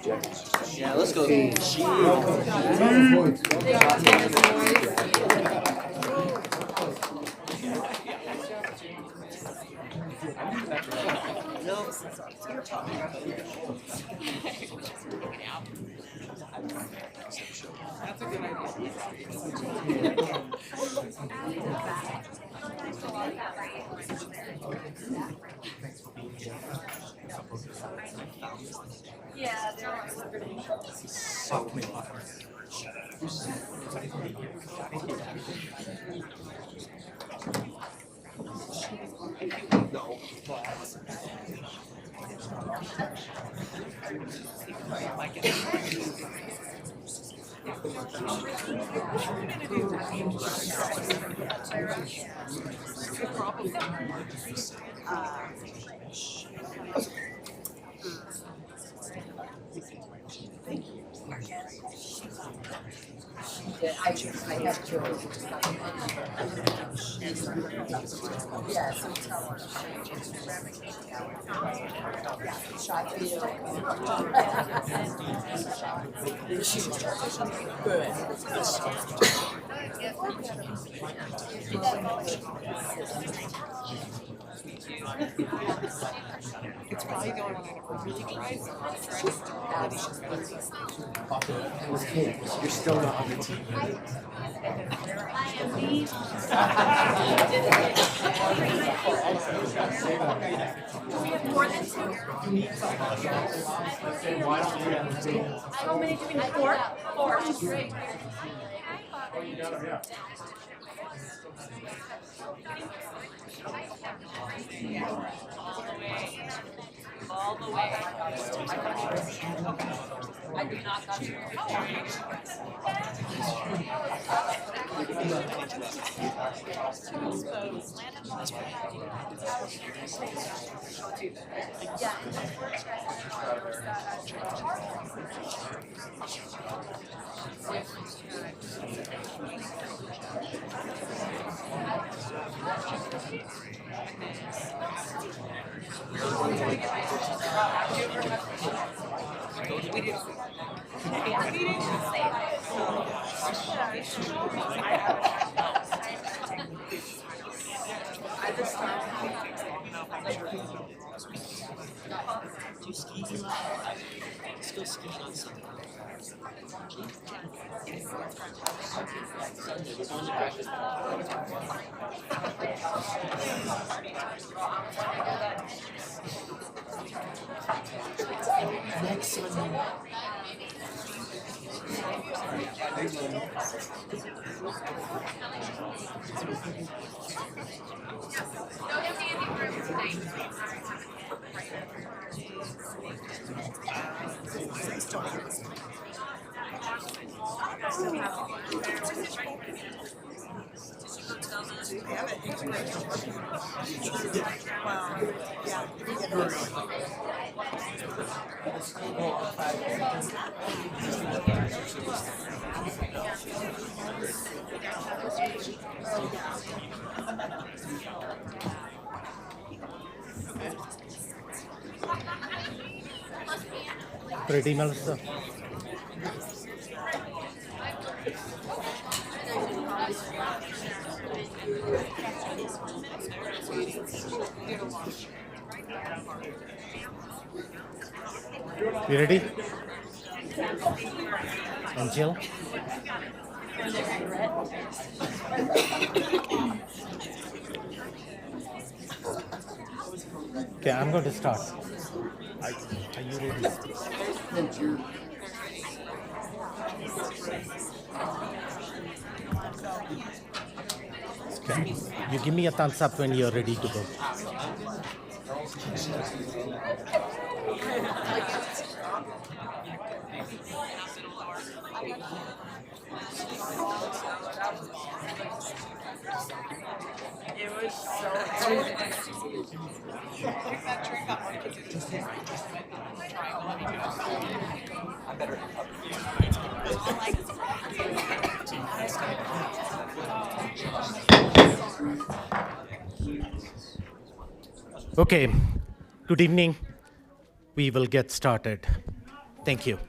Yeah, let's go. That's a good idea. Yeah, they're I have children. Yeah, so tell her. Shot video. Good. It's probably going on a really dry summer. You're still not on the team. Do we have more than two? How many do we need? Four? Four. Great. All the way. I do not touch you. Next Sunday. Pretty Melissa. You ready? And Jill? Okay, I'm going to start. Are you ready? Okay. You give me a thumbs up when you're ready to go. It was so that tree got one kid to just I better Okay, good evening. We will get started. Thank you.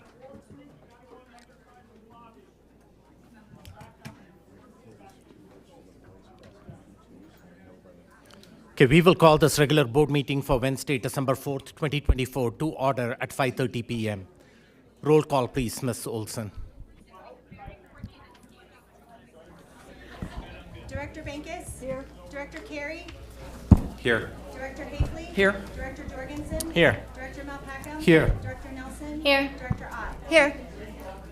Okay, we will call this regular board meeting for Wednesday, December 4th, 2024 to order at 5:30 p.m. Roll call, please, Ms. Olson. Director Bankus? Here. Director Carey? Here. Director Hafley? Here. Director Jorgensen? Here. Director Malpacum? Here. Director Nelson? Here. Director Ott? Here.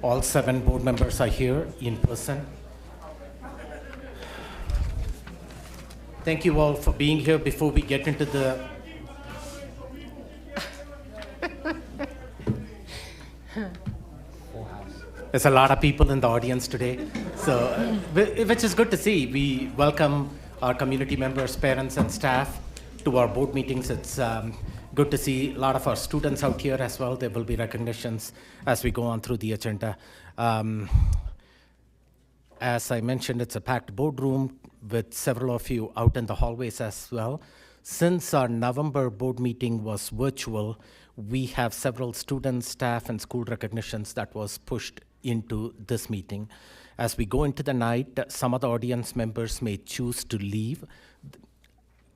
All 7 board members are here in person. Thank you all for being here. Before we get into the there's a lot of people in the audience today, so which is good to see. We welcome our community members, parents, and staff to our board meetings. It's good to see a lot of our students out here as well. There will be recognitions as we go on through the agenda. As I mentioned, it's a packed boardroom with several of you out in the hallways as well. Since our November board meeting was virtual, we have several students, staff, and school recognitions that was pushed into this meeting. As we go into the night, some of the audience members may choose to leave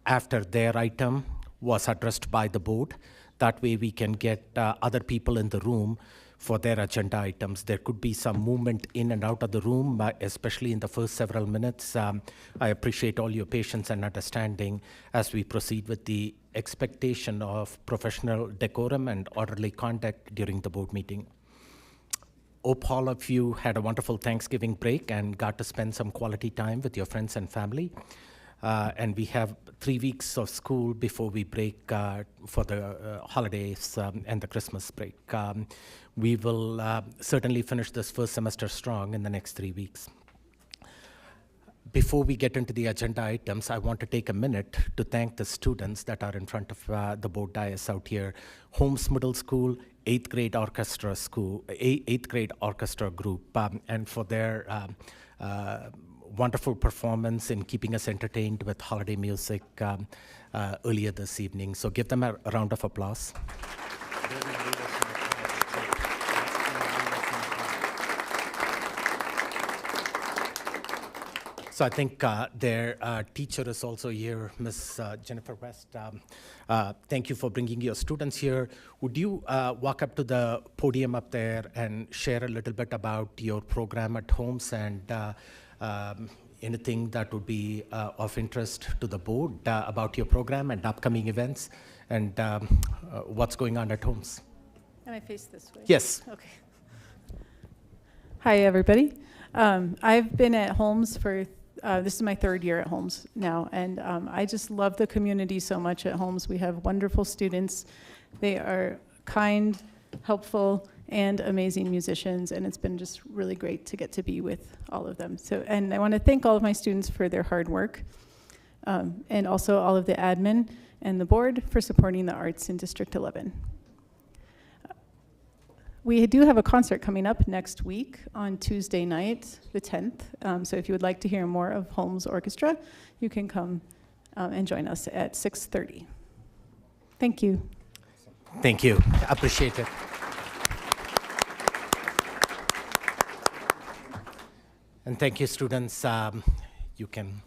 after their item was addressed by the board. That way we can get other people in the room for their agenda items. There could be some movement in and out of the room, especially in the first several minutes. I appreciate all your patience and understanding as we proceed with the expectation of professional decorum and orderly conduct during the board meeting. Hope all of you had a wonderful Thanksgiving break and got to spend some quality time with your friends and family. And we have 3 weeks of school before we break for the holidays and the Christmas break. We will certainly finish this first semester strong in the next 3 weeks. Before we get into the agenda items, I want to take a minute to thank the students that are in front of the board dais out here. Holmes Middle School, 8th grade orchestra group, and for their wonderful performance in keeping us entertained with holiday music earlier this evening. So give them a round of applause. So I think their teacher is also here, Ms. Jennifer West. Thank you for bringing your students here. Would you walk up to the podium up there and share a little bit about your program at Holmes and anything that would be of interest to the board about your program and upcoming events and what's going on at Holmes? Can I face this way? Yes. Okay. Hi, everybody. I've been at Holmes for, this is my 3rd year at Holmes now, and I just love the community so much at Holmes. We have wonderful students. They are kind, helpful, and amazing musicians, and it's been just really great to get to be with all of them. So, and I want to thank all of my students for their hard work, and also all of the admin and the board for supporting the arts in District 11. We do have a concert coming up next week on Tuesday night, the 10th. So if you would like to hear more of Holmes Orchestra, you can come and join us at 6:30. Thank you. Thank you. Appreciate it. And thank you, students. You can,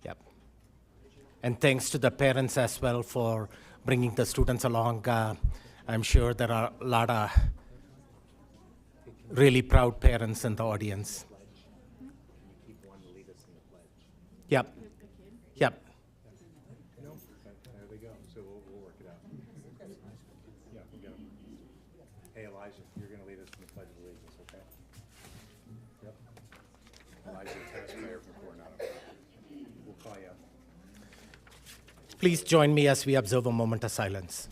yep. And thanks to the parents as well for bringing the students along. I'm sure there are a lot of really proud parents in the audience. Yep. Yep. There they go. So we'll work it out. Yeah, we'll get them. Hey, Elijah, you're going to lead us in the Pledge of Allegiance, okay? Yep. Elijah, tennis player from Coronado. We'll call you up. Please join me as we observe a moment of silence.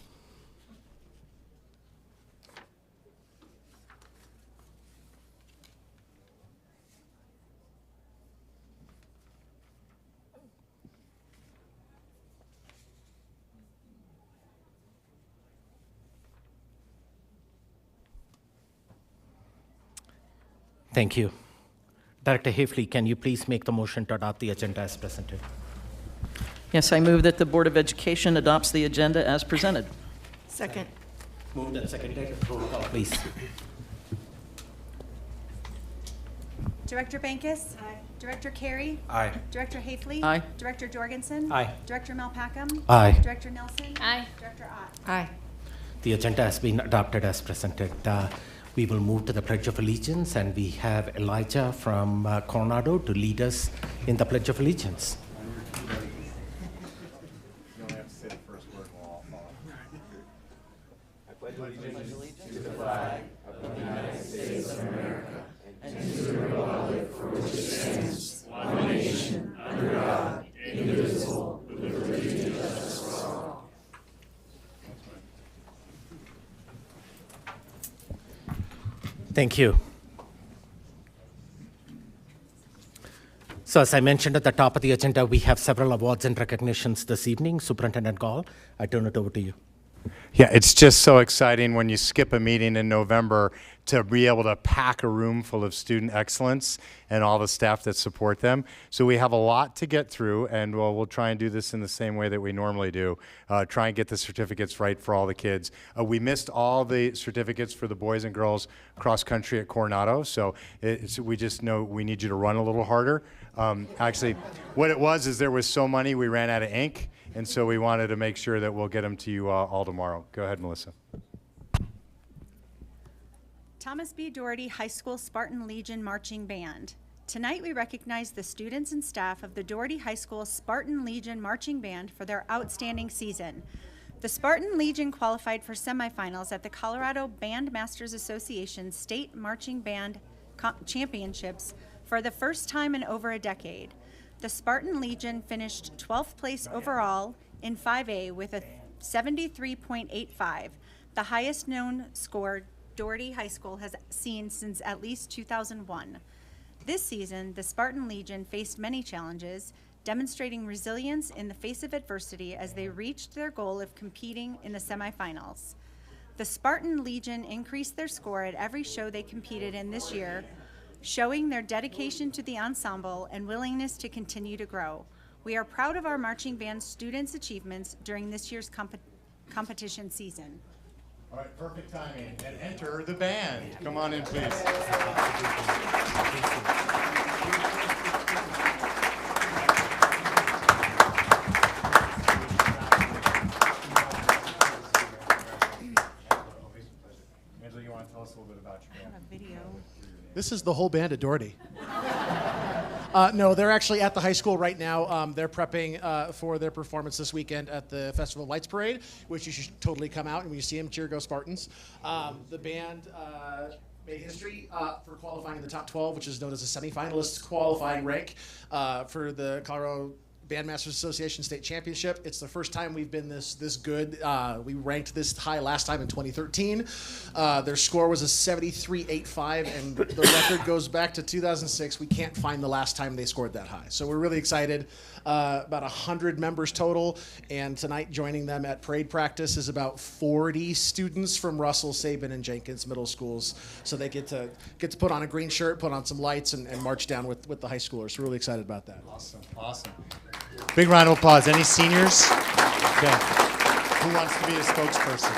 Thank you. Director Hafley, can you please make the motion to adopt the agenda as presented? Yes, I move that the Board of Education adopts the agenda as presented. Second. Moved and seconded. Roll call, please. Director Bankus? Aye. Director Carey? Aye. Director Hafley? Aye. Director Jorgensen? Aye. Director Malpacum? Aye. Director Nelson? Aye. Director Ott? Aye. The agenda has been adopted as presented. We will move to the Pledge of Allegiance, and we have Elijah from Coronado to lead us in the Pledge of Allegiance. You only have to say the first word, we'll all follow. Thank you. So as I mentioned at the top of the agenda, we have several awards and recognitions this evening. Superintendent Gall, I turn it over to you. Yeah, it's just so exciting when you skip a meeting in November to be able to pack a room full of student excellence and all the staff that support them. So we have a lot to get through, and we'll try and do this in the same way that we normally do. Try and get the certificates right for all the kids. We missed all the certificates for the boys and girls cross country at Coronado, so we just know we need you to run a little harder. Actually, what it was is there was so many we ran out of ink. And so we wanted to make sure that we'll get them to you all tomorrow. Go ahead, Melissa. Thomas B. Doherty High School Spartan Legion Marching Band. Tonight we recognize the students and staff of the Doherty High School Spartan Legion Marching Band for their outstanding season. The Spartan Legion qualified for semifinals at the Colorado Band Masters Association State Marching Band Championships for the first time in over a decade. The Spartan Legion finished 12th place overall in 5A with a 73.85, the highest known score Doherty High School has seen since at least 2001. This season, the Spartan Legion faced many challenges, demonstrating resilience in the face of adversity as they reached their goal of competing in the semifinals. The Spartan Legion increased their score at every show they competed in this year, showing their dedication to the ensemble and willingness to continue to grow. We are proud of our marching band students' achievements during this year's competition season. All right, perfect timing. And enter the band. Come on in, please. Angela, you want to tell us a little bit about your band? Video. This is the whole band at Doherty. No, they're actually at the high school right now. They're prepping for their performance this weekend at the Festival of Lights Parade, which you should totally come out and when you see them, cheer, go Spartans. The band made history for qualifying in the top 12, which is known as a semifinalist qualifying rank for the Colorado Bandmasters Association State Championship. It's the first time we've been this good. We ranked this high last time in 2013. Their score was a 73.85, and the record goes back to 2006. We can't find the last time they scored that high. So we're really excited. About 100 members total, and tonight joining them at parade practice is about 40 students from Russell, Sabin, and Jenkins middle schools. So they get to put on a green shirt, put on some lights, and march down with the high schoolers. So we're really excited about that. Awesome. Big round of applause. Any seniors? Okay. Who wants to be a spokesperson?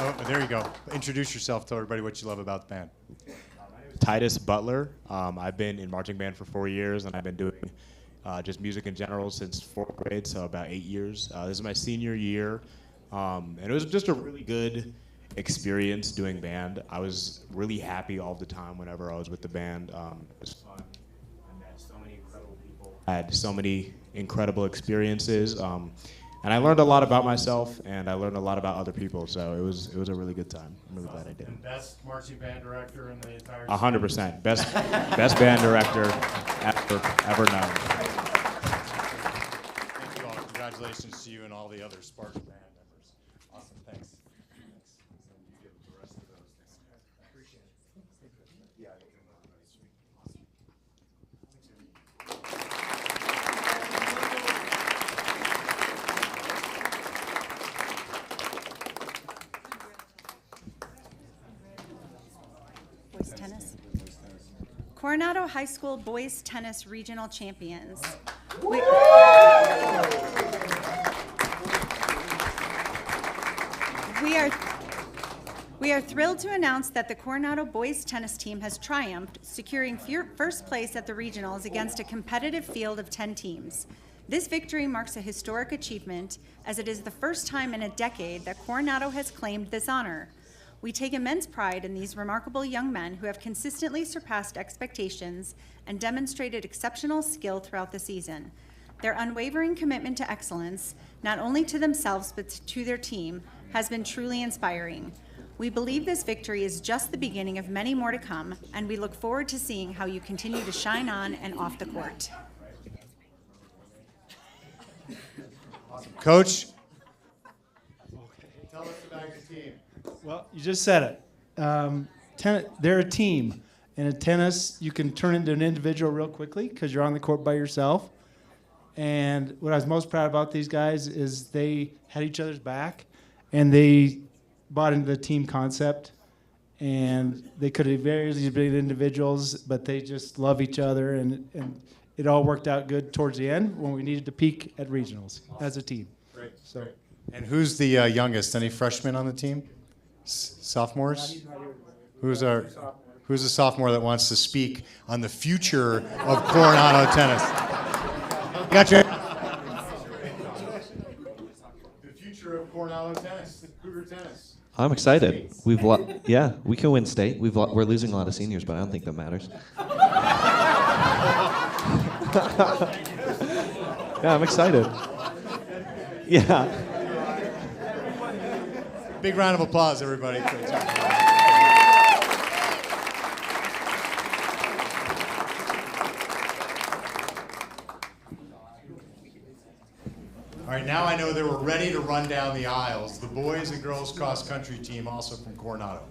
Oh, there you go. Introduce yourself. Tell everybody what you love about the band. Titus Butler. I've been in marching band for 4 years, and I've been doing just music in general since 4th grade, so about 8 years. This is my senior year, and it was just a really good experience doing band. I was really happy all the time whenever I was with the band. It was fun. I met so many incredible people. I had so many incredible experiences, and I learned a lot about myself, and I learned a lot about other people. So it was a really good time. I'm really glad I did. And best marching band director in the entire. 100%, best band director ever known. Thank you all. Congratulations to you and all the other Spartan band members. Awesome. Thanks. Thanks. And you give the rest of those. Appreciate it. Yeah. Boys tennis. Coronado High School Boys Tennis Regional Champions. We are thrilled to announce that the Coronado boys tennis team has triumphed, securing first place at the regionals against a competitive field of 10 teams. This victory marks a historic achievement, as it is the first time in a decade that Coronado has claimed this honor. We take immense pride in these remarkable young men who have consistently surpassed expectations and demonstrated exceptional skill throughout the season. Their unwavering commitment to excellence, not only to themselves but to their team, has been truly inspiring. We believe this victory is just the beginning of many more to come, and we look forward to seeing how you continue to shine on and off the court. Coach, tell us about your team. Well, you just said it. They're a team. And in tennis, you can turn into an individual real quickly because you're on the court by yourself. And what I was most proud about these guys is they had each other's back, and they bought into the team concept. And they could have very easily been individuals, but they just love each other. And it all worked out good towards the end when we needed to peak at regionals as a team. Great. So. And who's the youngest? Any freshmen on the team? Sophomores? Who's a sophomore that wants to speak on the future of Coronado tennis? Gotcha. The future of Coronado tennis, Cougar tennis. I'm excited. Yeah, we can win state. We're losing a lot of seniors, but I don't think that matters. Yeah, I'm excited. Yeah. Big round of applause, everybody. Great job. All right, now I know they were ready to run down the aisles. The boys and girls cross country team, also from Coronado.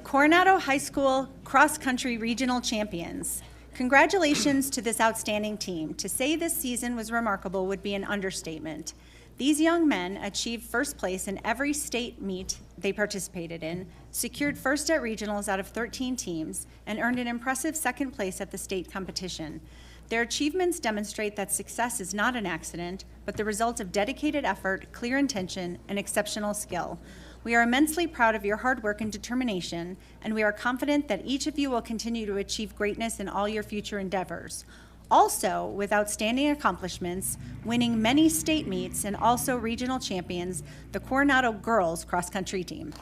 Coronado High School Cross Country Regional Champions. Congratulations to this outstanding team. To say this season was remarkable would be an understatement. These young men achieved first place in every state meet they participated in, secured first at regionals out of 13 teams, and earned an impressive second place at the state competition. Their achievements demonstrate that success is not an accident, but the result of dedicated effort, clear intention, and exceptional skill. We are immensely proud of your hard work and determination, and we are confident that each of you will continue to achieve greatness in all your future endeavors. Also, with outstanding accomplishments, winning many state meets and also regional champions, the Coronado girls cross country team.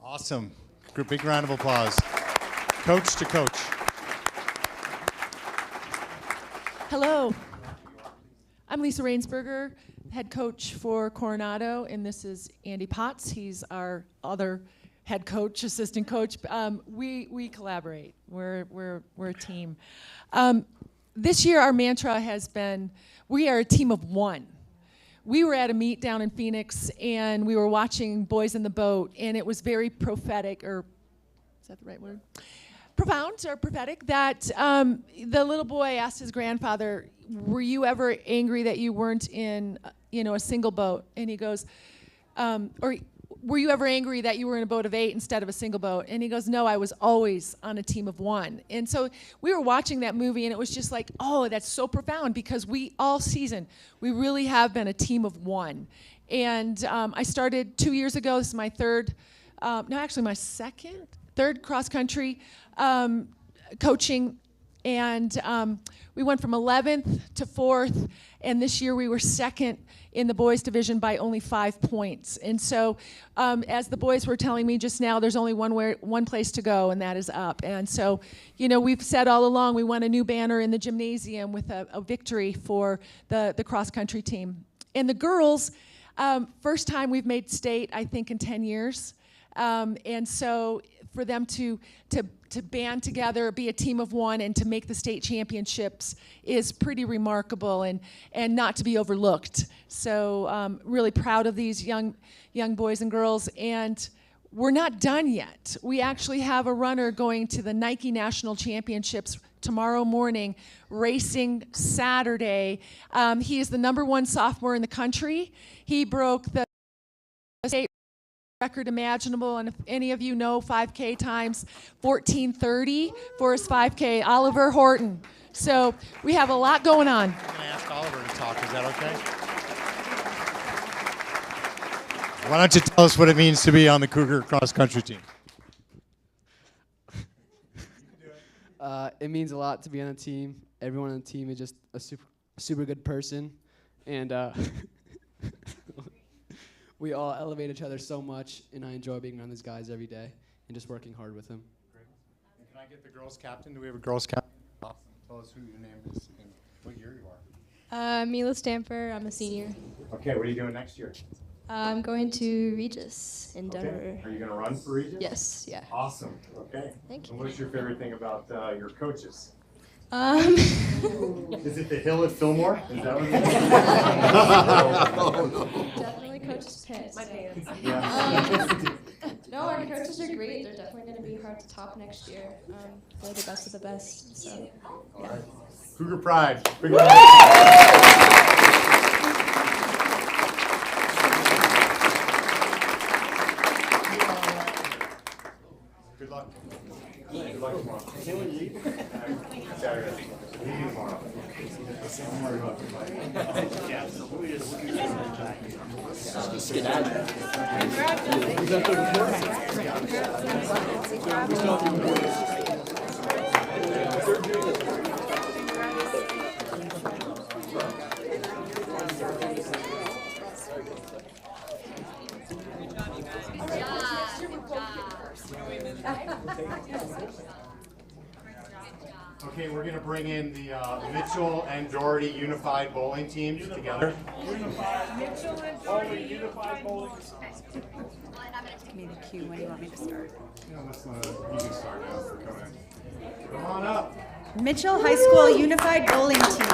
Awesome. Big round of applause. Coach to coach. Hello, I'm Lisa Rainsberger, head coach for Coronado, and this is Andy Potts. He's our other head coach, assistant coach. We collaborate. We're a team. This year, our mantra has been, we are a team of one. We were at a meet down in Phoenix, and we were watching Boys in the Boat, and it was very prophetic, or is that the right word? Profound or prophetic, that the little boy asked his grandfather, were you ever angry that you weren't in a single boat? And he goes, or were you ever angry that you were in a boat of 8 instead of a single boat? And he goes, no, I was always on a team of 1. And so we were watching that movie, and it was just like, oh, that's so profound, because we all season, we really have been a team of 1. And I started 2 years ago. This is my third, my third cross country coaching, and we went from 11th to 4th, and this year we were 2nd in the boys division by only 5 points. And so as the boys were telling me just now, there's only one place to go, and that is up. And so, we've said all along, we want a new banner in the gymnasium with a victory for the cross country team. And the girls, first time we've made state, I think, in 10 years. And so for them to band together, be a team of 1, and to make the state championships is pretty remarkable and not to be overlooked. So really proud of these young boys and girls. And we're not done yet. We actually have a runner going to the Nike National Championships tomorrow morning, racing Saturday. He is the #1 sophomore in the country. He broke the state record imaginable, and if any of you know 5K times 14:30 for his 5K, Oliver Horton. So we have a lot going on. I'm going to ask Oliver to talk. Is that okay? Why don't you tell us what it means to be on the Cougar cross country team? It means a lot to be on the team. Everyone on the team is just a super good person, and we all elevate each other so much. And I enjoy being around these guys every day and just working hard with them. And can I get the girls captain? Do we have a girls captain? Awesome. Tell us who your name is and what year you are. Mila Stamper. I'm a senior. Okay, what are you doing next year? I'm going to Regis in Denver. Okay. Are you going to run for Regis? Yes, yeah. Awesome. Okay. Thank you. And what's your favorite thing about your coaches? Um, Is it the hill at Fillmore? Is that what it is? definitely Coach's pants. My pants. No, our coaches are great. They're definitely going to be hard to top next year. They're the best of the best. So, yeah. Cougar Pride. Good luck. Good luck tomorrow. Saturday. Leave tomorrow. Okay, we're going to bring in the Mitchell and Doherty Unified Bowling teams together. Mitchell and Doherty Unified Bowling. Give me the cue when you want me to start. You can start now. Come on up. Mitchell High School Unified Bowling Team.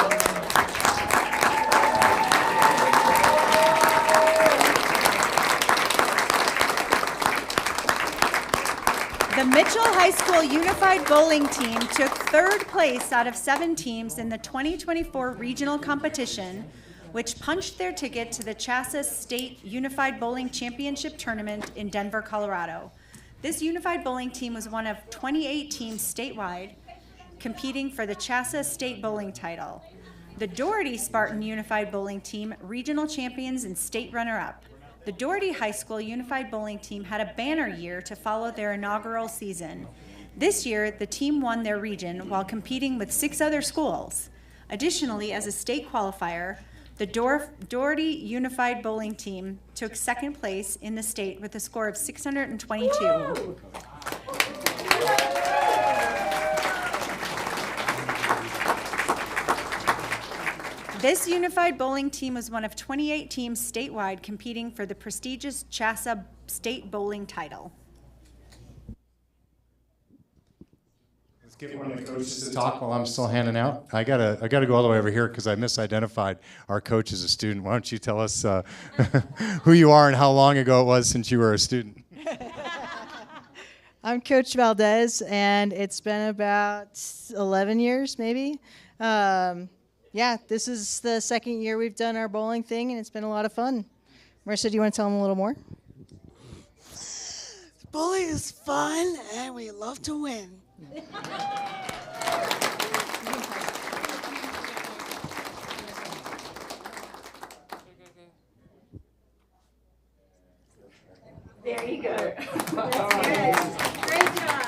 The Mitchell High School Unified Bowling Team took third place out of 7 teams in the 2024 regional competition, which punched their ticket to the CHASA State Unified Bowling Championship Tournament in Denver, Colorado. This unified bowling team was one of 28 teams statewide competing for the CHASA State Bowling title. The Doherty Spartan Unified Bowling Team, regional champions and state runner-up. The Doherty High School Unified Bowling Team had a banner year to follow their inaugural season. This year, the team won their region while competing with 6 other schools. Additionally, as a state qualifier, the Doherty Unified Bowling Team took second place in the state with a score of 622. Woo! This unified bowling team was one of 28 teams statewide competing for the prestigious CHASA State Bowling title. Let's get one of the coaches to talk while I'm still handing out. I gotta go all the way over here because I misidentified our coach as a student. Why don't you tell us who you are and how long ago it was since you were a student? I'm Coach Valdez, and it's been about 11 years, maybe. Yeah, this is the second year we've done our bowling thing, and it's been a lot of fun. Marissa, do you want to tell them a little more? Bowling is fun, and we love to win. There you go. Great job.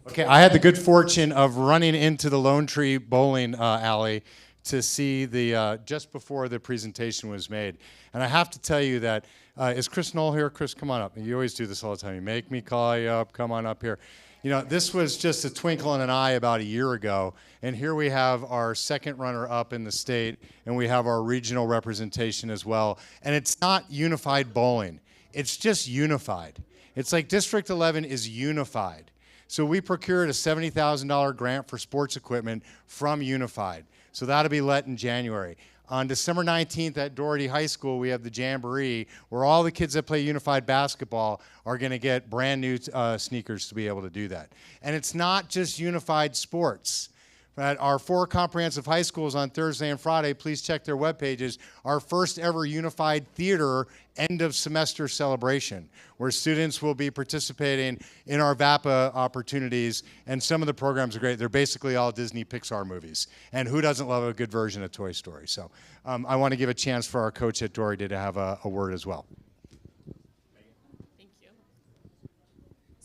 Okay, I had the good fortune of running into the Lone Tree Bowling Alley to see the just before the presentation was made, and I have to tell you that is Chris Knoll here? Chris, come on up. You always do this all the time. You make me call you up. Come on up here. You know, this was just a twinkle in an eye about a year ago, and here we have our second runner-up in the state, and we have our regional representation as well. And it's not unified bowling; it's just unified. It's like District 11 is unified. So we procured a $70,000 grant for sports equipment from Unified. So that'll be let in January. On December 19th at Doherty High School, we have the Jamboree, where all the kids that play Unified basketball are going to get brand new sneakers to be able to do that. And it's not just Unified sports. at our 4 comprehensive high schools on Thursday and Friday. Please check their web pages. Our first ever unified theater end of semester celebration, where students will be participating in our VAPA opportunities, and some of the programs are great. They're basically all Disney Pixar movies, and who doesn't love a good version of Toy Story? So I want to give a chance for our coach at Doherty to have a word as well.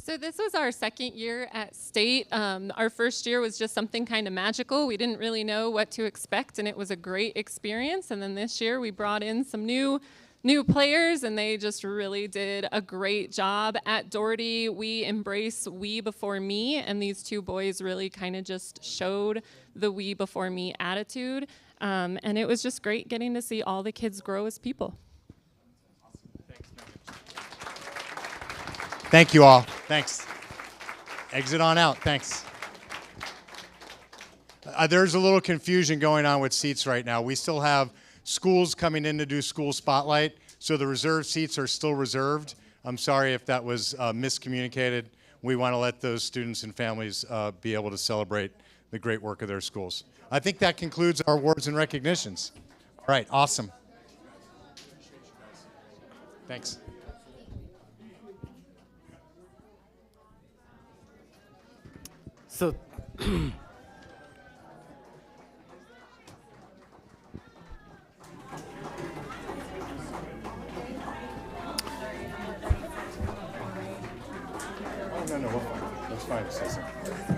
So this was our second year at state. Our first year was just something kind of magical. We didn't really know what to expect, and it was a great experience. And then this year we brought in some new players, and they just really did a great job. At Doherty, we embrace we before me, and these 2 boys really kind of just showed the we before me attitude. And it was just great getting to see all the kids grow as people. Thank you all. Thanks. Exit on out. Thanks. There's a little confusion going on with seats right now. We still have schools coming in to do school spotlight, so the reserved seats are still reserved. I'm sorry if that was miscommunicated. We want to let those students and families be able to celebrate the great work of their schools. I think that concludes our awards and recognitions. All right, awesome. Thanks. So, No, we're fine. That's fine. Say something.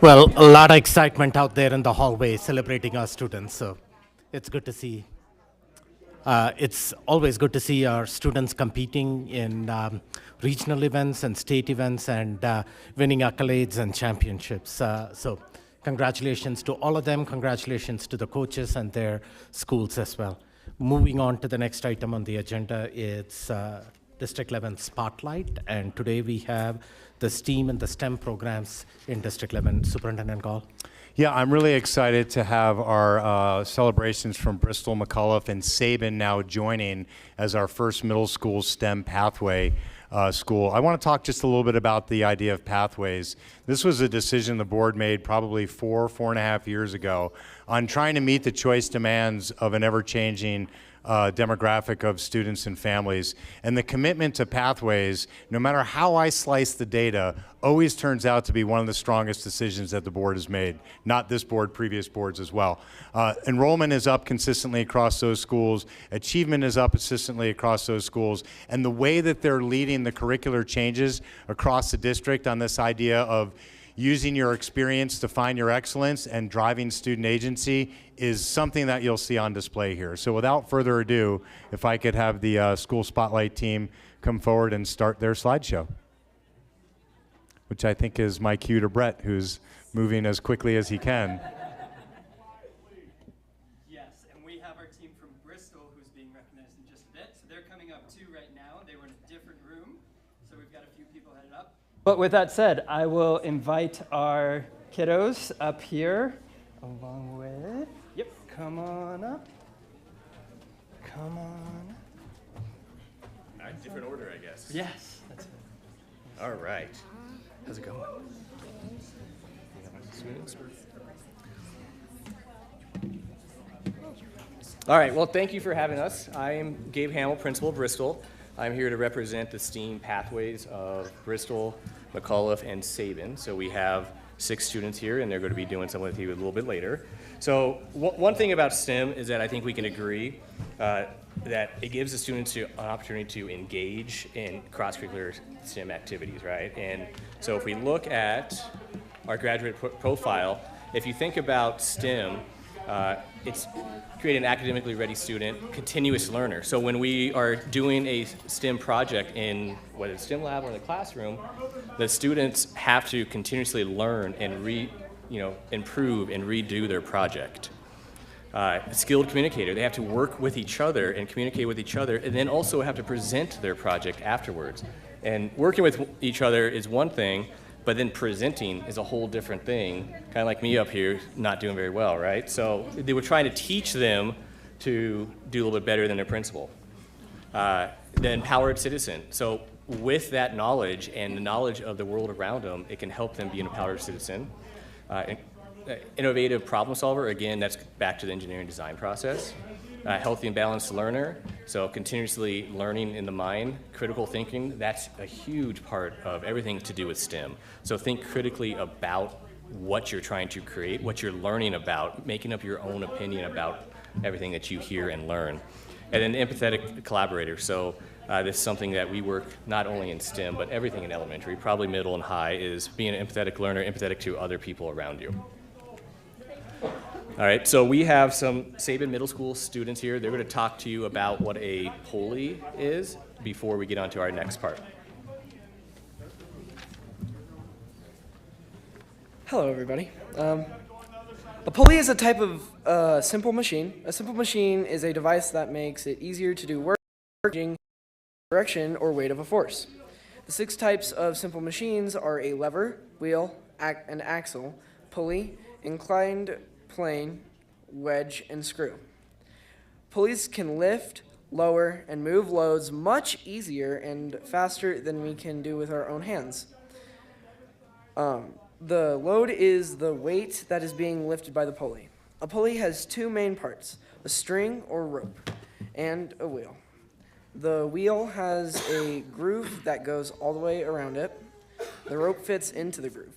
well, a lot of excitement out there in the hallway celebrating our students, so it's good to see. It's always good to see our students competing in regional events and state events and winning accolades and championships. So congratulations to all of them. Congratulations to the coaches and their schools as well. Moving on to the next item on the agenda, it's District 11 Spotlight. And today we have the STEAM and the STEM programs in District 11. Superintendent Gall. Yeah, I'm really excited to have our celebrations from Bristol, McAuliffe, and Sabin now joining as our first middle school STEM pathway school. I want to talk just a little bit about the idea of pathways. This was a decision the board made probably 4.5 years ago on trying to meet the choice demands of an ever-changing demographic of students and families. And the commitment to pathways, no matter how I slice the data, always turns out to be one of the strongest decisions that the board has made. Not this board, previous boards as well. Enrollment is up consistently across those schools. Achievement is up consistently across those schools. And the way that they're leading the curricular changes across the district on this idea of using your experience to find your excellence and driving student agency is something that you'll see on display here. So without further ado, if I could have the School Spotlight team come forward and start their slideshow, which I think is my cue to Brett, who's moving as quickly as he can. Yes, and we have our team from Bristol who's being recognized in just a bit. So they're coming up too right now. They were in a different room, so we've got a few people headed up. But with that said, I will invite our kiddos up here along with, yep, come on up. Come on. All right, different order, I guess. Yes, that's it. All right. How's it going? All right, well, thank you for having us. I am Gabe Hamill, principal of Bristol. I'm here to represent the STEAM pathways of Bristol, McAuliffe, and Sabin. So we have 6 students here, and they're going to be doing some with you a little bit later. So one thing about STEM is that I think we can agree that it gives the students an opportunity to engage in cross-curricular STEM activities, right? And so if we look at our graduate profile, if you think about STEM, it's create an academically ready student, continuous learner. So when we are doing a STEM project in whether it's STEM lab or in the classroom, the students have to continuously learn and improve and redo their project. Skilled communicator, they have to work with each other and communicate with each other, and then also have to present their project afterwards. And working with each other is one thing, but then presenting is a whole different thing, kind of like me up here, not doing very well, right? So they were trying to teach them to do a little bit better than their principal. The empowered citizen. So with that knowledge and the knowledge of the world around them, it can help them be an empowered citizen. Innovative problem solver, again, that's back to the engineering design process. Healthy and balanced learner, so continuously learning in the mind. Critical thinking, that's a huge part of everything to do with STEM. So think critically about what you're trying to create, what you're learning about, making up your own opinion about everything that you hear and learn. And then empathetic collaborator, so this is something that we work not only in STEM, but everything in elementary, probably middle and high, is being an empathetic learner, empathetic to other people around you. All right, so we have some Sabin Middle School students here. They're going to talk to you about what a pulley is before we get on to our next part. Hello, everybody. A pulley is a type of simple machine. A simple machine is a device that makes it easier to do work, direction, or weight of a force. The 6 types of simple machines are a lever, wheel, and axle, pulley, inclined plane, wedge, and screw. Pulleys can lift, lower, and move loads much easier and faster than we can do with our own hands. The load is the weight that is being lifted by the pulley. A pulley has 2 main parts, a string or rope, and a wheel. The wheel has a groove that goes all the way around it. The rope fits into the groove.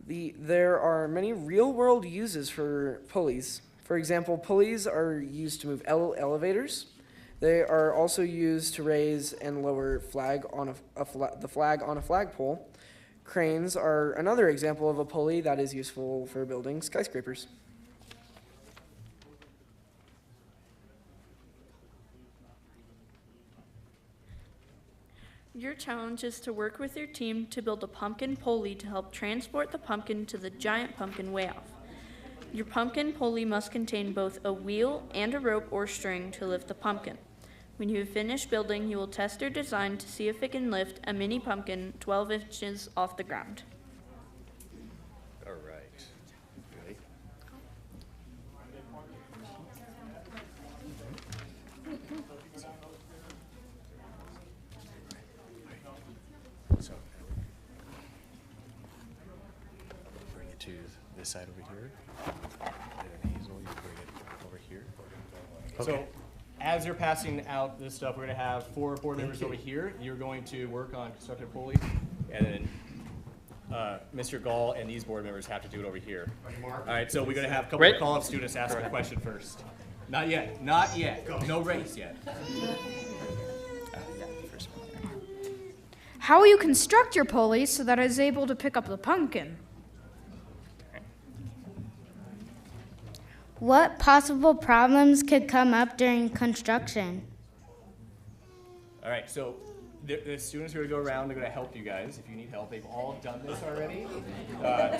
There are many real-world uses for pulleys. For example, pulleys are used to move elevators. They are also used to raise and lower the flag on a flagpole. Cranes are another example of a pulley that is useful for building skyscrapers. Your challenge is to work with your team to build a pumpkin pulley to help transport the pumpkin to the giant pumpkin way off. Your pumpkin pulley must contain both a wheel and a rope or string to lift the pumpkin. When you have finished building, you will test your design to see if it can lift a mini pumpkin 12 inches off the ground. All right. Ready? So, bring it to this side over here. And then Hazel, you bring it over here. Okay. So, as you're passing out this stuff, we're going to have 4 board members over here. You're going to work on constructing a pulley, and then Mr. Gall and these board members have to do it over here. All right, so we're going to have a couple of call-up students ask a question first. Not yet. Not yet. No race yet. How will you construct your pulley so that it is able to pick up the pumpkin? What possible problems could come up during construction? All right, so the students who are going to go around, they're going to help you guys if you need help. They've all done this already.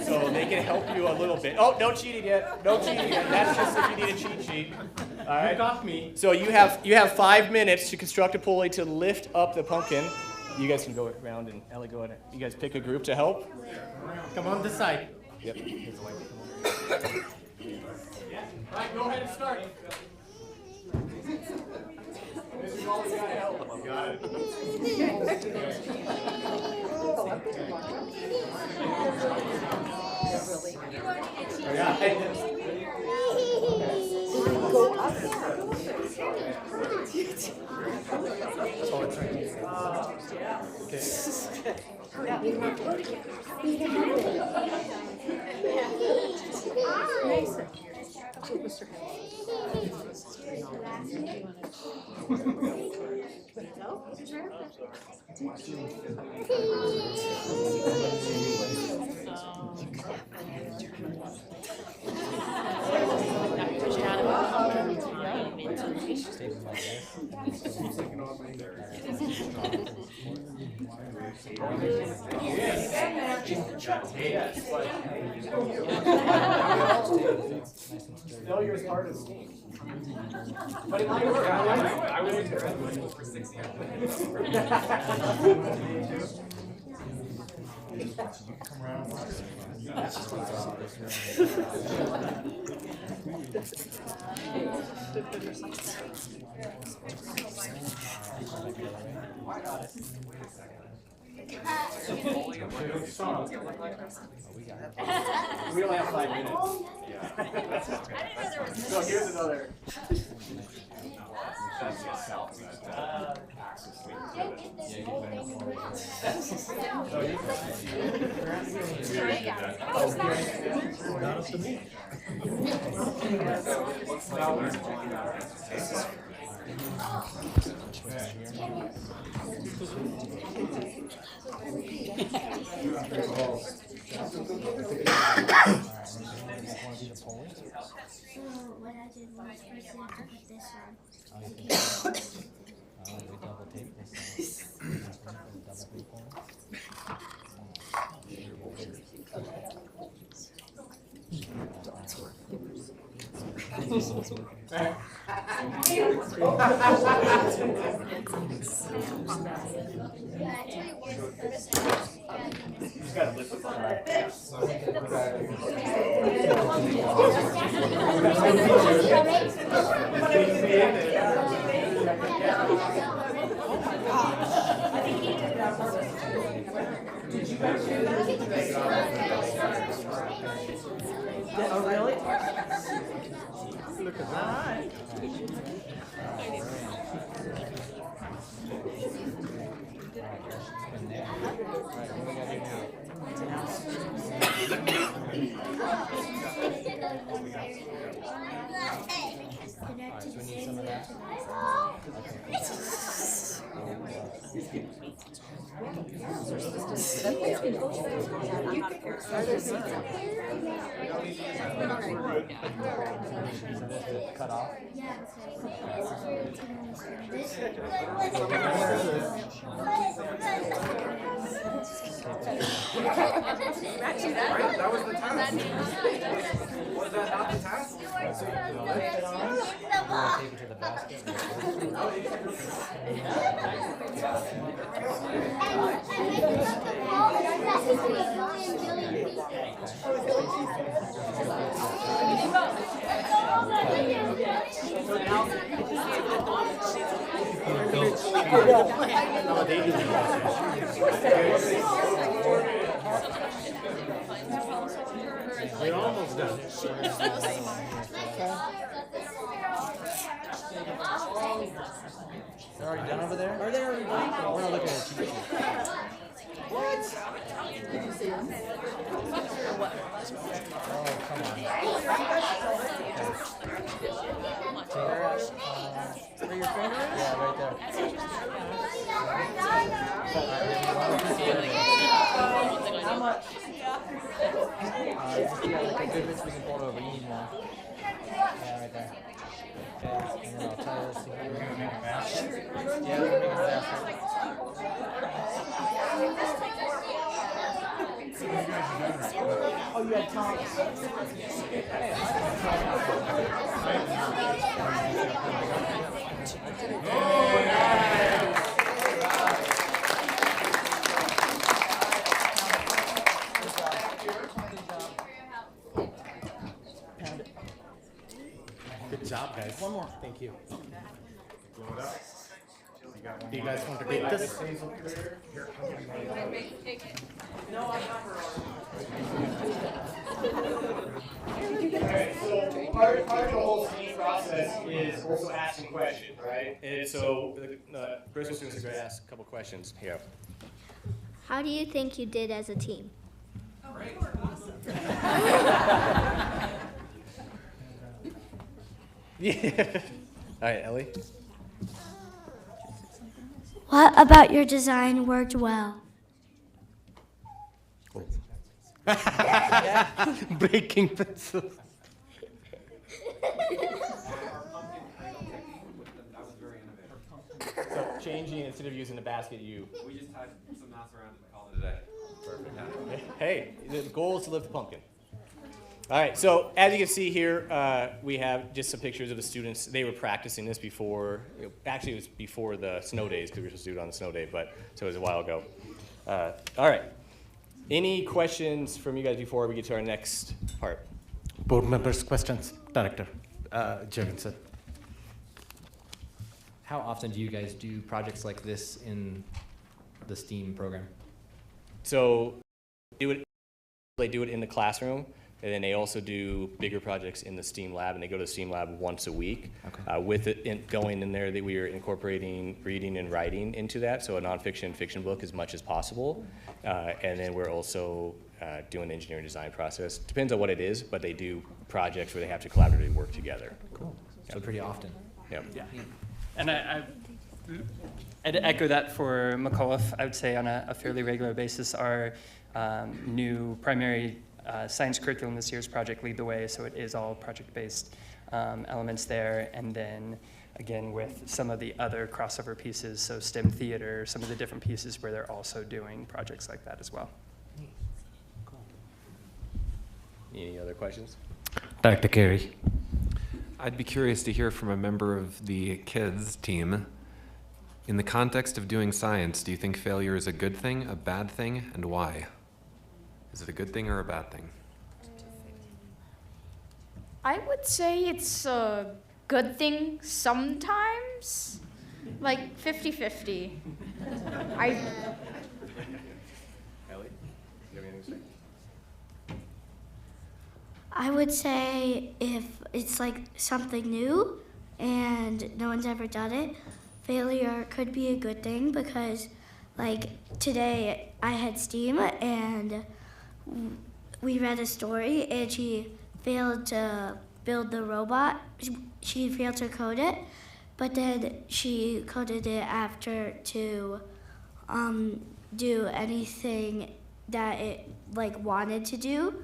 So they can help you a little bit. Oh, no cheating yet. No cheating yet. That's just if you need a cheat sheet. All right. Off me. So you have 5 minutes to construct a pulley to lift up the pumpkin. You guys can go around and Ellie, go ahead. You guys pick a group to help. Come on this side. Yep. All right, go ahead and start. Mr. Gall, you gotta help. You got it. Failure's part of the game. But it might work. I was for 6 years. We only have 5 minutes. So here's another. What I did was first I had to put this on. Just gotta lift it up. Oh, really? Look at that. Cut off. That was the task. Was that not the task? Take it to the basket. We're almost done. They're already done over there? Are they already done? We're not looking at a cheat sheet. What? Oh, come on. Where your finger is? Yeah, right there. How much? Yeah, like a good bit so we can pull it over. You need more. Yeah, right there. Okay, and then I'll tie this together. Yeah, we're making a basket. Oh, you had Thomas. Good job, guys. One more. Thank you. Blow it up. Do you guys want to take this? Alright, so part of the whole singing process is also asking questions, right? And so the Bristol students are going to ask a couple questions here. How do you think you did as a team? Yeah. All right, Ellie. What about your design worked well? Breaking pencils. So changing, instead of using the basket, you. We just tied some knots around it and called it a day. Perfect. Hey, the goal is to lift the pumpkin. All right, so as you can see here, we have just some pictures of the students. They were practicing this before, actually it was before the snow days because we were supposed to do it on the snow day, but so it was a while ago. All right, Any questions from you guys before we get to our next part? Board members, questions? Director Jurgensen. How often do you guys do projects like this in the STEAM program? So they do it in the classroom, and then they also do bigger projects in the STEAM lab, and they go to the STEAM lab once a week. Okay. With it going in there, that we are incorporating reading and writing into that, so a nonfiction fiction book as much as possible. And then we're also doing the engineering design process. Depends on what it is, but they do projects where they have to collaboratively work together. Cool. So pretty often. Yep. Yeah. And I'd echo that for McAuliffe. I would say on a fairly regular basis, our new primary science curriculum this year is Project Lead the Way, so it is all project-based elements there. And then again, with some of the other crossover pieces, so STEM theater, some of the different pieces where they're also doing projects like that as well. Any other questions? Dr. Carey. I'd be curious to hear from a member of the kids team. In the context of doing science, do you think failure is a good thing, a bad thing, and why? Is it a good thing or a bad thing? I would say it's a good thing sometimes, like 50-50. Ellie, you have anything to say? I would say if it's like something new and no one's ever done it, failure could be a good thing because like today I had STEAM and we read a story and she failed to build the robot. She failed to code it, but then she coded it after to do anything that it like wanted to do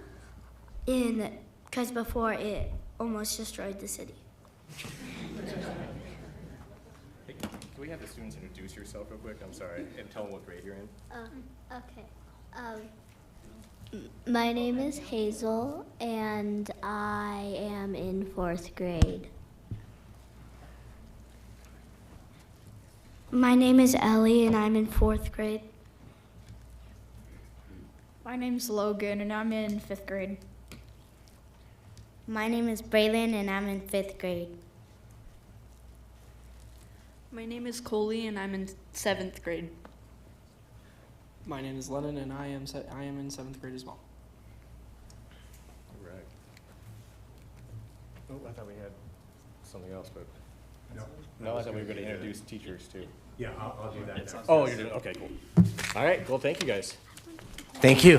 because before it almost destroyed the city. Hey, can we have the students introduce yourself real quick? I'm sorry, and tell them what grade you're in. Okay. My name is Hazel, and I am in 4th grade. My name is Ellie, and I'm in 4th grade. My name's Logan, and I'm in 5th grade. My name is Braylon, and I'm in 5th grade. My name is Coley, and I'm in 7th grade. My name is Lennon, and I am in 7th grade as well. All right. Oh, I thought we had something else, but no, I thought we were going to introduce teachers too. Yeah, I'll do that. Oh, you're doing okay, cool. All right, well, thank you guys. Thank you.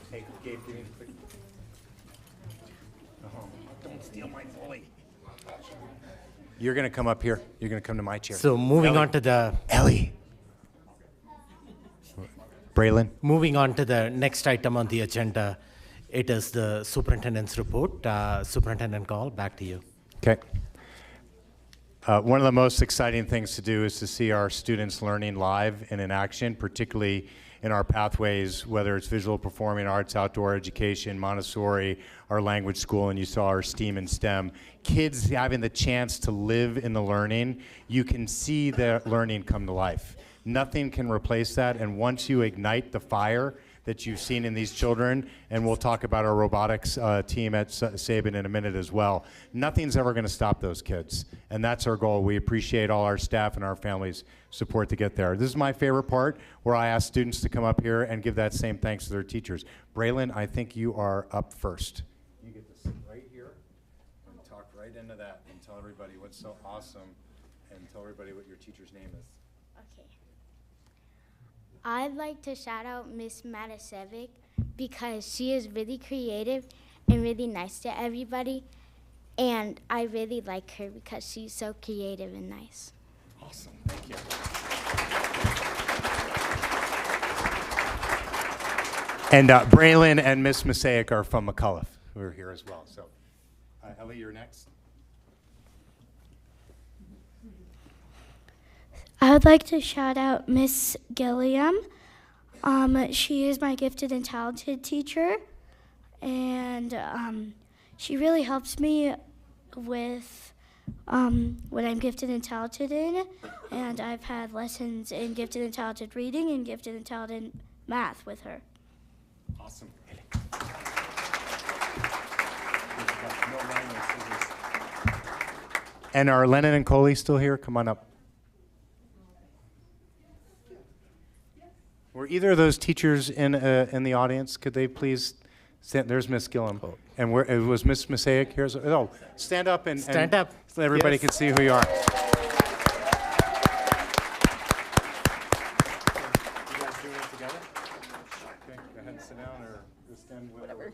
Hey, Gabe, give me a quick. Don't steal my bully. You're gonna come up here. You're gonna come to my chair. So moving Ellie. on to the Ellie. Braylon. Moving on to the next item on the agenda, it is the superintendent's report. Superintendent Gall, back to you. Okay. One of the most exciting things to do is to see our students learning live and in action, particularly in our pathways, whether it's visual performing arts, outdoor education, Montessori, our language school, and you saw our STEAM and STEM. Kids having the chance to live in the learning, you can see the learning come to life. Nothing can replace that, and once you ignite the fire that you've seen in these children, and we'll talk about our robotics team at Sabin in a minute as well, nothing's ever gonna stop those kids, and that's our goal. We appreciate all our staff and our families' support to get there. This is my favorite part, where I ask students to come up here and give that same thanks to their teachers. Braylon, I think you are up first. You get to sit right here and talk right into that and tell everybody what's so awesome and tell everybody what your teacher's name is. Okay. I'd like to shout out Miss Matasevic because she is really creative and really nice to everybody. And I really like her because she's so creative and nice. Awesome, thank you. And Braylon and Miss Mosaic are from McAuliffe, who are here as well. So, Ellie, you're next. I would like to shout out Miss Gilliam. She is my gifted and talented teacher, and she really helps me with what I'm gifted and talented in, and I've had lessons in gifted and talented reading and gifted and talented math with her. Awesome. And are Lennon and Coley still here? Come on up. Were either of those teachers in the audience? Could they please stand? There's Miss Gillum. And where was Miss Mosaic here? Oh, stand up and Stand up. so everybody Yes. can see who you are. You guys doing it together? Okay, go ahead and sit down or stand with her.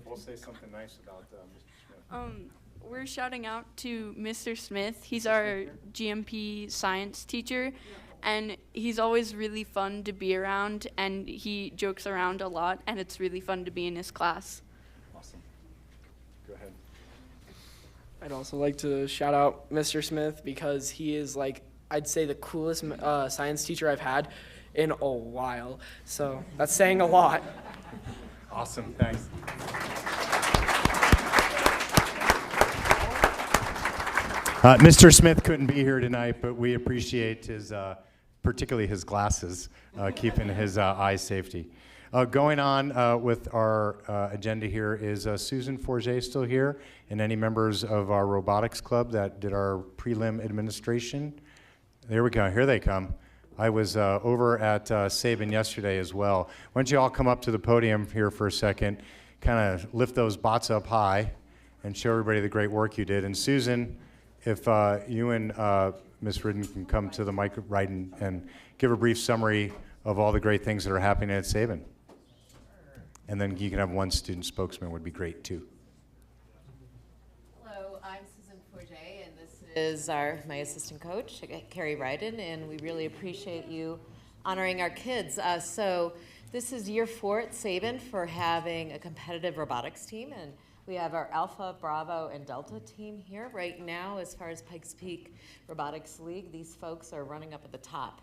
We'll say something nice about Mr. Smith. We're shouting out to Mr. Smith. He's our GMP science teacher, and he's always really fun to be around, and he jokes around a lot, and it's really fun to be in his class. Awesome. Go ahead. I'd also like to shout out Mr. Smith because he is, like, I'd say the coolest science teacher I've had in a while. So that's saying a lot. Awesome, thanks. Mr. Smith couldn't be here tonight, but we appreciate his, particularly his glasses, keeping his eye safety. Going on with our agenda here is Susan Forget still here, and any members of our robotics club that did our prelim administration. There we go, here they come. I was over at Sabin yesterday as well. Why don't you all come up to the podium here for a second, kind of lift those bots up high and show everybody the great work you did. And Susan, if you and Ms. Ridden can come to the mic right and give a brief summary of all the great things that are happening at Sabin. And then you can have one student spokesman would be great too. Hello, I'm Susan Forget, and this is my assistant coach, Carrie Ryden, and we really appreciate you honoring our kids. So this is year 4 at Sabin for having a competitive robotics team, and we have our Alpha, Bravo, and Delta team here. Right now, as far as Pikes Peak Robotics League, these folks are running up at the top.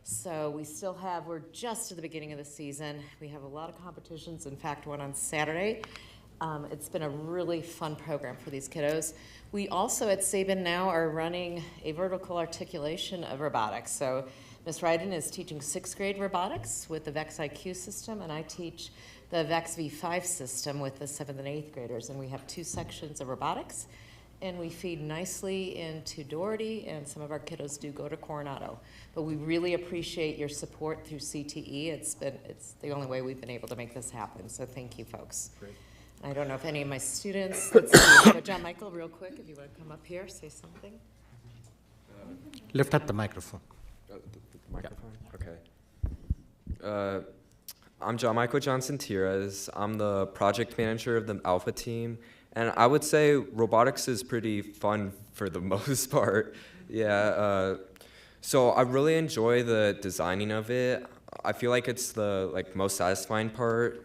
So we still have, we're just at the beginning of the season. We have a lot of competitions, in fact, one on Saturday. It's been a really fun program for these kiddos. We also at Sabin now are running a vertical articulation of robotics. So Ms. Ryden is teaching 6th grade robotics with the VEX IQ system, and I teach the VEX V5 system with the 7th and 8th graders. And we have 2 sections of robotics, and we feed nicely into Doherty, and some of our kiddos do go to Coronado. But we really appreciate your support through CTE. It's the only way we've been able to make this happen, so thank you, folks. Great. I don't know if any of my students, let's see, but John Michael, real quick, if you want to come up here, say something. Lift up the microphone. The microphone? Okay. I'm John Michael Johnson-Tierez. I'm the project manager of the Alpha team. And I would say robotics is pretty fun for the most part. Yeah. So I really enjoy the designing of it. I feel like it's the most satisfying part.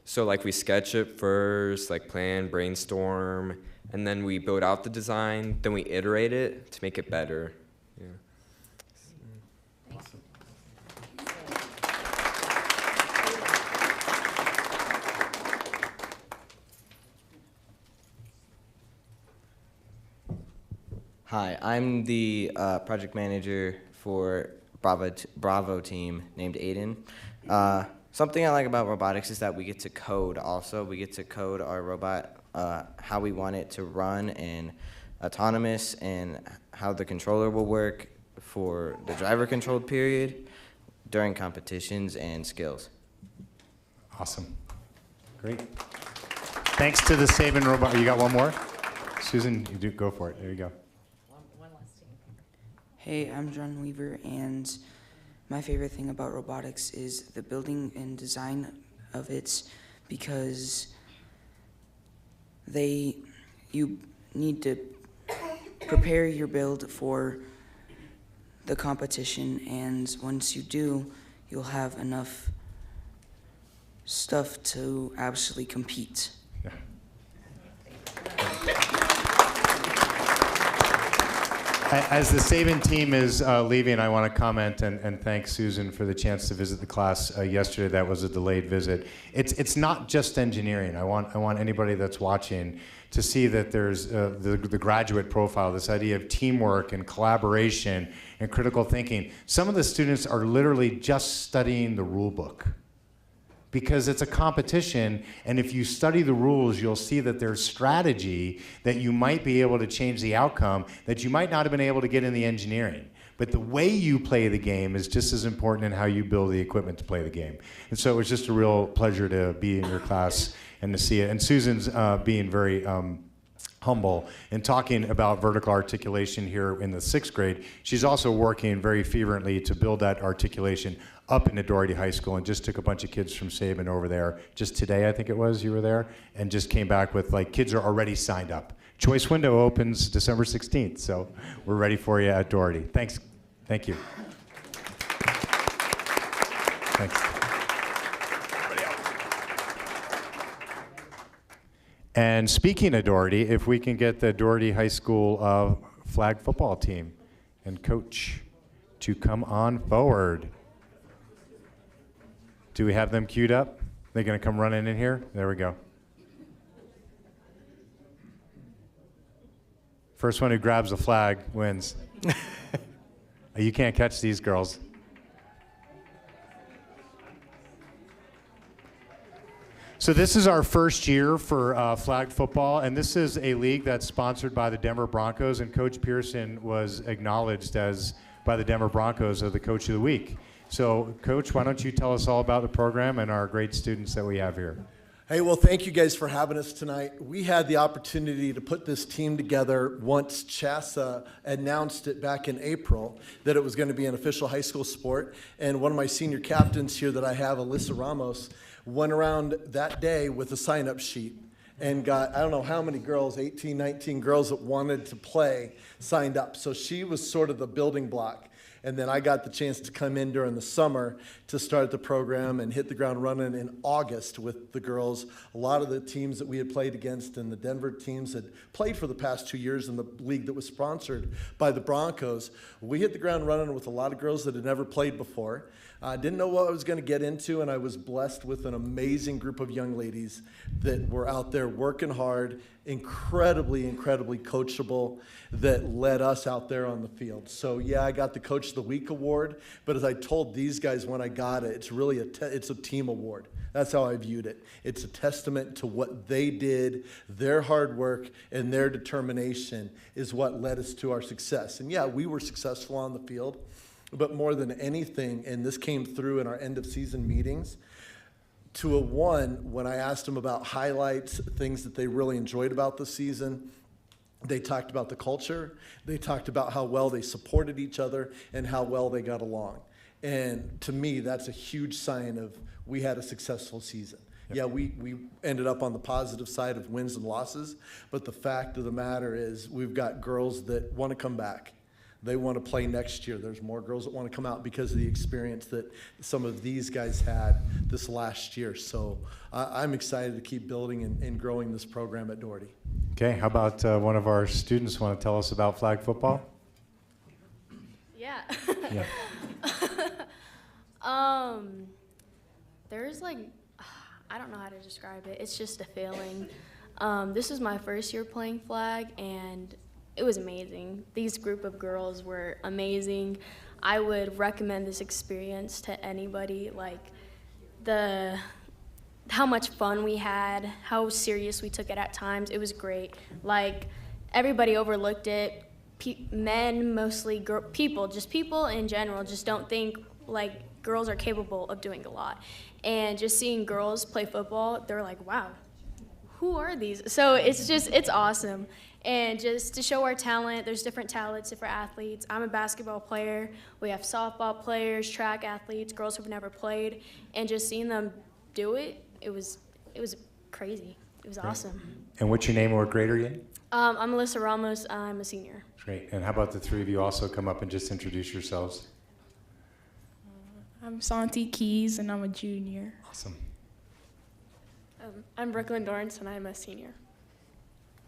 So we sketch it first, plan, brainstorm, and then we build out the design. Then we iterate it to make it better. Yeah. Awesome. Hi, I'm the project manager for Bravo team named Aiden. Something I like about robotics is that we get to code also. We get to code our robot, how we want it to run and autonomous, and how the controller will work for the driver controlled period during competitions and skills. Awesome. Great. Thanks to the Sabin robot. You got one more? Susan, you do go for it. There you go. Hey, I'm John Weaver, and my favorite thing about robotics is the building and design of it, because you need to prepare your build for the competition, and once you do, you'll have enough stuff to actually compete. As the Saban team is leaving, I want to comment and thank Susan for the chance to visit the class yesterday. That was a delayed visit. It's not just engineering. I want anybody that's watching to see that there's the graduate profile, this idea of teamwork and collaboration and critical thinking. Some of the students are literally just studying the rule book, because it's a competition, and if you study the rules, you'll see that there's strategy that you might be able to change the outcome that you might not have been able to get in the engineering. But the way you play the game is just as important in how you build the equipment to play the game. And so it was just a real pleasure to be in your class and to see it. And Susan's being very humble in talking about vertical articulation here in the 6th grade. She's also working very fervently to build that articulation up into Doherty High School, and just took a bunch of kids from Saban over there just today, I think it was, you were there, and just came back with, like, kids are already signed up. Choice window opens December 16th, so we're ready for you at Doherty. Thanks. Thank you. Thanks. And speaking of Doherty, if we can get the Doherty High School flag football team and coach to come on forward. Do we have them queued up? They're going to come running in here? There we go. First one who grabs the flag wins. You can't catch these girls. So this is our first year for flag football, and this is a league that's sponsored by the Denver Broncos, and Coach Pearson was acknowledged as by the Denver Broncos as the Coach of the Week. So, Coach, why don't you tell us all about the program and our great students that we have here? Hey, well, thank you guys for having us tonight. We had the opportunity to put this team together once CHASA announced it back in April that it was going to be an official high school sport. And one of my senior captains here that I have, Alyssa Ramos, went around that day with a sign-up sheet and got, I don't know how many girls, 18, 19 girls that wanted to play signed up. So she was sort of the building block. And then I got the chance to come in during the summer to start the program and hit the ground running in August with the girls. A lot of the teams that we had played against and the Denver teams had played for the past 2 years in the league that was sponsored by the Broncos. We hit the ground running with a lot of girls that had never played before. I didn't know what I was going to get into, and I was blessed with an amazing group of young ladies that were out there working hard, incredibly coachable, that led us out there on the field. So yeah, I got the Coach of the Week award, but as I told these guys when I got it, it's really it's a team award. That's how I viewed it. It's a testament to what they did, their hard work, and their determination is what led us to our success. And yeah, we were successful on the field, but more than anything, and this came through in our end of season meetings, when I asked them about highlights, things that they really enjoyed about the season, they talked about the culture, they talked about how well they supported each other and how well they got along. And to me, that's a huge sign of we had a successful season. Yep. Yeah, we ended up on the positive side of wins and losses, but the fact of the matter is we've got girls that want to come back. They want to play next year. There's more girls that want to come out because of the experience that some of these guys had this last year. So I'm excited to keep building and growing this program at Doherty. Okay, how about one of our students want to tell us about flag football? Yeah. Yeah. There's like, I don't know how to describe it. It's just a feeling. This is my first year playing flag, and it was amazing. These group of girls were amazing. I would recommend this experience to anybody. Like how much fun we had, how serious we took it at times. It was great. Like everybody overlooked it. Men mostly, people in general just don't think like girls are capable of doing a lot. And just seeing girls play football, they're like, wow, who are these? So it's awesome. And just to show our talent, there's different talents, different athletes. I'm a basketball player. We have softball players, track athletes, girls who've never played. And just seeing them do it, it was crazy. It was awesome. And what's your name and what grade are you in? I'm Alyssa Ramos. I'm a senior. Great. And how about the three of you also come up and just introduce yourselves? I'm Santi Keys, and I'm a junior. Awesome. I'm Brooklyn Dorrance, and I'm a senior.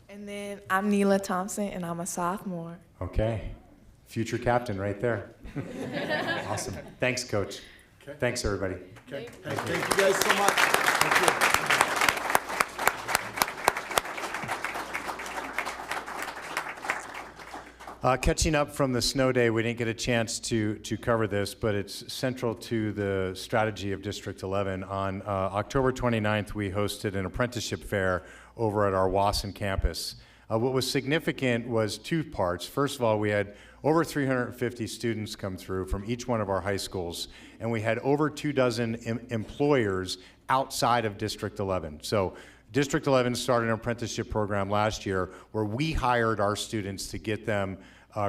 And then I'm Neela Thompson, and I'm a sophomore. Okay. Future captain right there. Awesome. Thanks, Coach. Okay. Thanks, everybody. Okay. Hey, thank you guys so much. Thank you. Catching up from the snow day, we didn't get a chance to cover this, but it's central to the strategy of District 11. On October 29th, we hosted an apprenticeship fair over at our Wasson campus. What was significant was two parts. First of all, we had over 350 students come through from each one of our high schools, and we had over 24 employers outside of District 11. So District 11 started an apprenticeship program last year where we hired our students to get them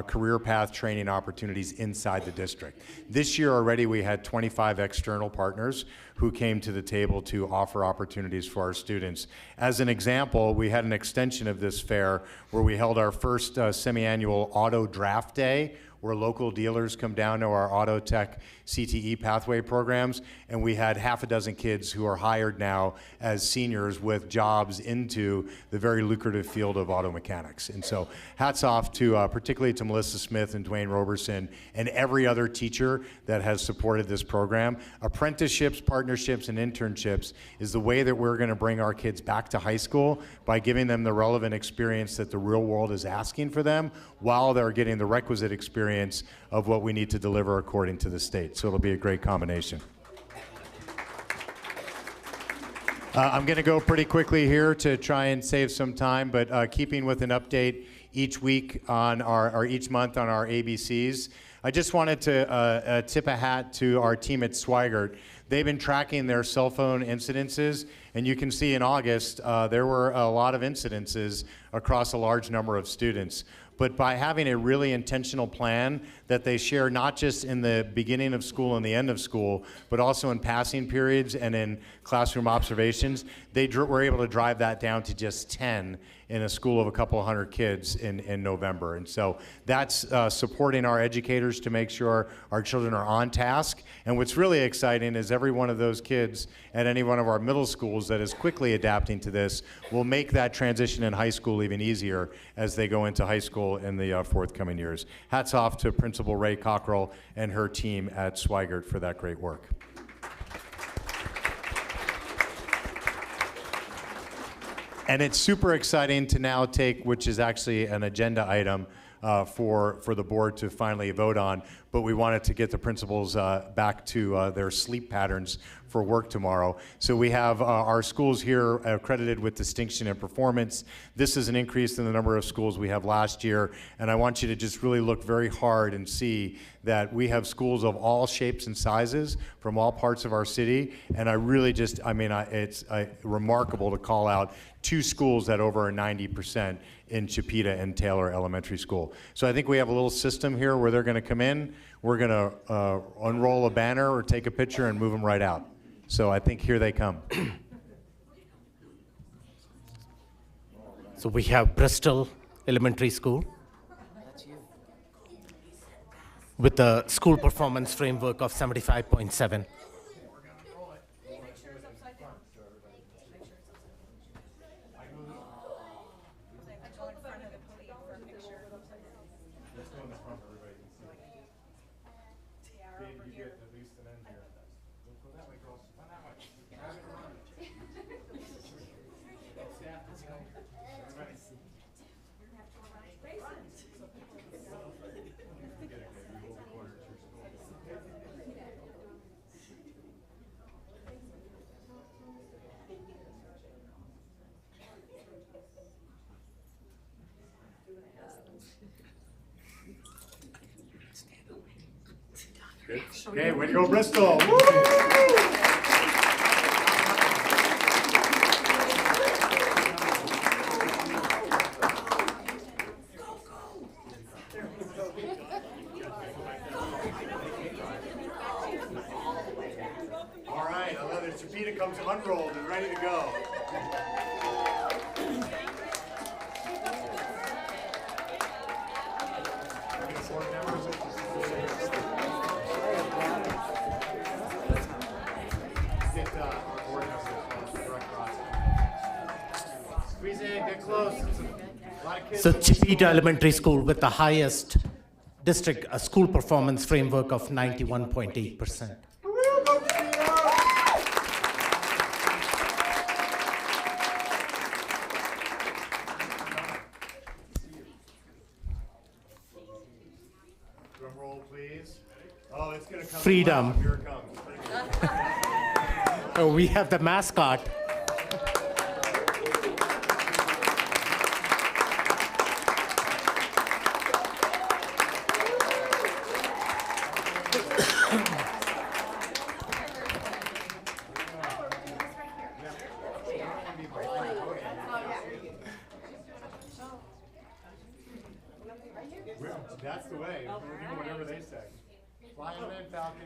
career path training opportunities inside the district. This year already we had 25 external partners who came to the table to offer opportunities for our students. As an example, we had an extension of this fair where we held our first semi-annual auto draft day, where local dealers come down to our auto tech CTE pathway programs, and we had half a dozen kids who are hired now as seniors with jobs into the very lucrative field of auto mechanics. And so hats off to particularly to Melissa Smith and Dwayne Roberson and every other teacher that has supported this program. Apprenticeships, partnerships, and internships is the way that we're gonna bring our kids back to high school by giving them the relevant experience that the real world is asking for them while they're getting the requisite experience of what we need to deliver according to the state. So it'll be a great combination. I'm going to go pretty quickly here to try and save some time, but keeping with an update each week on or each month on our ABCs, I just wanted to tip a hat to our team at Swigert. They've been tracking their cell phone incidences, and you can see in August there were a lot of incidences across a large number of students. But by having a really intentional plan that they share not just in the beginning of school and the end of school, but also in passing periods and in classroom observations, they were able to drive that down to just 10 in a school of a couple hundred kids in November. And so that's supporting our educators to make sure our children are on task. And what's really exciting is every one of those kids at any one of our middle schools that is quickly adapting to this will make that transition in high school even easier as they go into high school in the forthcoming years. Hats off to Principal Ray Cockrell and her team at Swigert for that great work. And it's super exciting to now take, which is actually an agenda item for the board to finally vote on, but we wanted to get the principals back to their sleep patterns for work tomorrow. So we have our schools here accredited with distinction and performance. This is an increase in the number of schools we have last year, and I want you to just really look very hard and see that we have schools of all shapes and sizes from all parts of our city, and I really just, it's remarkable to call out two schools that over 90% in Chipeta and Taylor Elementary School. So I think we have a little system here where they're gonna come in, we're gonna unroll a banner or take a picture and move them right out. So I think here they come. So we have Bristol Elementary School with a school performance framework of 75.7. Okay, way to go, Bristol. Woo! All right, I love it. Chipeta comes unrolled and ready to go. So Chipeta Elementary School with the highest district school performance framework of 91.8%. Drum roll, please. Oh, it's going to come. Freedom. Here it comes. Oh, we have the mascot. That's the way. Whatever they say. Fly on in, Falcon.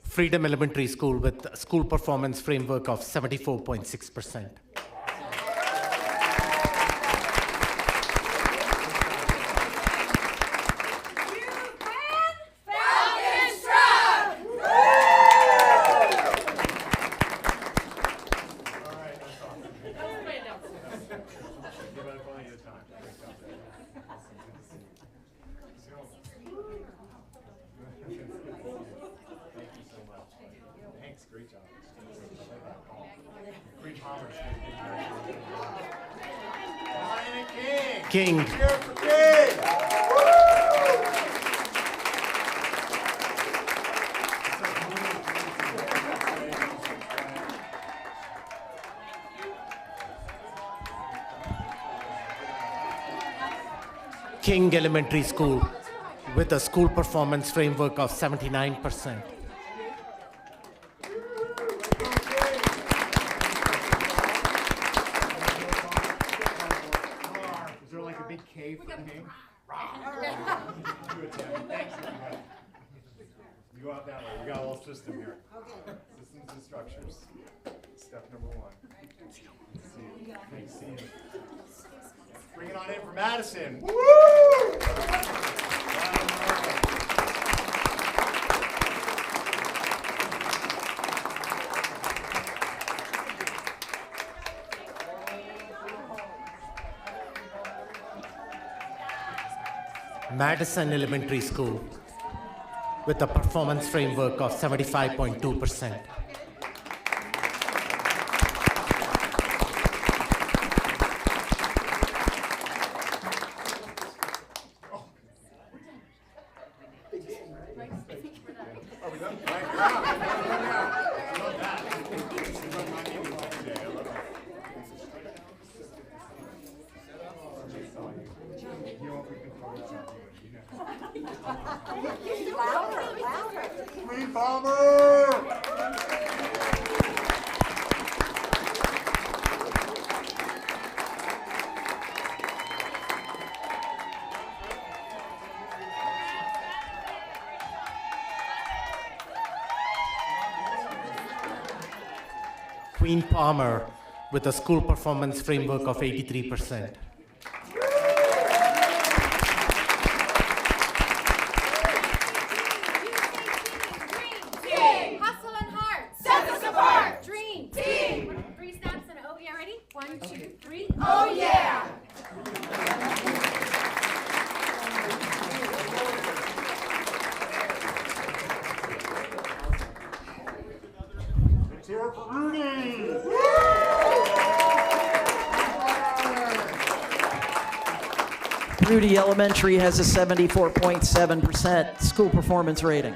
Freedom Elementary School with a school performance framework of 74.6%. Thanks, great job. King. Here for King. King Elementary School with a school performance framework of 79%. Is there like a big K for King? Do it, Tim. Thanks, everybody. You go out that way. We got a little system here. Systems and structures. Step number 1. Thanks, Steve. Bring it on in for Madison. Woo! Madison Elementary School with a performance framework of 75.2%. Green Bomber! Queen Palmer with a school performance framework of 83%. Hustle and heart sets us apart. Dream team. 3 snaps and oh yeah, ready? 1, 2, 3. Oh yeah. Let's hear it for Rudy! Rudy Elementary has a 74.7% school performance rating.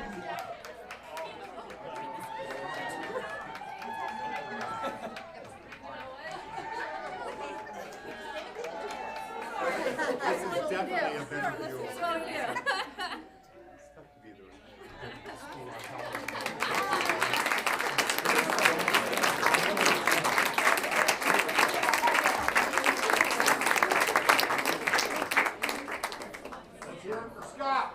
This is definitely a better view. Let's hear it for Scott.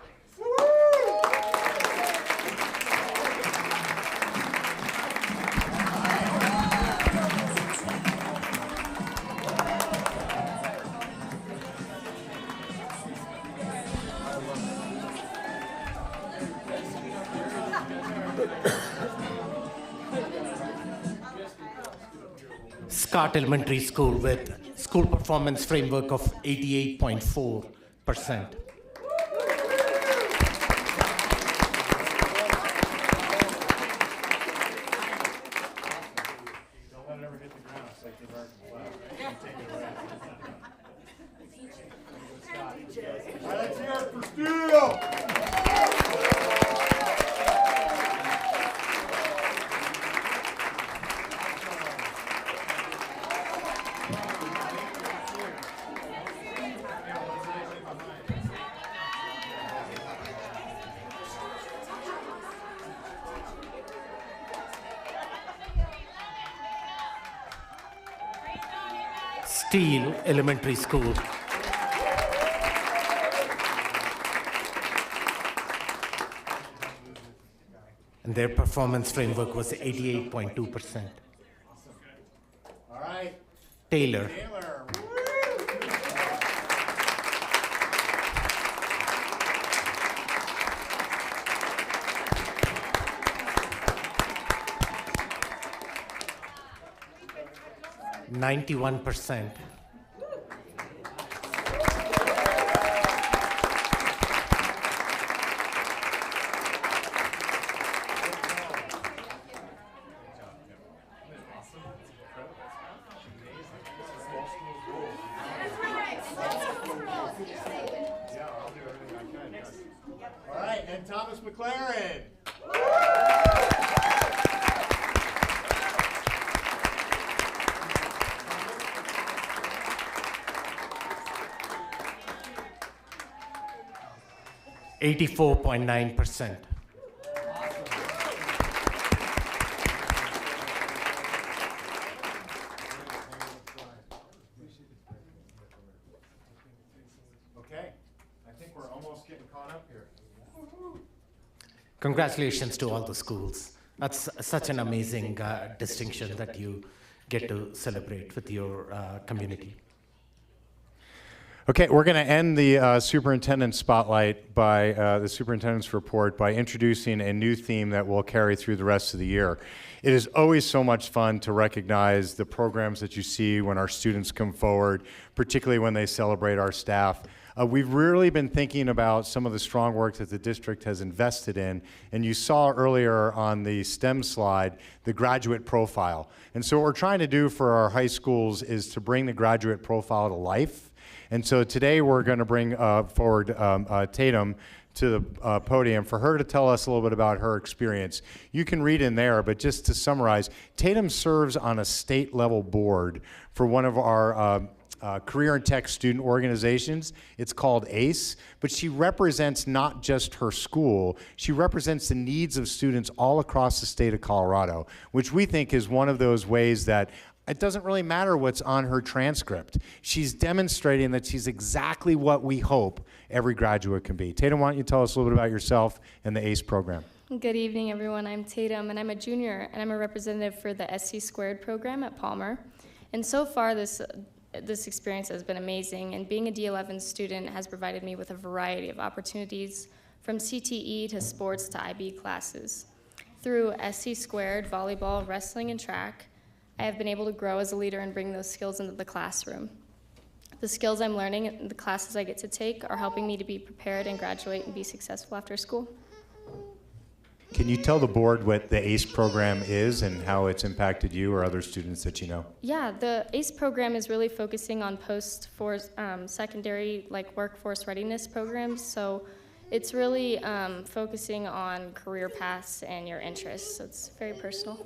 Scott Elementary School with school performance framework of 88.4%. Steele Elementary School. And their performance framework was 88.2%. All right. Taylor. Taylor. 91%. All right, and Thomas McLaren. .9%. Okay, I think we're almost getting caught up here. Congratulations to all the schools. That's such an amazing distinction that you get to celebrate with your community. Okay, we're going to end the superintendent spotlight by the superintendent's report by introducing a new theme that we'll carry through the rest of the year. It is always so much fun to recognize the programs that you see when our students come forward, particularly when they celebrate our staff. We've really been thinking about some of the strong work that the district has invested in, and you saw earlier on the STEM slide the graduate profile. And so what we're trying to do for our high schools is to bring the graduate profile to life. And so today we're going to bring forward Tatum to the podium for her to tell us a little bit about her experience. You can read in there, but just to summarize, Tatum serves on a state level board for one of our career and tech student organizations. It's called ACE, but she represents not just her school, she represents the needs of students all across the state of Colorado, which we think is one of those ways that it doesn't really matter what's on her transcript. She's demonstrating that she's exactly what we hope every graduate can be. Tatum, why don't you tell us a little bit about yourself and the ACE program? Good evening, everyone. I'm Tatum, and I'm a junior, and I'm a representative for the SC Squared program at Palmer. And so far, this experience has been amazing, and being a D11 student has provided me with a variety of opportunities, from CTE to sports to IB classes. Through SC Squared, volleyball, wrestling, and track, I have been able to grow as a leader and bring those skills into the classroom. The skills I'm learning and the classes I get to take are helping me to be prepared and graduate and be successful after school. Can you tell the board what the ACE program is and how it's impacted you or other students that you know? Yeah, the ACE program is really focusing on secondary like workforce readiness programs. So it's really focusing on career paths and your interests. So it's very personal.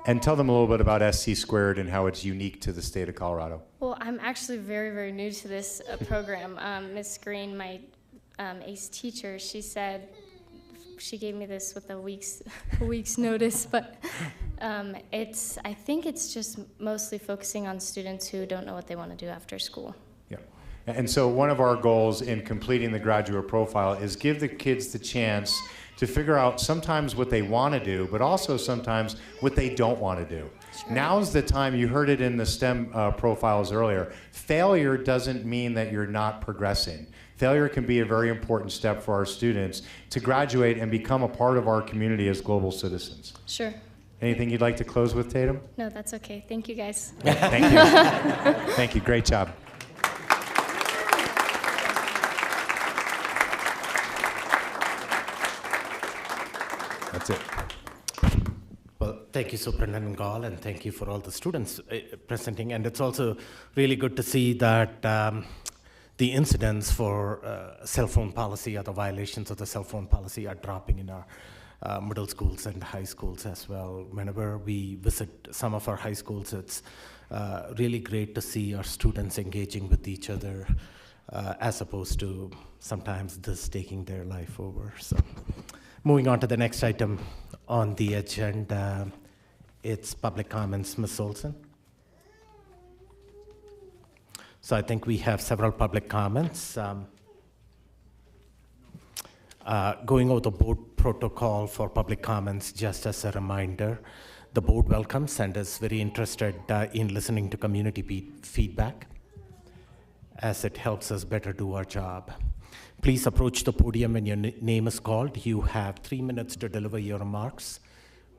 And tell them a little bit about SC Squared and how it's unique to the state of Colorado. Well, I'm actually very, very new to this program. Miss Green, my ACE teacher, she said, she gave me this with a week's notice, but I think it's just mostly focusing on students who don't know what they want to do after school. Yeah. And so one of our goals in completing the graduate profile is give the kids the chance to figure out sometimes what they want to do, but also sometimes what they don't want to do. Sure. Now's the time, you heard it in the STEM profiles earlier, failure doesn't mean that you're not progressing. Failure can be a very important step for our students to graduate and become a part of our community as global citizens. Sure. Anything you'd like to close with, Tatum? No, that's okay. Thank you, guys. Thank you. Thank you. Great job. That's it. Well, thank you, Superintendent Gall, and thank you for all the students presenting. And it's also really good to see that the incidents for cell phone policy or the violations of the cell phone policy are dropping in our middle schools and high schools as well. Whenever we visit some of our high schools, it's really great to see our students engaging with each other as opposed to sometimes this taking their life over. So, moving on to the next item on the agenda, it's public comments. Ms. Olson. So I think we have several public comments. Going over the board protocol for public comments, just as a reminder, the board welcomes and is very interested in listening to community feedback, as it helps us better do our job. Please approach the podium when your name is called. You have 3 minutes to deliver your remarks.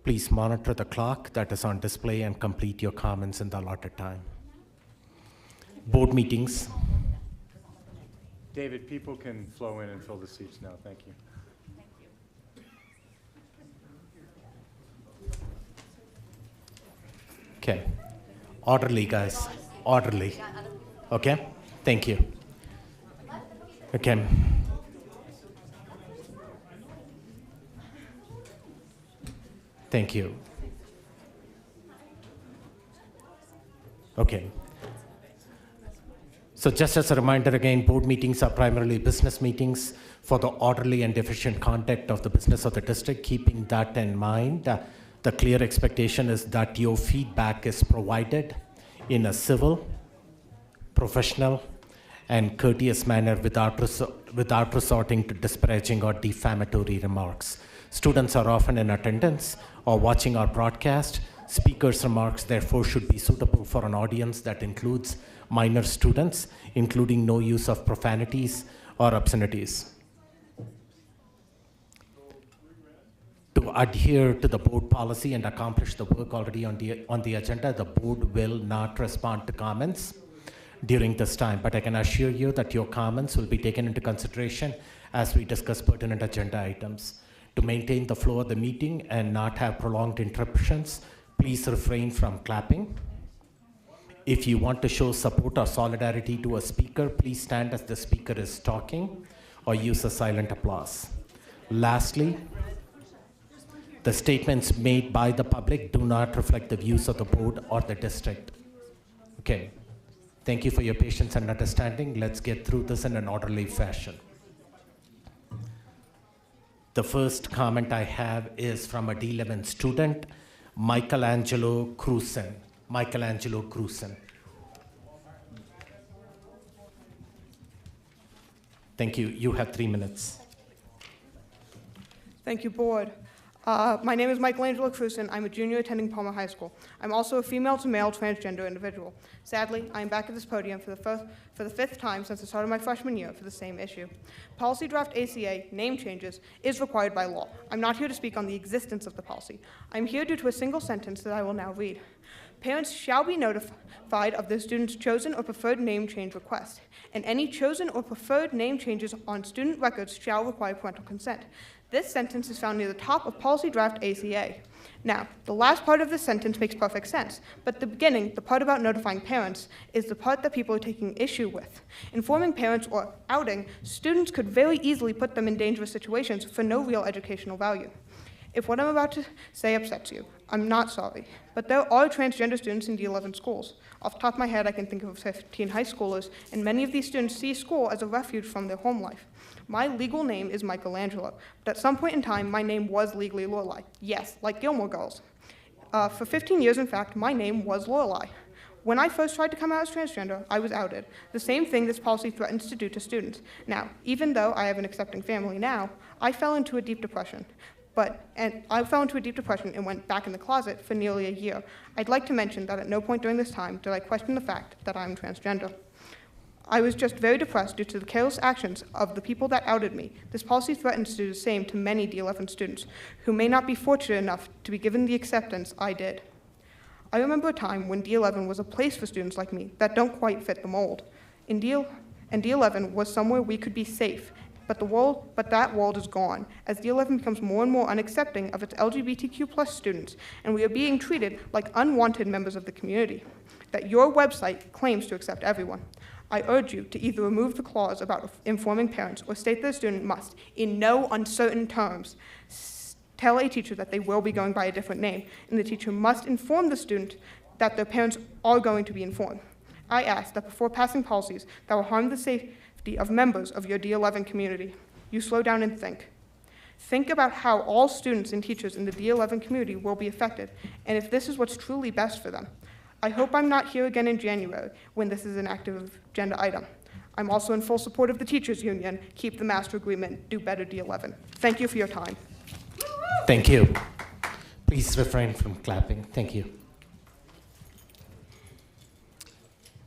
Please monitor the clock that is on display and complete your comments in the allotted time. Board meetings. David, people can flow in and fill the seats now. Thank you. Okay. Orderly, guys. Orderly. Okay? Thank you. Okay. Thank you. Okay. So just as a reminder again, board meetings are primarily business meetings for the orderly and efficient conduct of the business of the district. Keeping that in mind, the clear expectation is that your feedback is provided in a civil, professional, and courteous manner without resorting to disparaging or defamatory remarks. Students are often in attendance or watching our broadcast. Speakers' remarks, therefore, should be suitable for an audience that includes minor students, including no use of profanities or obscenities. To adhere to the board policy and accomplish the work already on the agenda, the board will not respond to comments during this time, but I can assure you that your comments will be taken into consideration as we discuss pertinent agenda items. To maintain the flow of the meeting and not have prolonged interruptions, please refrain from clapping. If you want to show support or solidarity to a speaker, please stand as the speaker is talking or use a silent applause. Lastly, the statements made by the public do not reflect the views of the board or the district. Okay. Thank you for your patience and understanding. Let's get through this in an orderly fashion. The first comment I have is from a D11 student, Michelangelo Cruzen. Michelangelo Cruzen. Thank you. You have 3 minutes. Thank you, board. My name is Michelangelo Cruzen. I'm a junior attending Palmer High School. I'm also a female-to-male transgender individual. Sadly, I am back at this podium for the fifth time since the start of my freshman year for the same issue. Policy Draft ACA, name changes, is required by law. I'm not here to speak on the existence of the policy. I'm here due to a single sentence that I will now read. Parents shall be notified of their student's chosen or preferred name change request, and any chosen or preferred name changes on student records shall require parental consent. This sentence is found near the top of Policy Draft ACA. Now, the last part of this sentence makes perfect sense, but the beginning, the part about notifying parents, is the part that people are taking issue with. Informing parents or outing students could very easily put them in dangerous situations for no real educational value. If what I'm about to say upsets you, I'm not sorry, but there are transgender students in D11 schools. Off the top of my head, I can think of 15 high schoolers, and many of these students see school as a refuge from their home life. My legal name is Michelangelo, but at some point in time, my name was legally Lorelei. Yes, like Gilmore Girls. For 15 years, in fact, my name was Lorelei. When I first tried to come out as transgender, I was outed. The same thing this policy threatens to do to students. Now, even though I have an accepting family now, I fell into a deep depression. And went back in the closet for nearly a year. I'd like to mention that at no point during this time did I question the fact that I'm transgender. I was just very depressed due to the careless actions of the people that outed me. This policy threatens to do the same to many D11 students who may not be fortunate enough to be given the acceptance I did. I remember a time when D11 was a place for students like me that don't quite fit the mold. And D11 was somewhere we could be safe, but that world is gone, as D11 becomes more and more unaccepting of its LGBTQ+ students, and we are being treated like unwanted members of the community, that your website claims to accept everyone. I urge you to either remove the clause about informing parents or state that a student must, in no uncertain terms, tell a teacher that they will be going by a different name, and the teacher must inform the student that their parents are going to be informed. I ask that before passing policies that will harm the safety of members of your D11 community, you slow down and think. Think about how all students and teachers in the D11 community will be affected, and if this is what's truly best for them. I hope I'm not here again in January when this is an active agenda item. I'm also in full support of the teachers union. Keep the master agreement, do better D11. Thank you for your time. Thank you. Please refrain from clapping. Thank you.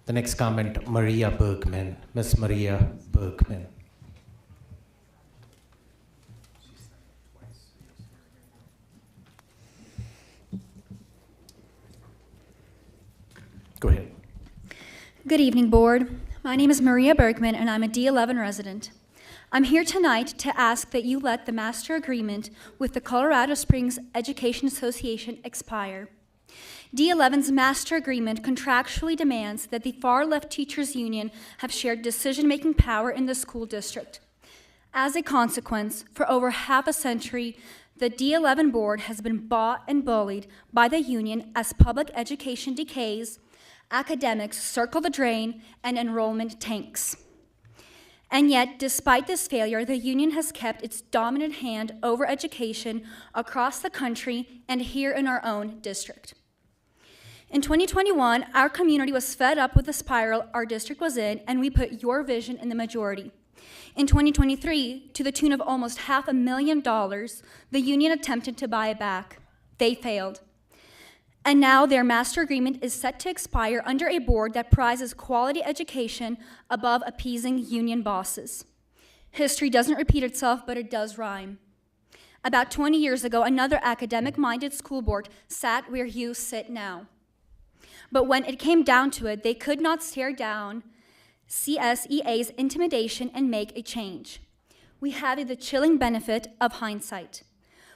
The next comment, Maria Bergman. Miss Maria Bergman. Go ahead. Good evening, Board. My name is Maria Bergman, and I'm a D11 resident. I'm here tonight to ask that you let the master agreement with the Colorado Springs Education Association expire. D11's master agreement contractually demands that the far-left teachers union have shared decision-making power in the school district. As a consequence, for over half a century, the D11 board has been bought and bullied by the union as public education decays, academics circle the drain, and enrollment tanks. And yet, despite this failure, the union has kept its dominant hand over education across the country and here in our own district. In 2021, our community was fed up with the spiral our district was in, and we put your vision in the majority. In 2023, to the tune of almost $500,000, the union attempted to buy it back. They failed. And now their master agreement is set to expire under a board that prizes quality education above appeasing union bosses. History doesn't repeat itself, but it does rhyme. About 20 years ago, another academic-minded school board sat where you sit now. But when it came down to it, they could not stare down CSEA's intimidation and make a change. We have the chilling benefit of hindsight.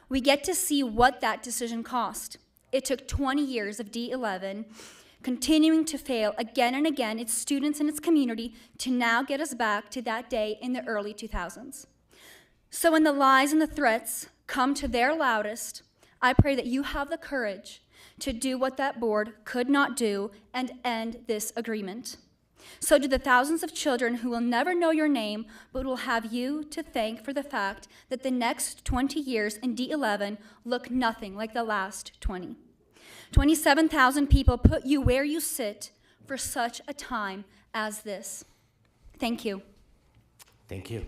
We get to see what that decision cost. It took 20 years of D11 continuing to fail again and again its students and its community to now get us back to that day in the early 2000s. So when the lies and the threats come to their loudest, I pray that you have the courage to do what that board could not do and end this agreement. So do the thousands of children who will never know your name, but will have you to thank for the fact that the next 20 years in D11 look nothing like the last 20. 27,000 people put you where you sit for such a time as this. Thank you. Thank you.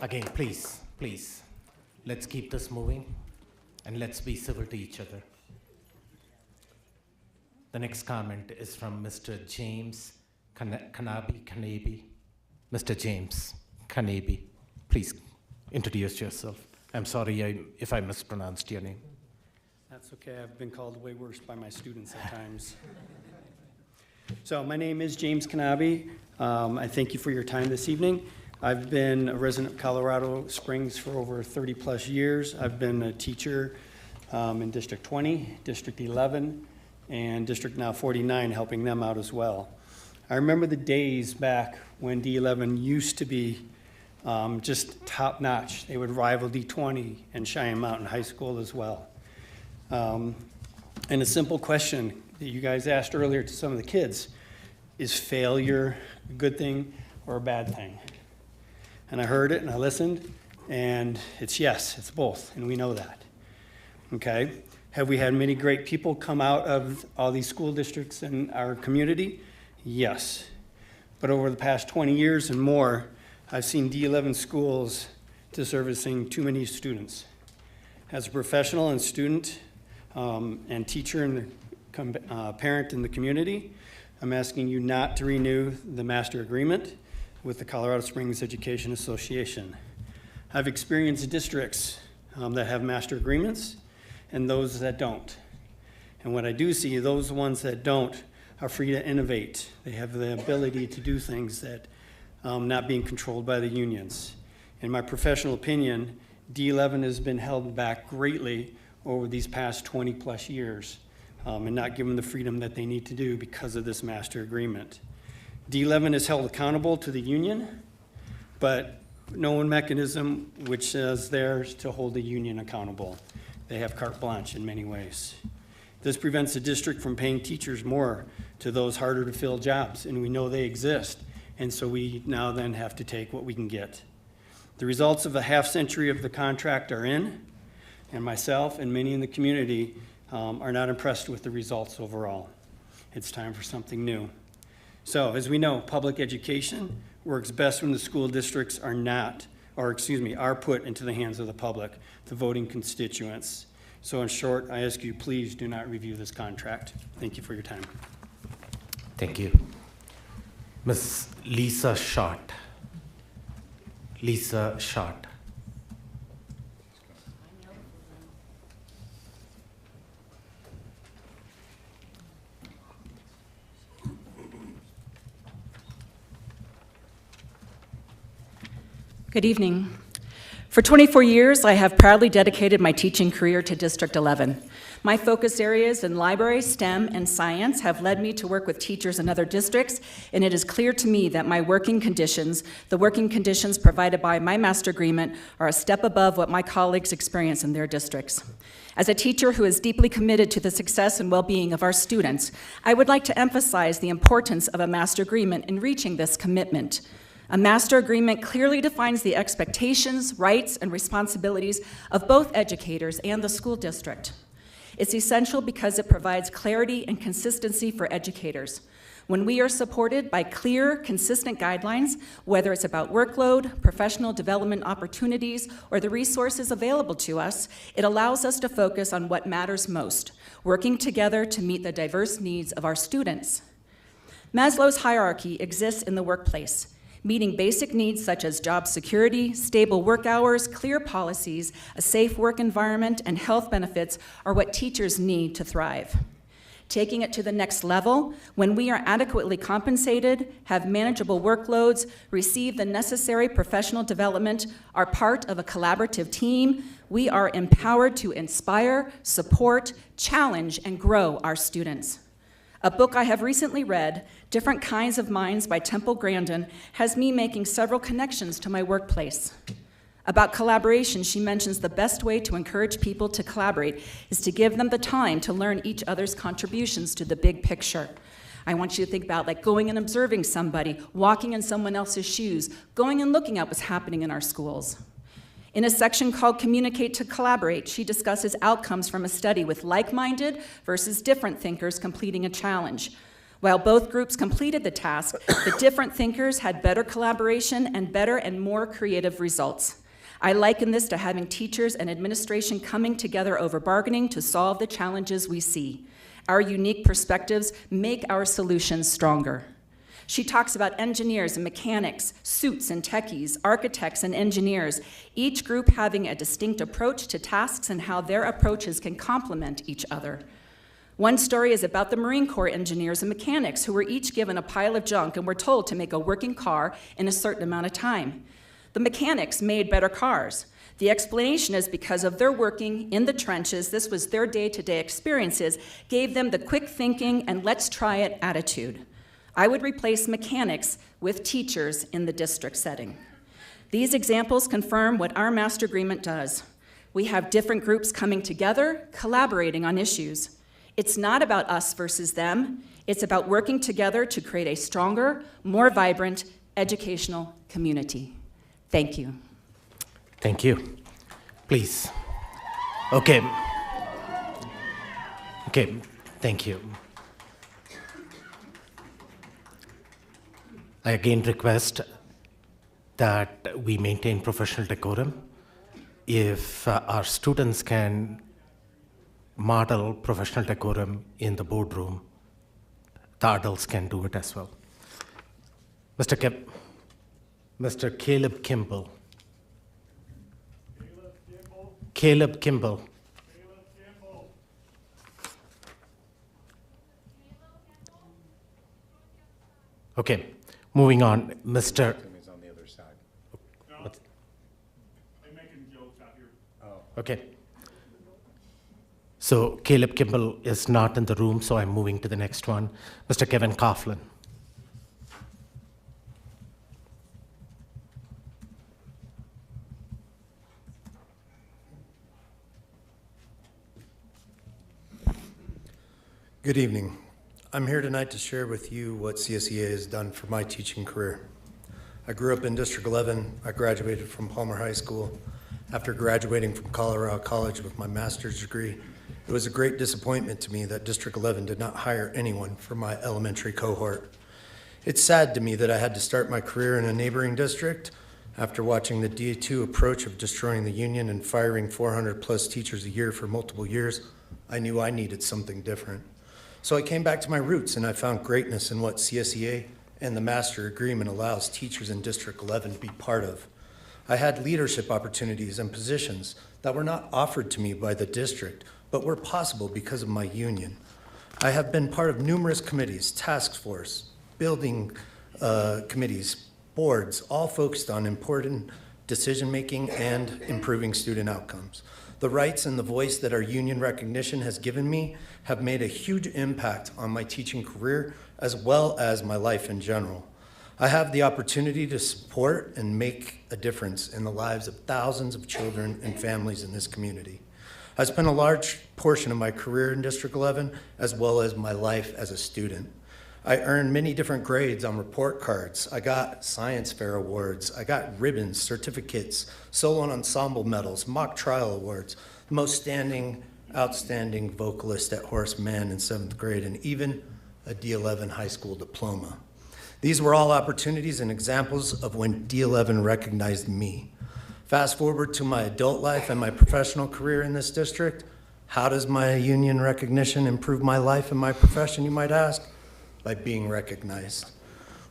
Again, please, let's keep this moving and let's be civil to each other. The next comment is from Mr. James Kanabi. Mr. James Kanabi, please introduce yourself. I'm sorry if I mispronounced your name. That's okay. I've been called way worse by my students at times. So my name is James Kanabi. I thank you for your time this evening. I've been a resident of Colorado Springs for over 30 plus years. I've been a teacher in District 20, District 11, and District now 49, helping them out as well. I remember the days back when D11 used to be just top notch. They would rival D20 and Cheyenne Mountain High School as well. And a simple question that you guys asked earlier to some of the kids, is failure a good thing or a bad thing? And I heard it and I listened, and it's yes, it's both, and we know that. Okay? Have we had many great people come out of all these school districts in our community? Yes. But over the past 20 years and more, I've seen D11 schools to servicing too many students. As a professional and student and teacher and parent in the community, I'm asking you not to renew the master agreement with the Colorado Springs Education Association. I've experienced districts that have master agreements and those that don't. And what I do see, those ones that don't are free to innovate. They have the ability to do things that not being controlled by the unions. In my professional opinion, D11 has been held back greatly over these past 20 plus years and not given the freedom that they need to do because of this master agreement. D11 is held accountable to the union, but no one mechanism which is theirs to hold the union accountable. They have carte blanche in many ways. This prevents the district from paying teachers more to those harder to fill jobs, and we know they exist, and so we now then have to take what we can get. The results of a half century of the contract are in, and myself and many in the community are not impressed with the results overall. It's time for something new. So, as we know, public education works best when the school districts are put into the hands of the public, the voting constituents. So in short, I ask you, please do not review this contract. Thank you for your time. Thank you. Ms. Lisa Schott. Lisa Schott. Good evening. For 24 years, I have proudly dedicated my teaching career to District 11. My focus areas in library, STEM, and science have led me to work with teachers in other districts, and it is clear to me that the working conditions provided by my master agreement, are a step above what my colleagues experience in their districts. As a teacher who is deeply committed to the success and well-being of our students, I would like to emphasize the importance of a master agreement in reaching this commitment. A master agreement clearly defines the expectations, rights, and responsibilities of both educators and the school district. It's essential because it provides clarity and consistency for educators. When we are supported by clear, consistent guidelines, whether it's about workload, professional development opportunities, or the resources available to us, it allows us to focus on what matters most, working together to meet the diverse needs of our students. Maslow's hierarchy exists in the workplace. Meeting basic needs such as job security, stable work hours, clear policies, a safe work environment, and health benefits are what teachers need to thrive. Taking it to the next level, when we are adequately compensated, have manageable workloads, receive the necessary professional development, are part of a collaborative team, we are empowered to inspire, support, challenge, and grow our students. A book I have recently read, Different Kinds of Minds by Temple Grandin, has me making several connections to my workplace. About collaboration, she mentions the best way to encourage people to collaborate is to give them the time to learn each other's contributions to the big picture. I want you to think about going and observing somebody, walking in someone else's shoes, going and looking at what's happening in our schools. In a section called Communicate to Collaborate, she discusses outcomes from a study with like-minded versus different thinkers completing a challenge. While both groups completed the task, the different thinkers had better collaboration and better and more creative results. I liken this to having teachers and administration coming together over bargaining to solve the challenges we see. Our unique perspectives make our solutions stronger. She talks about engineers and mechanics, suits and techies, architects and engineers, each group having a distinct approach to tasks and how their approaches can complement each other. One story is about the Marine Corps engineers and mechanics who were each given a pile of junk and were told to make a working car in a certain amount of time. The mechanics made better cars. The explanation is because of their working in the trenches, this was their day-to-day experiences, gave them the quick thinking and let's try it attitude. I would replace mechanics with teachers in the district setting. These examples confirm what our master agreement does. We have different groups coming together, collaborating on issues. It's not about us versus them. It's about working together to create a stronger, more vibrant educational community. Thank you. Thank you. Please. Okay, thank you. I again request that we maintain professional decorum. If our students can model professional decorum in the boardroom, the adults can do it as well. Mr. Caleb Kimball. Caleb Kimball. Okay. Moving on, Mr. Is on the other side. No, I'm making jokes out here. Oh. Okay. So Caleb Kimball is not in the room, so I'm moving to the next one. Mr. Kevin Coughlin. Good evening. I'm here tonight to share with you what CSEA has done for my teaching career. I grew up in District 11. I graduated from Palmer High School. After graduating from Colorado College with my master's degree It was a great disappointment to me that District 11 did not hire anyone for my elementary cohort. It's sad to me that I had to start my career in a neighboring district. After watching the D2 approach of destroying the union and firing 400 plus teachers a year for multiple years, I knew I needed something different. So I came back to my roots and I found greatness in what CSEA and the Master Agreement allows teachers in District 11 to be part of. I had leadership opportunities and positions that were not offered to me by the district, but were possible because of my union. I have been part of numerous committees, task force, building committees, boards, all focused on important decision-making and improving student outcomes. The rights and the voice that our union recognition has given me have made a huge impact on my teaching career as well as my life in general. I have the opportunity to support and make a difference in the lives of thousands of children and families in this community. I spent a large portion of my career in District 11 as well as my life as a student. I earned many different grades on report cards. I got science fair awards. I got ribbons, certificates, solo and ensemble medals, mock trial awards, the most outstanding vocalist at Horace Mann in 7th grade, and even a D11 high school diploma. These were all opportunities and examples of when D11 recognized me. Fast forward to my adult life and my professional career in this district. How does my union recognition improve my life and my profession, you might ask? By being recognized.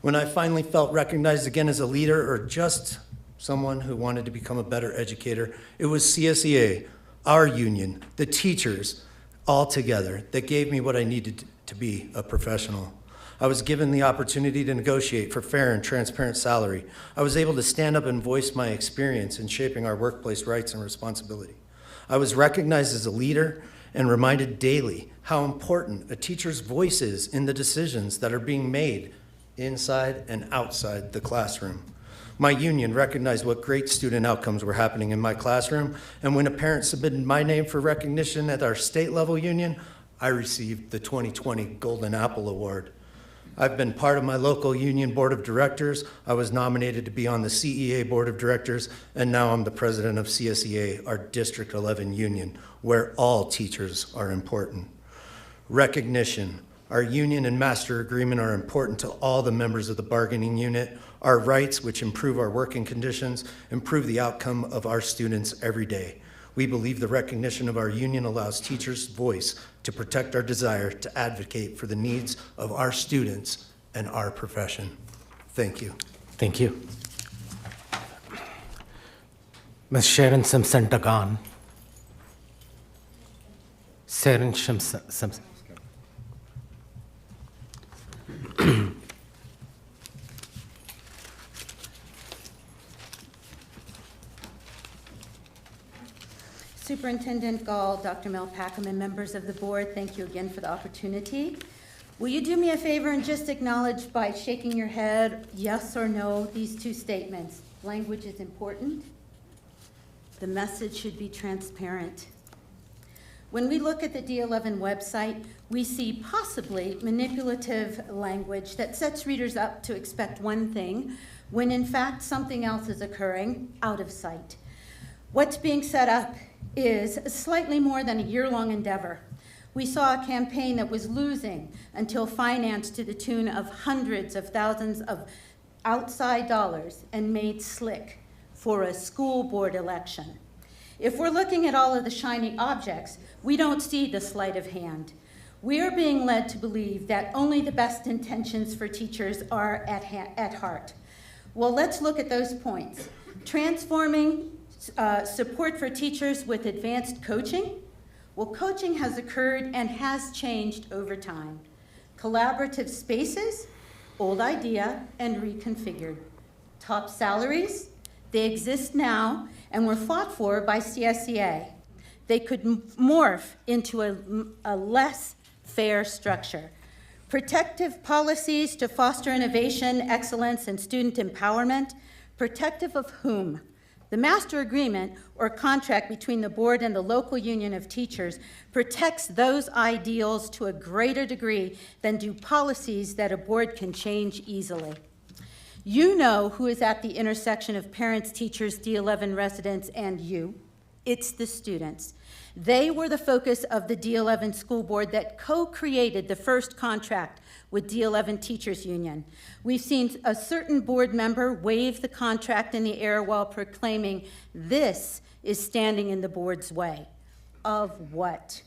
When I finally felt recognized again as a leader or just someone who wanted to become a better educator, it was CSEA, our union, the teachers, all together that gave me what I needed to be a professional. I was given the opportunity to negotiate for fair and transparent salary. I was able to stand up and voice my experience in shaping our workplace rights and responsibility. I was recognized as a leader and reminded daily how important a teacher's voice is in the decisions that are being made inside and outside the classroom. My union recognized what great student outcomes were happening in my classroom, and when a parent submitted my name for recognition at our state level union, I received the 2020 Golden Apple Award. I've been part of my local union board of directors. I was nominated to be on the CEA board of directors, and now I'm the president of CSEA, our District 11 union, where all teachers are important. Recognition. Our union and master agreement are important to all the members of the bargaining unit. Our rights, which improve our working conditions, improve the outcome of our students every day. We believe the recognition of our union allows teachers' voice to protect our desire to advocate for the needs of our students and our profession. Thank you. Thank you. Ms. Sharon Simpson-Dagan. Sharon Simpson. Superintendent Gall, Dr. Mel Packham, and members of the board, thank you again for the opportunity. Will you do me a favor and just acknowledge by shaking your head, yes or no, these two statements? Language is important. The message should be transparent. When we look at the D11 website, we see possibly manipulative language that sets readers up to expect one thing, when in fact something else is occurring out of sight. What's being set up is slightly more than a year-long endeavor. We saw a campaign that was losing until financed to the tune of hundreds of thousands of outside dollars and made slick for a school board election. If we're looking at all of the shiny objects, we don't see the sleight of hand. We are being led to believe that only the best intentions for teachers are at heart. Well, let's look at those points. Transforming support for teachers with advanced coaching. Well, coaching has occurred and has changed over time. Collaborative spaces, old idea, and reconfigured. Top salaries, they exist now and were fought for by CSEA. They could morph into a less fair structure. Protective policies to foster innovation, excellence, and student empowerment. Protective of whom? The master agreement or contract between the board and the local union of teachers protects those ideals to a greater degree than do policies that a board can change easily. You know who is at the intersection of parents, teachers, D11 residents, and you. It's the students. They were the focus of the D11 school board that co-created the first contract with D11 Teachers Union. We've seen a certain board member waive the contract in the air while proclaiming this is standing in the board's way. Of what?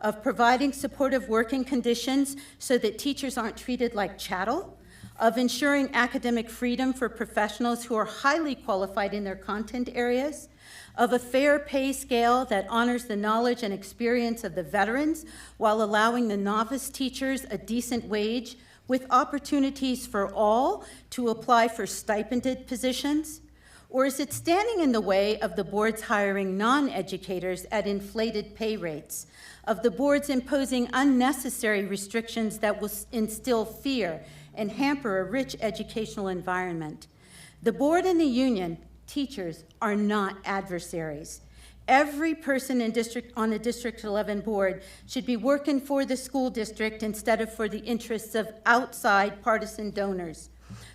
Of providing supportive working conditions so that teachers aren't treated like chattel? Of ensuring academic freedom for professionals who are highly qualified in their content areas? Of a fair pay scale that honors the knowledge and experience of the veterans while allowing the novice teachers a decent wage with opportunities for all to apply for stipended positions? Or is it standing in the way of the board's hiring non-educators at inflated pay rates, of the board's imposing unnecessary restrictions that will instill fear and hamper a rich educational environment? The board and the union, teachers, are not adversaries. Every person on the District 11 board should be working for the school district instead of for the interests of outside partisan donors.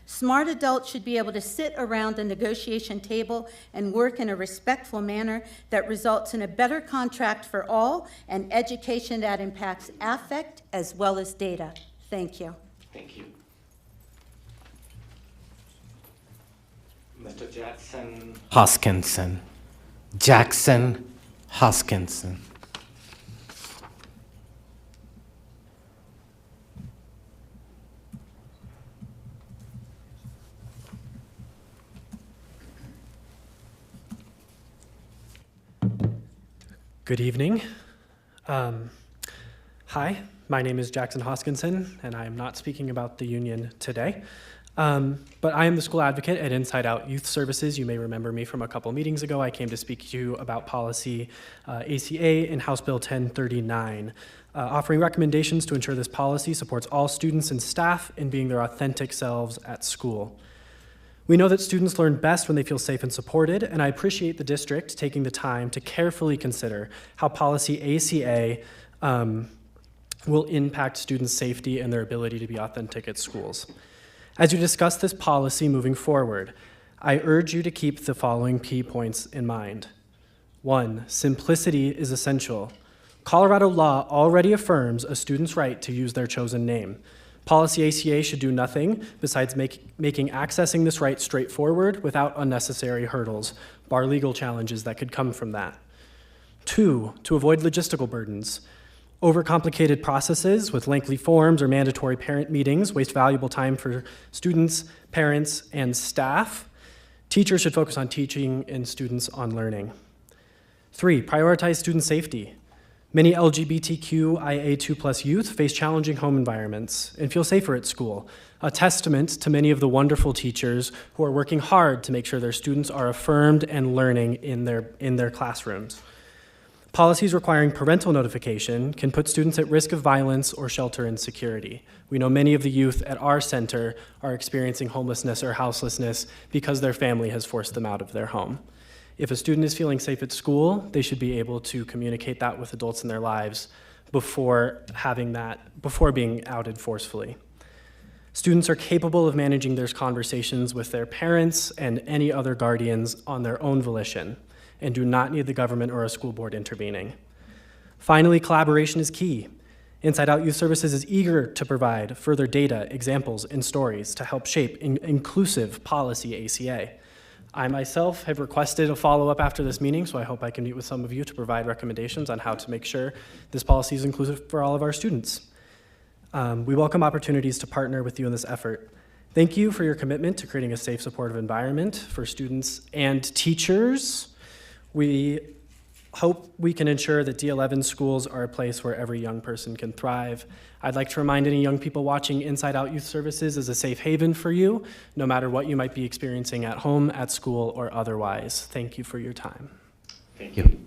Smart adults should be able to sit around the negotiation table and work in a respectful manner that results in a better contract for all and education that impacts affect as well as data. Thank you. Thank you. Mr. Jackson Hoskinson. Jackson Hoskinson. Good evening. Hi, my name is Jackson Hoskinson, and I am not speaking about the union today. But I am the school advocate at Inside Out Youth Services. You may remember me from a couple meetings ago. I came to speak to you about policy ACA in House Bill 1039, offering recommendations to ensure this policy supports all students and staff in being their authentic selves at school. We know that students learn best when they feel safe and supported, and I appreciate the district taking the time to carefully consider how policy ACA will impact students' safety and their ability to be authentic at schools. As you discuss this policy moving forward, I urge you to keep the following key points in mind. 1, simplicity is essential. Colorado law already affirms a student's right to use their chosen name. Policy ACA should do nothing besides making accessing this right straightforward without unnecessary hurdles, bar legal challenges that could come from that. 2, to avoid logistical burdens. Overcomplicated processes with lengthy forms or mandatory parent meetings waste valuable time for students, parents, and staff. Teachers should focus on teaching and students on learning. 3, prioritize student safety. Many LGBTQIA2+ youth face challenging home environments and feel safer at school, a testament to many of the wonderful teachers who are working hard to make sure their students are affirmed and learning in their classrooms. Policies requiring parental notification can put students at risk of violence or shelter insecurity. We know many of the youth at our center are experiencing homelessness or houselessness because their family has forced them out of their home. If a student is feeling safe at school, they should be able to communicate that with adults in their lives before being outed forcefully. Students are capable of managing their conversations with their parents and any other guardians on their own volition and do not need the government or a school board intervening. Finally, collaboration is key. Inside Out Youth Services is eager to provide further data, examples, and stories to help shape inclusive policy ACA. I myself have requested a follow-up after this meeting, so I hope I can meet with some of you to provide recommendations on how to make sure this policy is inclusive for all of our students. We welcome opportunities to partner with you in this effort. Thank you for your commitment to creating a safe, supportive environment for students and teachers. We hope we can ensure that D11 schools are a place where every young person can thrive. I'd like to remind any young people watching Inside Out Youth Services is a safe haven for you, no matter what you might be experiencing at home, at school, or otherwise. Thank you for your time. Thank you.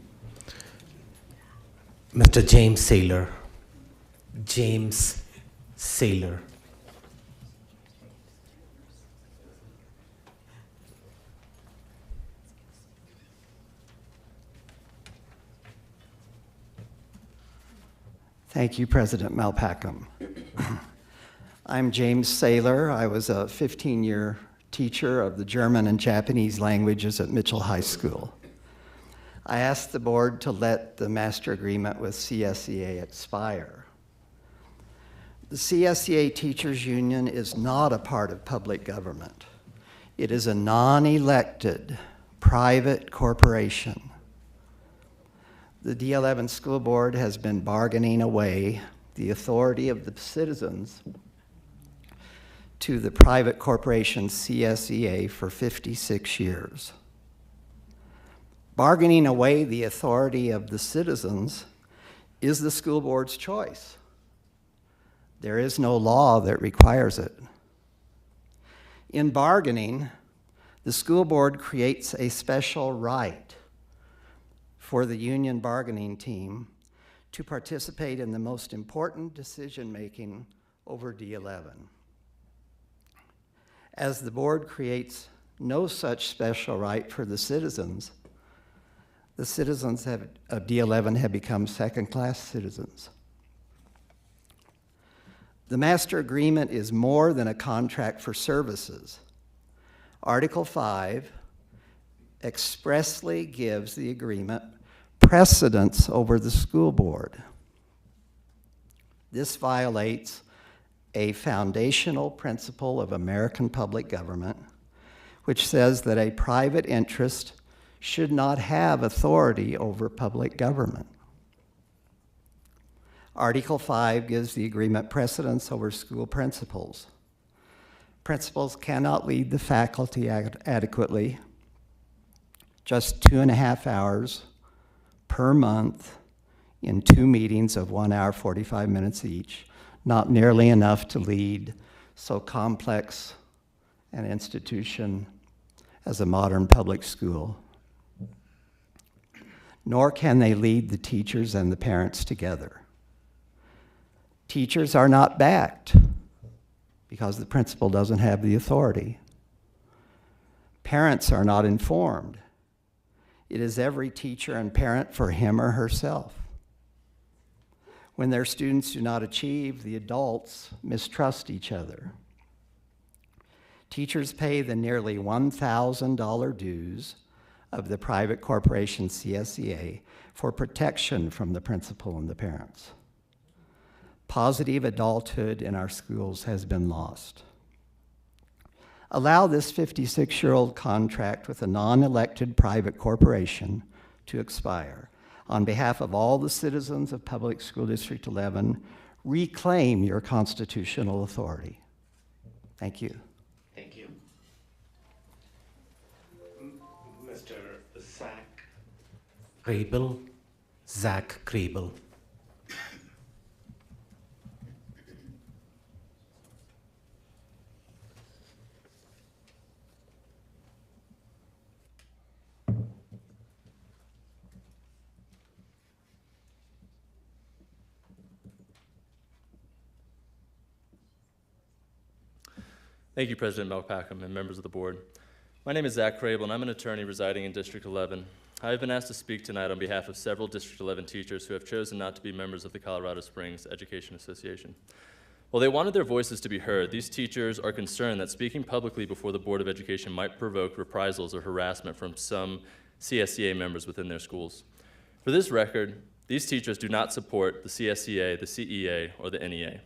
Mr. James Saylor. James Saylor. Thank you, President Malpacum. I'm James Saylor. I was a 15-year teacher of the German and Japanese languages at Mitchell High School. I asked the board to let the master agreement with CSEA expire. The CSEA Teachers Union is not a part of public government. It is a non-elected private corporation. The D11 School Board has been bargaining away the authority of the citizens to the private corporation CSEA for 56 years. Bargaining away the authority of the citizens is the school board's choice. There is no law that requires it. In bargaining, the school board creates a special right for the union bargaining team to participate in the most important decision-making over D11. As the board creates no such special right for the citizens of D11 have become second-class citizens. The master agreement is more than a contract for services. Article 5 expressly gives the agreement precedence over the school board. This violates a foundational principle of American public government, which says that a private interest should not have authority over public government. Article 5 gives the agreement precedence over school principals. Principals cannot lead the faculty adequately. Just 2.5 hours per month in 2 meetings of 1 hour, 45 minutes each, not nearly enough to lead so complex an institution as a modern public school. Nor can they lead the teachers and the parents together. Teachers are not backed because the principal doesn't have the authority. Parents are not informed. It is every teacher and parent for him or herself. When their students do not achieve, the adults mistrust each other. Teachers pay the nearly $1,000 dues of the private corporation CSEA for protection from the principal and the parents. Positive adulthood in our schools has been lost. Allow this 56-year-old contract with a non-elected private corporation to expire. On behalf of all the citizens of Public School District 11, reclaim your constitutional authority. Thank you. Thank you. Mr. Zach Krabel, Zach Krabel. Thank you, President Melpackham and members of the board. My name is Zach Crable, and I'm an attorney residing in District 11. I have been asked to speak tonight on behalf of several District 11 teachers who have chosen not to be members of the Colorado Springs Education Association. While they wanted their voices to be heard, these teachers are concerned that speaking publicly before the Board of Education might provoke reprisals or harassment from some CSEA members within their schools. For this record, these teachers do not support the CSEA, the CEA, or the NEA.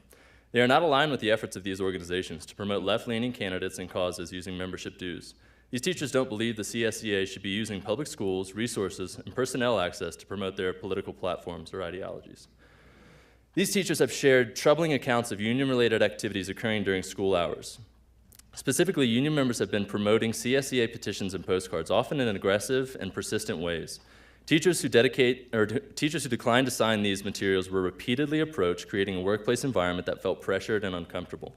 They are not aligned with the efforts of these organizations to promote left-leaning candidates and causes using membership dues. These teachers don't believe the CSEA should be using public schools, resources, and personnel access to promote their political platforms or ideologies. These teachers have shared troubling accounts of union-related activities occurring during school hours. Specifically, union members have been promoting CSEA petitions and postcards, often in aggressive and persistent ways. Teachers who declined to sign these materials were repeatedly approached, creating a workplace environment that felt pressured and uncomfortable.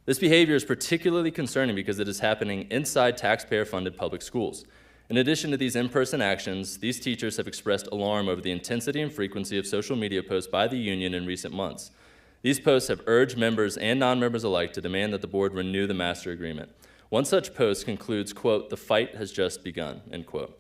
This behavior is particularly concerning because it is happening inside taxpayer-funded public schools. In addition to these in-person actions, these teachers have expressed alarm over the intensity and frequency of social media posts by the union in recent months. These posts have urged members and non-members alike to demand that the board renew the master agreement. One such post concludes, quote, "The fight has just begun," end quote.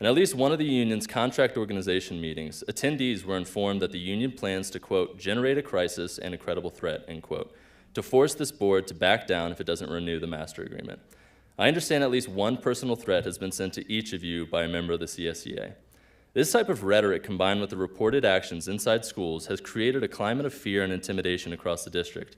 In at least one of the union's contract organization meetings, attendees were informed that the union plans to, quote, "generate a crisis and a credible threat," end quote, to force this board to back down if it doesn't renew the master agreement. I understand at least one personal threat has been sent to each of you by a member of the CSEA. This type of rhetoric, combined with the reported actions inside schools, has created a climate of fear and intimidation across the district.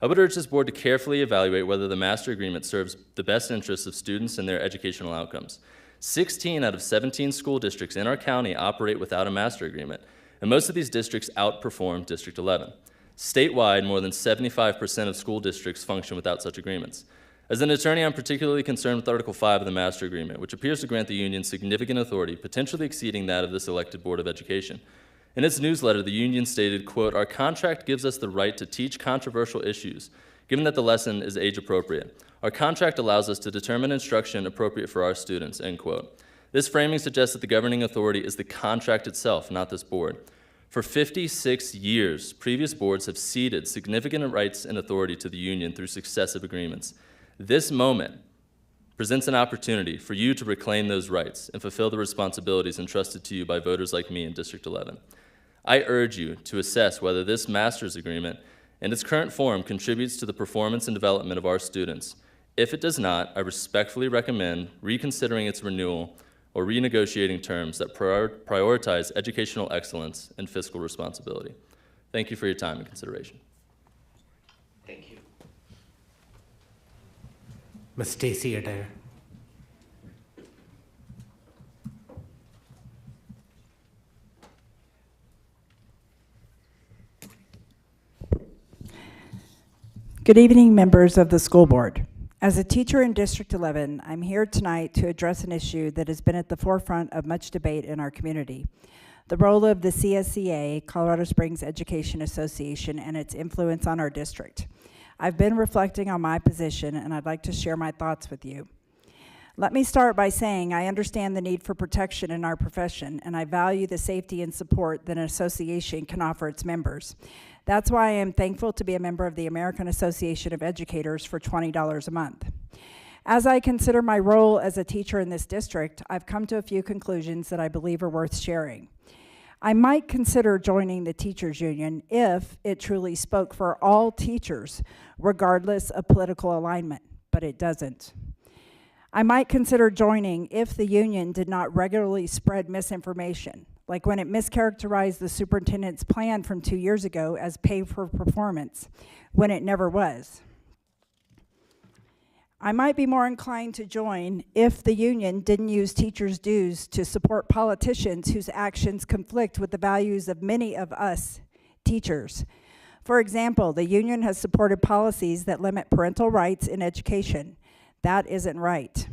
I would urge this board to carefully evaluate whether the master agreement serves the best interests of students and their educational outcomes. 16 out of 17 school districts in our county operate without a master agreement, and most of these districts outperform District 11. Statewide, more than 75% of school districts function without such agreements. As an attorney, I'm particularly concerned with Article 5 of the Master Agreement, which appears to grant the union significant authority, potentially exceeding that of this elected Board of Education. In its newsletter, the union stated, quote, "Our contract gives us the right to teach controversial issues, given that the lesson is age appropriate. Our contract allows us to determine instruction appropriate for our students," end quote. This framing suggests that the governing authority is the contract itself, not this board. For 56 years, previous boards have ceded significant rights and authority to the union through successive agreements. This moment presents an opportunity for you to reclaim those rights and fulfill the responsibilities entrusted to you by voters like me in District 11. I urge you to assess whether this master's agreement in its current form contributes to the performance and development of our students. If it does not, I respectfully recommend reconsidering its renewal or renegotiating terms that prioritize educational excellence and fiscal responsibility. Thank you for your time and consideration. Thank you. Ms. Stacy Adair. Good evening, members of the school board. As a teacher in District 11, I'm here tonight to address an issue that has been at the forefront of much debate in our community: the role of the CSEA, Colorado Springs Education Association, and its influence on our district. I've been reflecting on my position, and I'd like to share my thoughts with you. Let me start by saying I understand the need for protection in our profession, and I value the safety and support that an association can offer its members. That's why I am thankful to be a member of the American Association of Educators for $20 a month. As I consider my role as a teacher in this district, I've come to a few conclusions that I believe are worth sharing. I might consider joining the teachers union if it truly spoke for all teachers, regardless of political alignment, but it doesn't. I might consider joining if the union did not regularly spread misinformation, like when it mischaracterized the superintendent's plan from 2 years ago as pay for performance, when it never was. I might be more inclined to join if the union didn't use teachers' dues to support politicians whose actions conflict with the values of many of us teachers. For example, the union has supported policies that limit parental rights in education. That isn't right.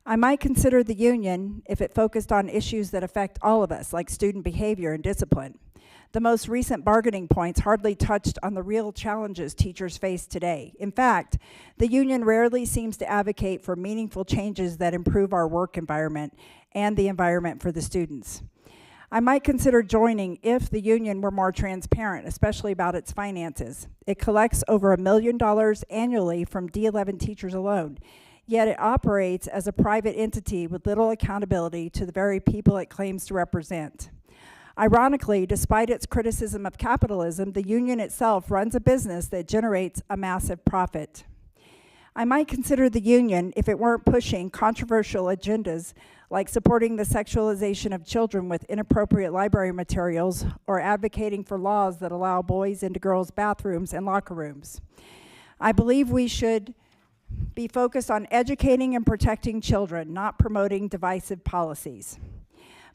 I might consider the union if it focused on issues that affect all of us, like student behavior and discipline. The most recent bargaining points hardly touched on the real challenges teachers face today. In fact, the union rarely seems to advocate for meaningful changes that improve our work environment and the environment for the students. I might consider joining if the union were more transparent, especially about its finances. It collects over $1 million annually from D11 teachers alone, yet it operates as a private entity with little accountability to the very people it claims to represent. Ironically, despite its criticism of capitalism, the union itself runs a business that generates a massive profit. I might consider the union if it weren't pushing controversial agendas like supporting the sexualization of children with inappropriate library materials or advocating for laws that allow boys into girls' bathrooms and locker rooms. I believe we should be focused on educating and protecting children, not promoting divisive policies.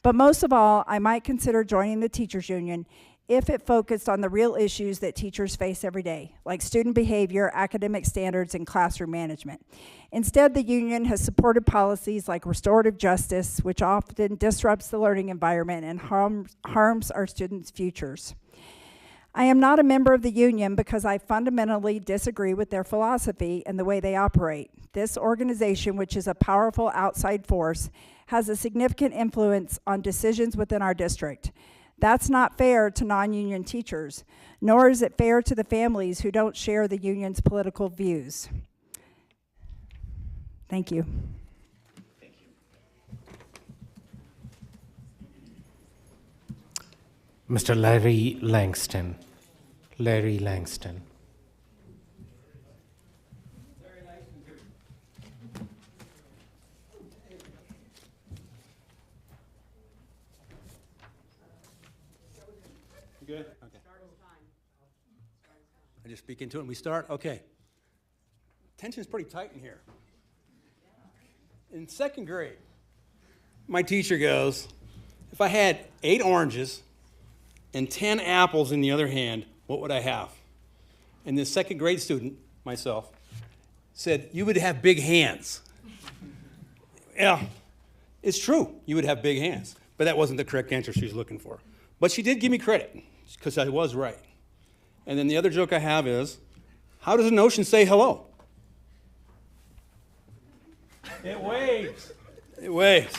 But most of all, I might consider joining the teachers union if it focused on the real issues that teachers face every day, like student behavior, academic standards, and classroom management. Instead, the union has supported policies like restorative justice, which often disrupts the learning environment and harms our students' futures. I am not a member of the union because I fundamentally disagree with their philosophy and the way they operate. This organization, which is a powerful outside force, has a significant influence on decisions within our district. That's not fair to non-union teachers, nor is it fair to the families who don't share the union's political views. Thank you. Mr. Larry Langston. Larry Langston. good? Okay. I just speak into it and we start? Okay. Tension's pretty tight in here. In second grade, my teacher goes, if I had 8 oranges and 10 apples in the other hand, what would I have? And this second grade student, myself, said, you would have big hands. Yeah, it's true, you would have big hands. But that wasn't the correct answer she was looking for. But she did give me credit, because I was right. And then the other joke I have is, how does an ocean say hello? It waves. It waves.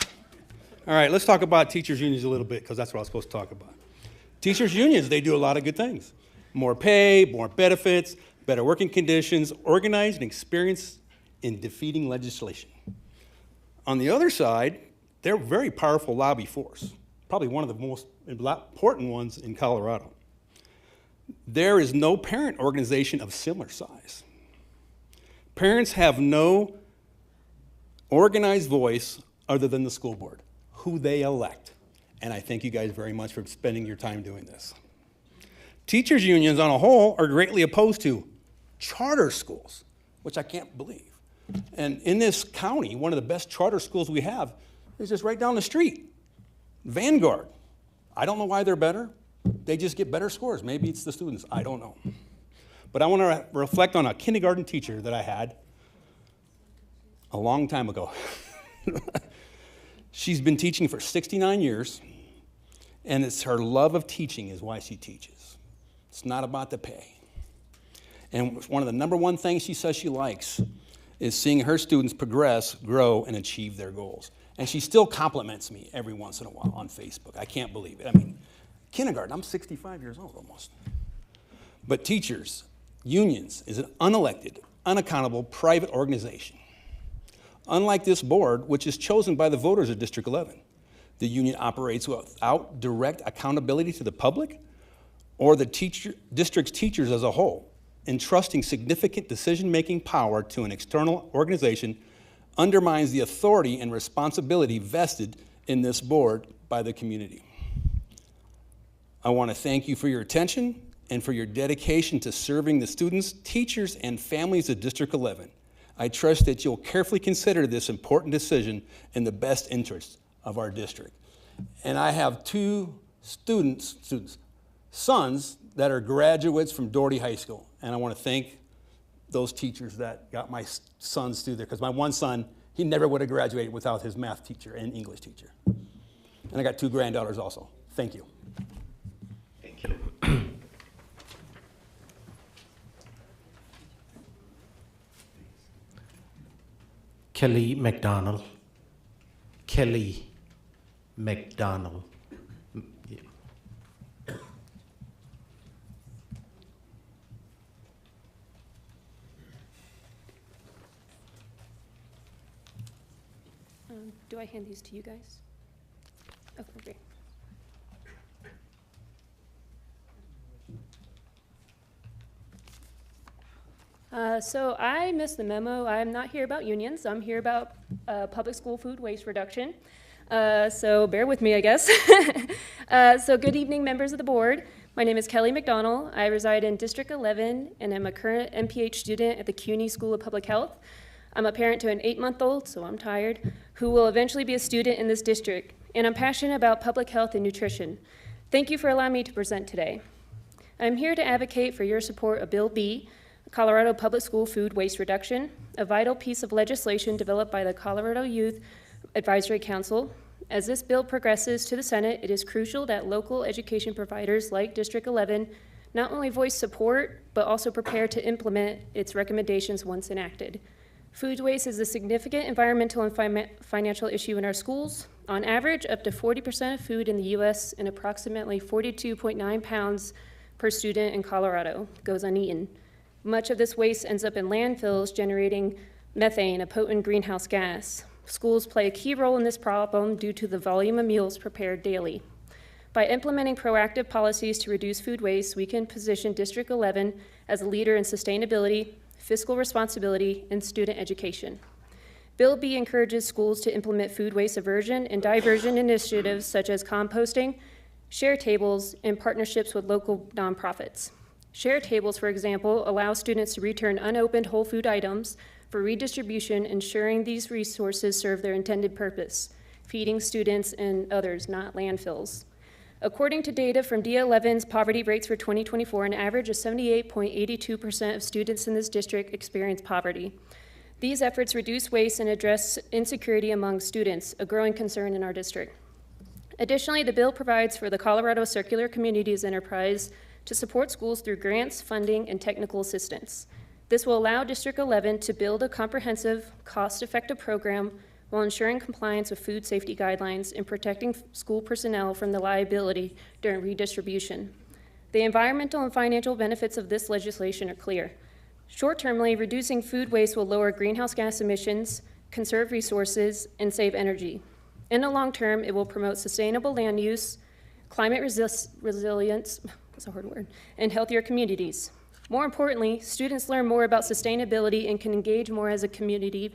All right, let's talk about teachers' unions a little bit, because that's what I was supposed to talk about. Teachers' unions, they do a lot of good things. More pay, more benefits, better working conditions, organized and experienced in defeating legislation. On the other side, they're a very powerful lobby force, probably one of the most important ones in Colorado. There is no parent organization of similar size. Parents have no organized voice other than the school board, who they elect. And I thank you guys very much for spending your time doing this. Teachers' unions on a whole are greatly opposed to charter schools, which I can't believe. And in this county, one of the best charter schools we have is just right down the street, Vanguard. I don't know why they're better. They just get better scores. Maybe it's the students. I don't know. But I want to reflect on a kindergarten teacher that I had a long time ago. She's been teaching for 69 years, and it's her love of teaching is why she teaches. It's not about the pay. And one of the number one things she says she likes is seeing her students progress, grow, and achieve their goals. And she still compliments me every once in a while on Facebook. I can't believe it. I mean, kindergarten, I'm 65 years old almost. But teachers, unions, is an unelected, unaccountable private organization. Unlike this board, which is chosen by the voters of District 11, the union operates without direct accountability to the public or the district's teachers as a whole, entrusting significant decision-making power to an external organization undermines the authority and responsibility vested in this board by the community. I want to thank you for your attention and for your dedication to serving the students, teachers, and families of District 11. I trust that you'll carefully consider this important decision in the best interest of our district. And I have 2 sons that are graduates from Doherty High School. And I want to thank those teachers that got my sons through there, because my one son, he never would have graduated without his math teacher and English teacher. And I got 2 granddaughters also. Thank you. Thank you. Kelly McDonald. Kelly McDonald. Do I hand these to you guys? Okay, great. So I missed the memo. I'm not here about unions. I'm here about public school food waste reduction. So bear with me, I guess. So good evening, members of the board. My name is Kelly McDonald. I reside in District 11, and I'm a current MPH student at the CUNY School of Public Health. I'm a parent to an 8-month-old, so I'm tired, who will eventually be a student in this district, and I'm passionate about public health and nutrition. Thank you for allowing me to present today. I'm here to advocate for your support of Bill B, Colorado Public School Food Waste Reduction, a vital piece of legislation developed by the Colorado Youth Advisory Council. As this bill progresses to the Senate, it is crucial that local education providers like District 11 not only voice support, but also prepare to implement its recommendations once enacted. Food waste is a significant environmental and financial issue in our schools. On average, up to 40% of food in the U.S. and approximately 42.9 pounds per student in Colorado goes uneaten. Much of this waste ends up in landfills, generating methane, a potent greenhouse gas. Schools play a key role in this problem due to the volume of meals prepared daily. By implementing proactive policies to reduce food waste, we can position District 11 as a leader in sustainability, fiscal responsibility, and student education. Bill B encourages schools to implement food waste aversion and diversion initiatives such as composting, share tables, and partnerships with local nonprofits. Share tables, for example, allow students to return unopened whole food items for redistribution, ensuring these resources serve their intended purpose, feeding students and others, not landfills. According to data from D11's poverty rates for 2024, an average of 78.82% of students in this district experience poverty. These efforts reduce waste and address insecurity among students, a growing concern in our district. Additionally, the bill provides for the Colorado Circular Communities Enterprise to support schools through grants, funding, and technical assistance. This will allow District 11 to build a comprehensive, cost-effective program while ensuring compliance with food safety guidelines and protecting school personnel from the liability during redistribution. The environmental and financial benefits of this legislation are clear. Short-termly, reducing food waste will lower greenhouse gas emissions, conserve resources, and save energy. In the long term, it will promote sustainable land use, climate resilience, that's a hard word, and healthier communities. More importantly, students learn more about sustainability and can engage more as a community.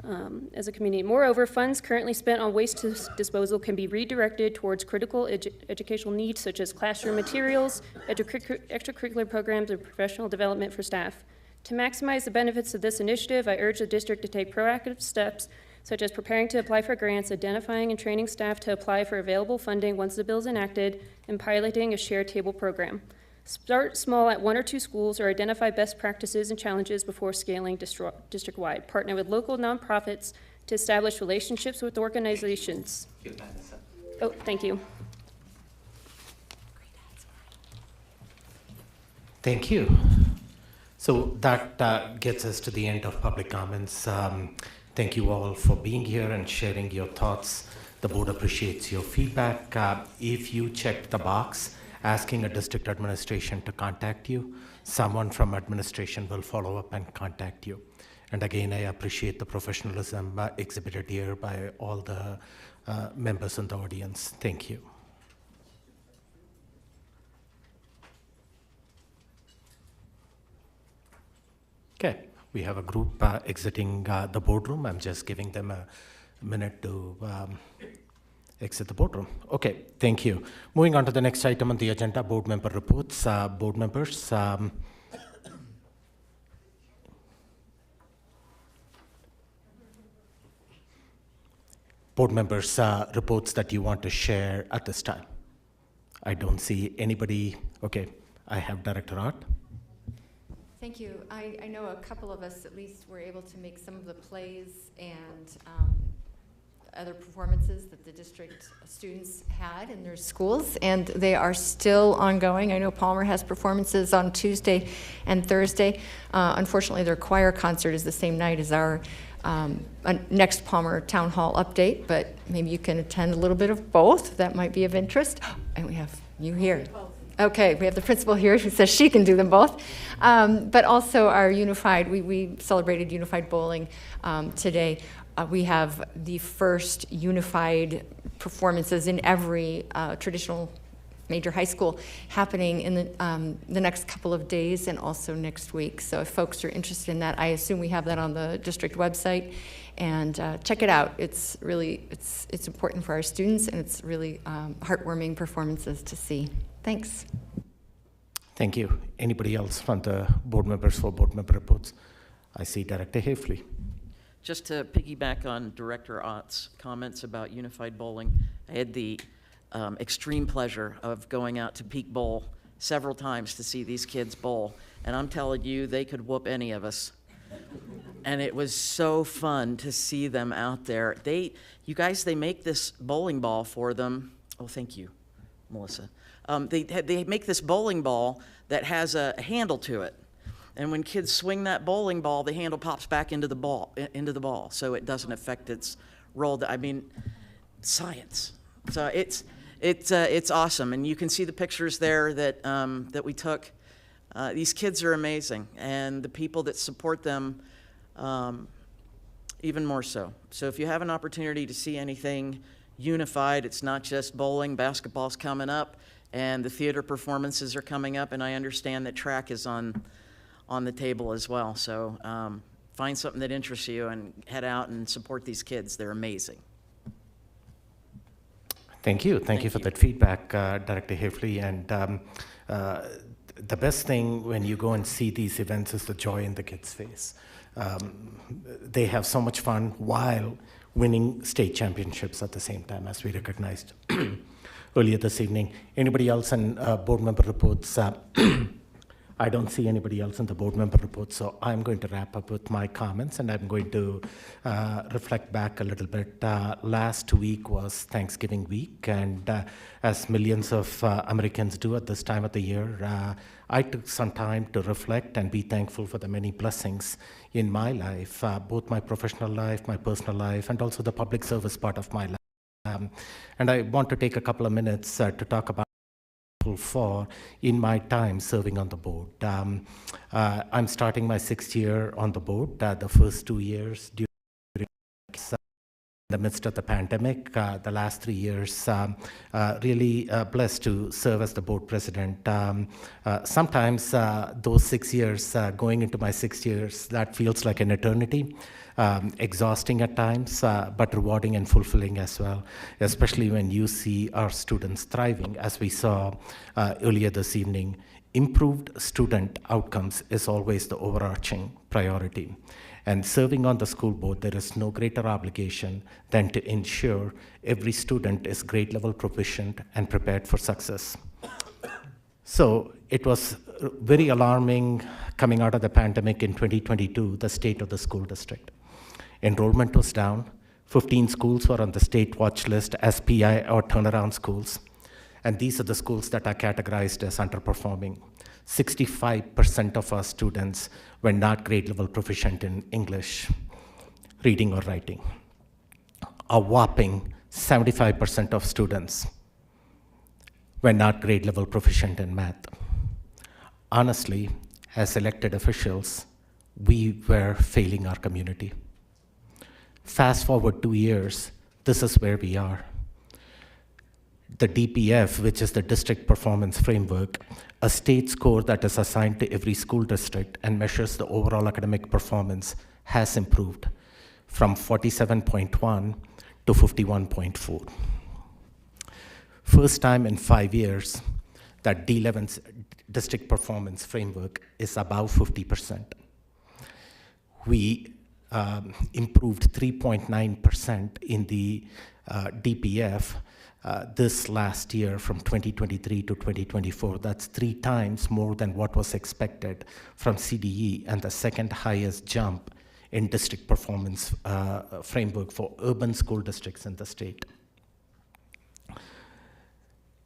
Moreover, funds currently spent on waste disposal can be redirected towards critical educational needs such as classroom materials, extracurricular programs, and professional development for staff. To maximize the benefits of this initiative, I urge the district to take proactive steps such as preparing to apply for grants, identifying and training staff to apply for available funding once the bill is enacted, and piloting a share table program. Start small at 1 or 2 schools or identify best practices and challenges before scaling district-wide. Partner with local nonprofits to establish relationships with organizations. Oh, thank you. Thank you. So that gets us to the end of public comments. Thank you all for being here and sharing your thoughts. The board appreciates your feedback. If you checked the box asking a district administration to contact you, someone from administration will follow up and contact you. And again, I appreciate the professionalism exhibited here by all the members in the audience. Thank you. Okay, we have a group exiting the boardroom. I'm just giving them a minute to exit the boardroom. Okay, thank you. Moving on to the next item on the agenda, board member reports. Board members, reports that you want to share at this time. I don't see anybody. Okay, I have Director Art. Thank you. I know a couple of us at least were able to make some of the plays and other performances that the district students had in their schools, and they are still ongoing. I know Palmer has performances on Tuesday and Thursday. Unfortunately, their choir concert is the same night as our next Palmer Town Hall update, but maybe you can attend a little bit of both. That might be of interest. And we have you here. Okay, we have the principal here who says she can do them both. But also our unified, we celebrated unified bowling today. We have the first unified performances in every traditional major high school happening in the next couple of days and also next week. So if folks are interested in that, I assume we have that on the district website, and check it out. It's really, it's important for our students, and it's really heartwarming performances to see. Thanks. Thank you. Anybody else from the board members for board member reports? I see Director Hafley. Just to piggyback on Director Ott's comments about unified bowling, I had the extreme pleasure of going out to Peak Bowl several times to see these kids bowl, and I'm telling you, they could whoop any of us. And it was so fun to see them out there. You guys, they make this bowling ball for them. Oh, thank you, Melissa. They make this bowling ball that has a handle to it. And when kids swing that bowling ball, the handle pops back into the ball, so it doesn't affect its roll. I mean, science. So it's awesome, and you can see the pictures there that we took. These kids are amazing, and the people that support them even more so. So if you have an opportunity to see anything unified, it's not just bowling. Basketball's coming up, and the theater performances are coming up, and I understand that track is on the table as well. So find something that interests you and head out and support these kids. They're amazing. Thank you. Thank you for that feedback, Director Hafley. And the best thing when you go and see these events is the joy in the kids' face. They have so much fun while winning state championships at the same time, as we recognized earlier this evening. Anybody else in board member reports? I don't see anybody else in the board member report, so I'm going to wrap up with my comments, and I'm going to reflect back a little bit. Last week was Thanksgiving week, and as millions of Americans do at this time of the year, I took some time to reflect and be thankful for the many blessings in my life, both my professional life, my personal life, and also the public service part of my life. And I want to take a couple of minutes to talk about for in my time serving on the board. I'm starting my 6th year on the board. The first 2 years during the midst of the pandemic, the last 3 years, really blessed to serve as the board president. Sometimes those 6 years, going into my 6 years, that feels like an eternity. Exhausting at times, but rewarding and fulfilling as well, especially when you see our students thriving, as we saw earlier this evening. Improved student outcomes is always the overarching priority. And serving on the school board, there is no greater obligation than to ensure every student is grade level proficient and prepared for success. So it was very alarming coming out of the pandemic in 2022, the state of the school district. Enrollment was down. 15 schools were on the state watch list as PI or turnaround schools. And these are the schools that are categorized as underperforming. 65% of our students were not grade level proficient in English, reading or writing. A whopping 75% of students were not grade level proficient in math. Honestly, as elected officials, we were failing our community. Fast forward 2 years, this is where we are. The DPF, which is the District Performance Framework, a state score that is assigned to every school district and measures the overall academic performance, has improved from 47.1 to 51.4. First time in 5 years that D11's District Performance Framework is above 50%. We improved 3.9% in the DPF this last year from 2023 to 2024. That's 3 times more than what was expected from CDE, and the second highest jump in district performance framework for urban school districts in the state.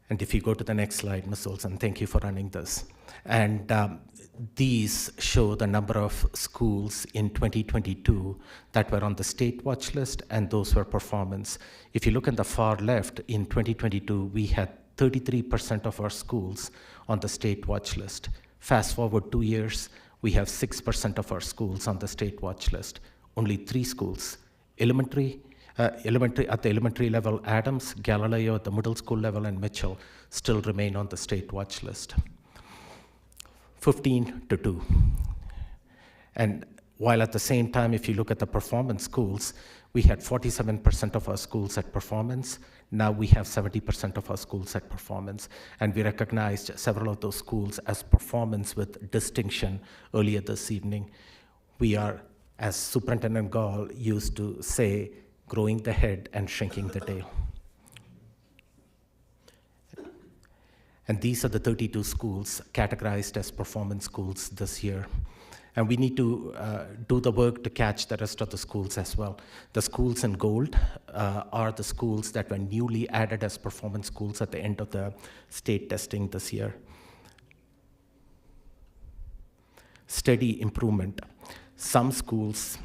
And if you go to the next slide, Ms. Olson, thank you for running this. And these show the number of schools in 2022 that were on the state watch list, and those were performance. If you look in the far left, in 2022, we had 33% of our schools on the state watch list. Fast forward 2 years, we have 6% of our schools on the state watch list. Only 3 schools, elementary at the elementary level, Adams, Galileo at the middle school level, and Mitchell still remain on the state watch list. 15 to 2. And while at the same time, if you look at the performance schools, we had 47% of our schools at performance. Now we have 70% of our schools at performance. And we recognized several of those schools as performance with distinction earlier this evening. We are, as Superintendent Gall used to say, growing the head and shrinking the tail. And these are the 32 schools categorized as performance schools this year. And we need to do the work to catch the rest of the schools as well. The schools in gold are the schools that were newly added as performance schools at the end of the state testing this year. Steady improvement. Some schools,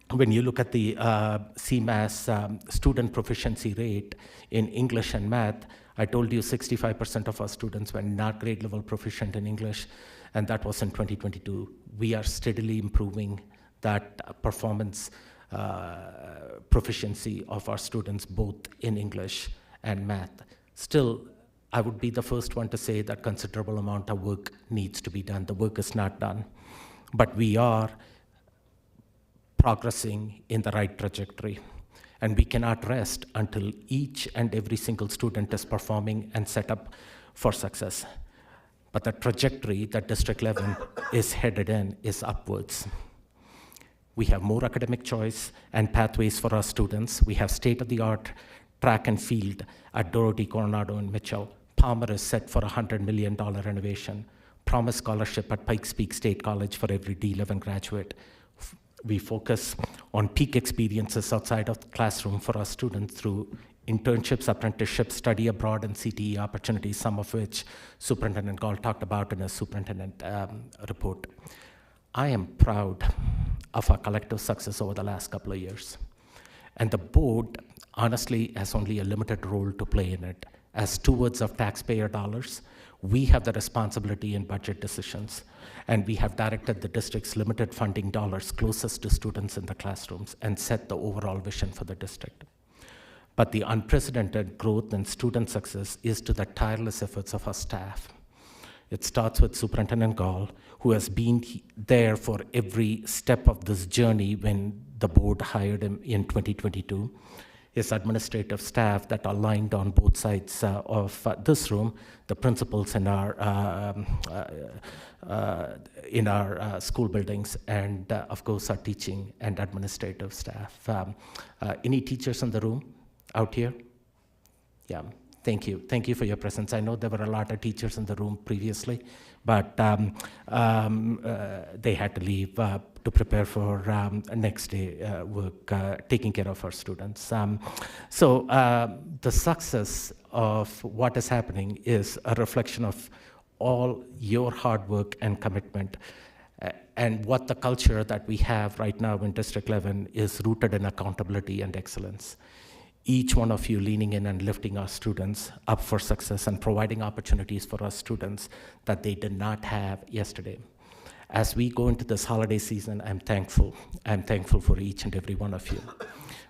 when you look at the CMAS student proficiency rate in English and math, I told you 65% of our students were not grade level proficient in English, and that was in 2022. We are steadily improving that performance proficiency of our students, both in English and math. Still, I would be the first one to say that considerable amount of work needs to be done. The work is not done, but we are progressing in the right trajectory. And we cannot rest until each and every single student is performing and set up for success. But the trajectory that District 11 is headed in is upwards. We have more academic choice and pathways for our students. We have state-of-the-art track and field at Dorothy, Coronado, and Mitchell. Palmer is set for a $100 million renovation. Promise scholarship at Pikes Peak State College for every D11 graduate. We focus on peak experiences outside of the classroom for our students through internships, apprenticeships, study abroad, and CTE opportunities, some of which Superintendent Gall talked about in his superintendent report. I am proud of our collective success over the last couple of years. And the board, honestly, has only a limited role to play in it. As stewards of taxpayer dollars, we have the responsibility in budget decisions, and we have directed the district's limited funding dollars closest to students in the classrooms and set the overall vision for the district. But the unprecedented growth in student success is to the tireless efforts of our staff. It starts with Superintendent Gall, who has been there for every step of this journey when the board hired him in 2022. His administrative staff that are lined on both sides of this room, the principals in our school buildings, and of course our teaching and administrative staff. Any teachers in the room out here? Yeah, thank you. Thank you for your presence. I know there were a lot of teachers in the room previously, but they had to leave to prepare for next day work, taking care of our students. So the success of what is happening is a reflection of all your hard work and commitment. And what the culture that we have right now in District 11 is rooted in accountability and excellence. Each one of you leaning in and lifting our students up for success and providing opportunities for our students that they did not have yesterday. As we go into this holiday season, I'm thankful. I'm thankful for each and every one of you.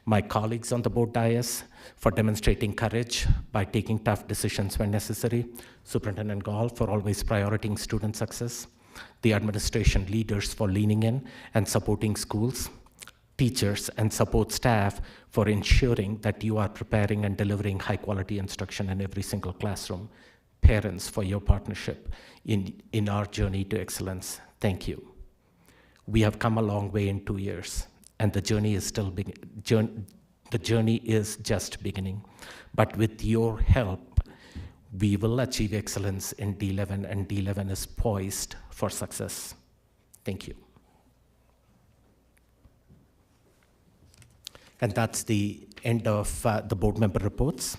My colleagues on the board dais for demonstrating courage by taking tough decisions when necessary. Superintendent Gall for always prioritizing student success. The administration leaders for leaning in and supporting schools. Teachers and support staff for ensuring that you are preparing and delivering high quality instruction in every single classroom. Parents for your partnership in our journey to excellence. Thank you. We have come a long way in 2 years, and the journey is still the journey is just beginning. But with your help, we will achieve excellence in D11, and D11 is poised for success. Thank you. And that's the end of the board member reports.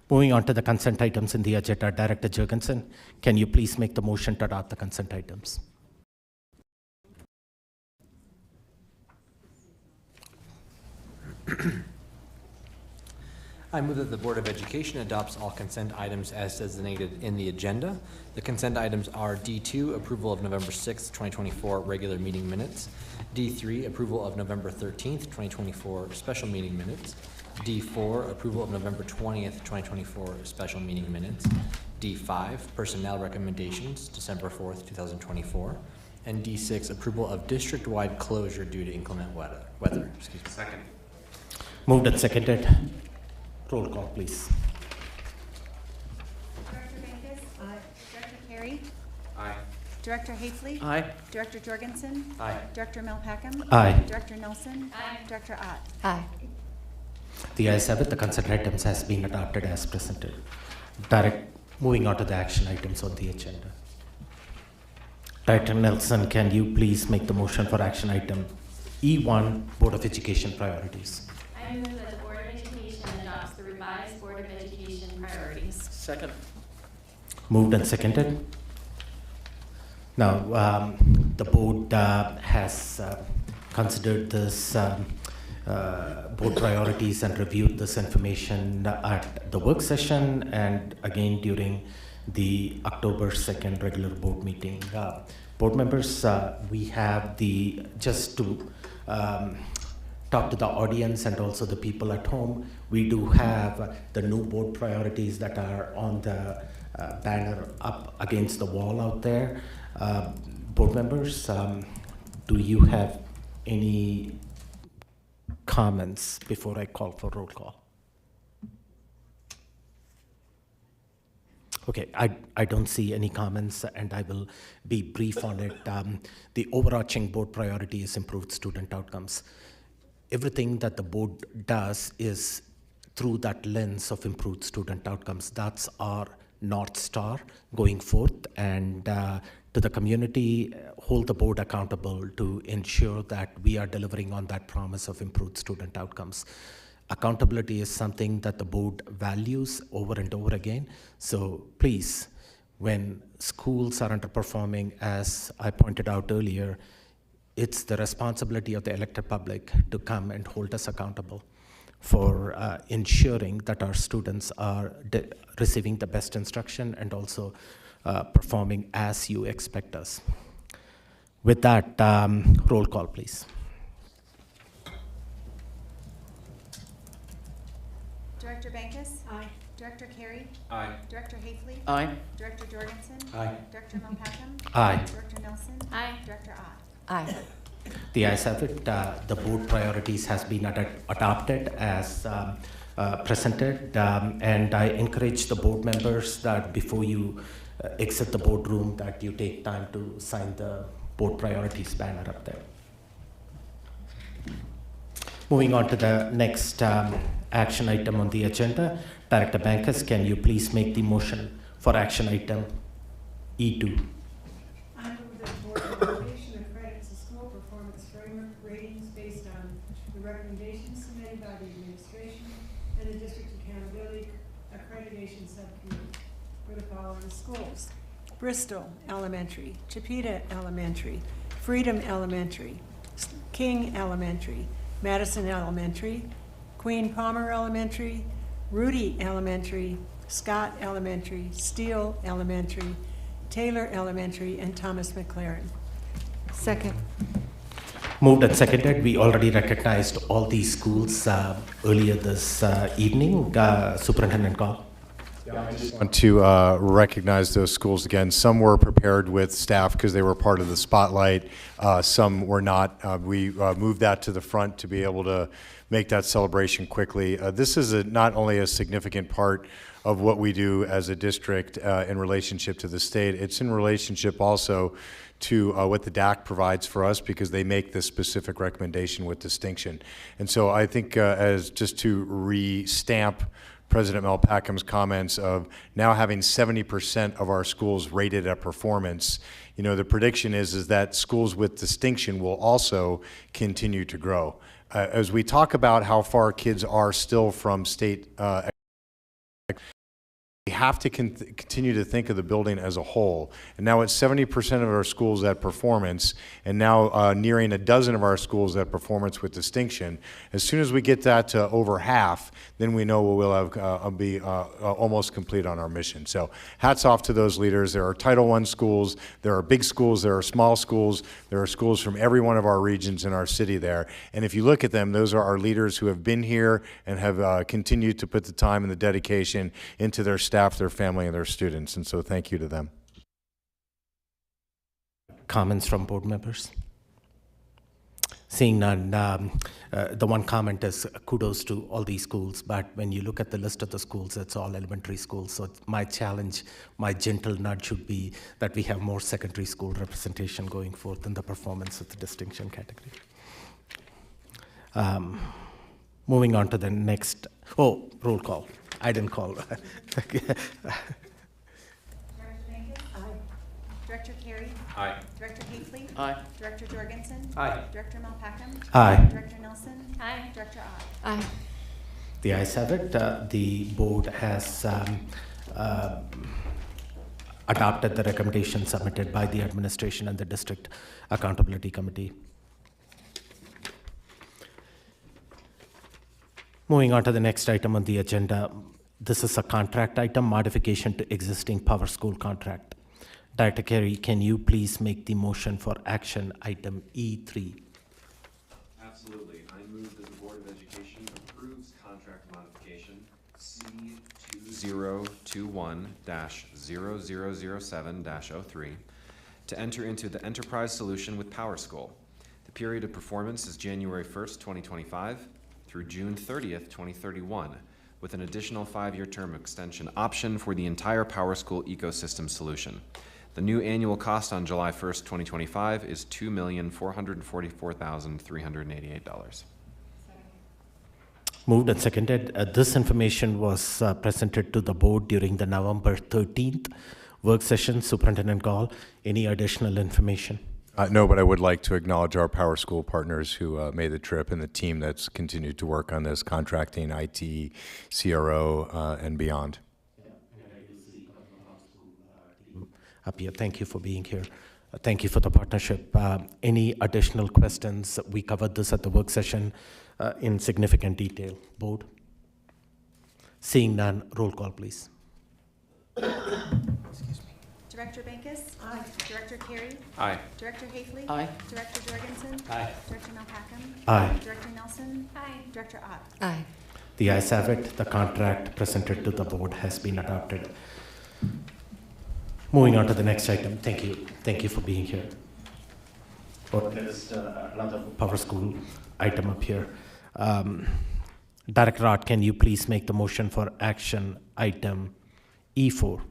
Moving on to the consent items in the agenda, Director Jurgensen, can you please make the motion to adopt the consent items? I move that the Board of Education adopts all consent items as designated in the agenda. The consent items are D2, approval of November 6th, 2024 regular meeting minutes. D3, approval of November 13th, 2024 special meeting minutes. D4, approval of November 20th, 2024 special meeting minutes. D5, personnel recommendations, December 4th, 2024. And D6, approval of district-wide closure due to inclement weather. Excuse me. Second. Moved and seconded. Roll call, please. Director Venkis? Aye. Director Carey? Aye. Director Hafley? Aye. Director Jorgensen? Aye. Director Melpackham? Aye. Director Nelson? Aye. Director Ott? Aye. The ayes have it. The consent items has been adopted as presented. Moving on to the action items on the agenda. Director Nelson, can you please make the motion for action item E1, Board of Education priorities? I move that the Board of Education adopts the revised Board of Education priorities. Second. Moved and seconded. Now, the board has considered this board priorities and reviewed this information at the work session and again during the October 2nd regular board meeting. Board members, we have just to talk to the audience and also the people at home, we do have the new board priorities that are on the banner up against the wall out there. Board members, do you have any comments before I call for roll call? Okay, I don't see any comments, and I will be brief on it. The overarching board priority is improved student outcomes. Everything that the board does is through that lens of improved student outcomes. That's our North Star going forth, and to the community, hold the board accountable to ensure that we are delivering on that promise of improved student outcomes. Accountability is something that the board values over and over again. So please, when schools are underperforming, as I pointed out earlier, it's the responsibility of the elected public to come and hold us accountable for ensuring that our students are receiving the best instruction and also performing as you expect us. With that, roll call, please. Director Bankus? Aye. Director Carey? Aye. Director Hafley? Aye. Director Jorgensen? Aye. Director Malpacum? Aye. Director Nelson? Aye. Director Ott? Aye. The ayes have it. The board priorities has been adopted as presented, and I encourage the board members that before you exit the boardroom, that you take time to sign the board priorities banner up there. Moving on to the next action item on the agenda. Director Bankus, can you please make the motion for action item E2? I move that the board of education accredits the school performance framework ratings based on the recommendations submitted by the administration and the district accountability accreditation subcommittee for the following schools: Bristol Elementary, Chipeta Elementary, Freedom Elementary, King Elementary, Madison Elementary, Queen Palmer Elementary, Rudy Elementary, Scott Elementary, Steele Elementary, Taylor Elementary, and Thomas McLaren. Second. Moved and seconded. We already recognized all these schools earlier this evening. Superintendent Gall. Yeah, I just want to recognize those schools again. Some were prepared with staff because they were part of the spotlight. Some were not. We moved that to the front to be able to make that celebration quickly. This is not only a significant part of what we do as a district in relationship to the state, it's in relationship also to what the DAC provides for us, because they make this specific recommendation with distinction. And so I think as just to re-stamp President Malpacum's comments of now having 70% of our schools rated at performance, you know, the prediction is that schools with distinction will also continue to grow. As we talk about how far kids are still from state we have to continue to think of the building as a whole. And now it's 70% of our schools at performance, and now nearing a dozen of our schools at performance with distinction. As soon as we get that to over half, then we know we'll have be almost complete on our mission. So hats off to those leaders. There are Title I schools, there are big schools, there are small schools, there are schools from every one of our regions in our city there. And if you look at them, those are our leaders who have been here and have continued to put the time and the dedication into their staff, their family, and their students, and so thank you to them. Comments from board members? Seeing none, the one comment is kudos to all these schools, but when you look at the list of the schools, it's all elementary schools. So my challenge, my gentle nudge should be that we have more secondary school representation going forth in the performance of the distinction category. Moving on to the next, roll call. I didn't call. Director Bankus? Aye. Director Carey? Aye. Director Hafley? Aye. Director Jorgensen? Aye. Director Malpacum? Aye. Director Nelson? Aye. Director Ott? Aye. The ayes have it. The board has adopted the recommendation submitted by the administration and the district accountability committee. Moving on to the next item on the agenda. This is a contract item, modification to existing Power School contract. Director Carey, can you please make the motion for action item E3? Absolutely. I move that the Board of Education approves contract modification C2021-0007-03 to enter into the enterprise solution with Power School. The period of performance is January 1st, 2025 through June 30th, 2031, with an additional 5-year term extension option for the entire Power School ecosystem solution. The new annual cost on July 1st, 2025 is $2,444,388. Moved and seconded. This information was presented to the board during the November 13th work session. Superintendent Gall, any additional information? No, but I would like to acknowledge our Power School partners who made the trip and the team that's continued to work on this, contracting, IT, CRO, and beyond. Up here. Thank you for being here. Thank you for the partnership. Any additional questions? We covered this at the work session in significant detail. Board? Seeing none, roll call, please. Director Bankus? Aye. Director Carey? Aye. Director Hafley? Aye. Director Jorgensen? Aye. Director Malpacum? Aye. Director Nelson? Aye. Director Ott? Aye. The ayes have it. The contract presented to the board has been adopted. Moving on to the next item. Thank you. Thank you for being here. There's another Power School item up here. Director Ott, can you please make the motion for action item E4?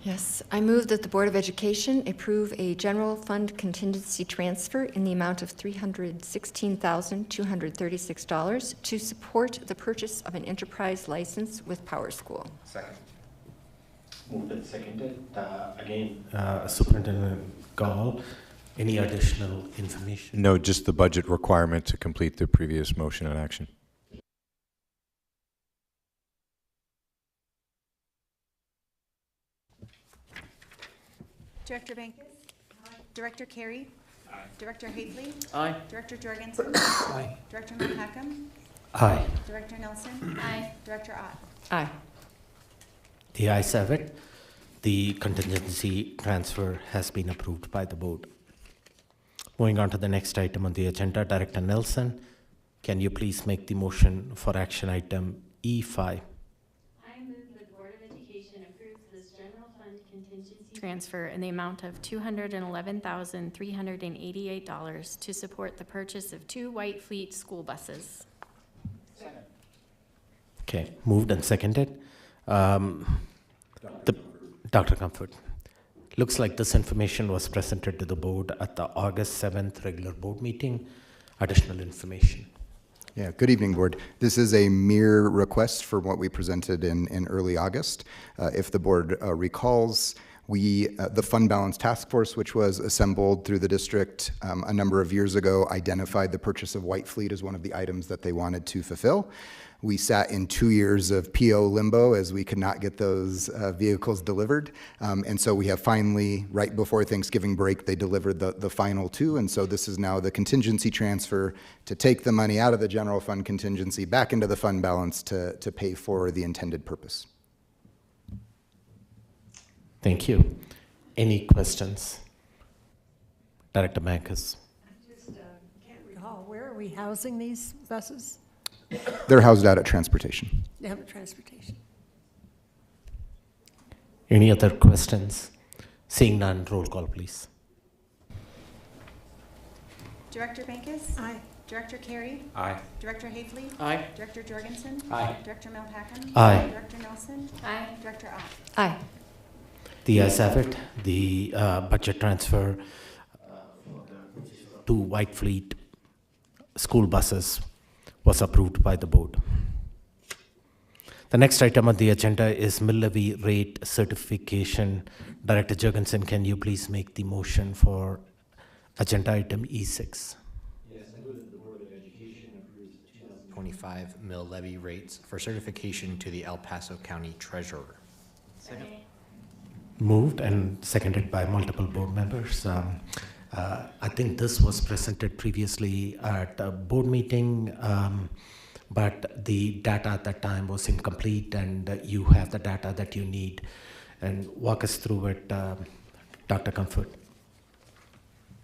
Yes, I move that the Board of Education approve a general fund contingency transfer in the amount of $316,236 to support the purchase of an enterprise license with Power School. Second. Moved and seconded. Superintendent Gall, any additional information? No, just the budget requirement to complete the previous motion and action. Director Bankus? Aye. Director Carey? Aye. Director Hafley? Aye. Director Jorgensen? Aye. Director Malpacum? Aye. Director Nelson? Aye. Director Ott? Aye. The ayes have it. The contingency transfer has been approved by the board. Moving on to the next item on the agenda, Director Nelson, can you please make the motion for action item E5? I move the Board of Education approves this general fund contingency transfer in the amount of $211,388 to support the purchase of 2 White Fleet school buses. Okay, moved and seconded. Dr. Comfort, looks like this information was presented to the board at the August 7th regular board meeting. Additional information. Yeah, good evening, board. This is a mere request for what we presented in early August. If the board recalls, the Fund Balance Task Force, which was assembled through the district a number of years ago, identified the purchase of White Fleet as one of the items that they wanted to fulfill. We sat in 2 years of PO limbo as we could not get those vehicles delivered. And so we have finally, right before Thanksgiving break, they delivered the final 2. And so this is now the contingency transfer to take the money out of the general fund contingency back into the fund balance to pay for the intended purpose. Thank you. Any questions? Director Bankus. I just can't recall, where are we housing these buses? They're housed out at transportation. They have a transportation. Any other questions? Seeing none, roll call, please. Director Bankus? Aye. Director Carey? Aye. Director Hafley? Aye. Director Jorgensen? Aye. Director Malpacum? Aye. Director Nelson? Aye. Director Ott? Aye. The ayes have it. The budget transfer to White Fleet school buses was approved by the board. The next item on the agenda is mill levy rate certification. Director Jorgensen, can you please make the motion for agenda item E6? Yes, I move that the Board of Education approves the 2025 mill levy rates for certification to the El Paso County Treasurer. Second. Moved and seconded by multiple board members. I think this was presented previously at a board meeting, but the data at that time was incomplete, and you have the data that you need. And walk us through it, Dr. Comfort.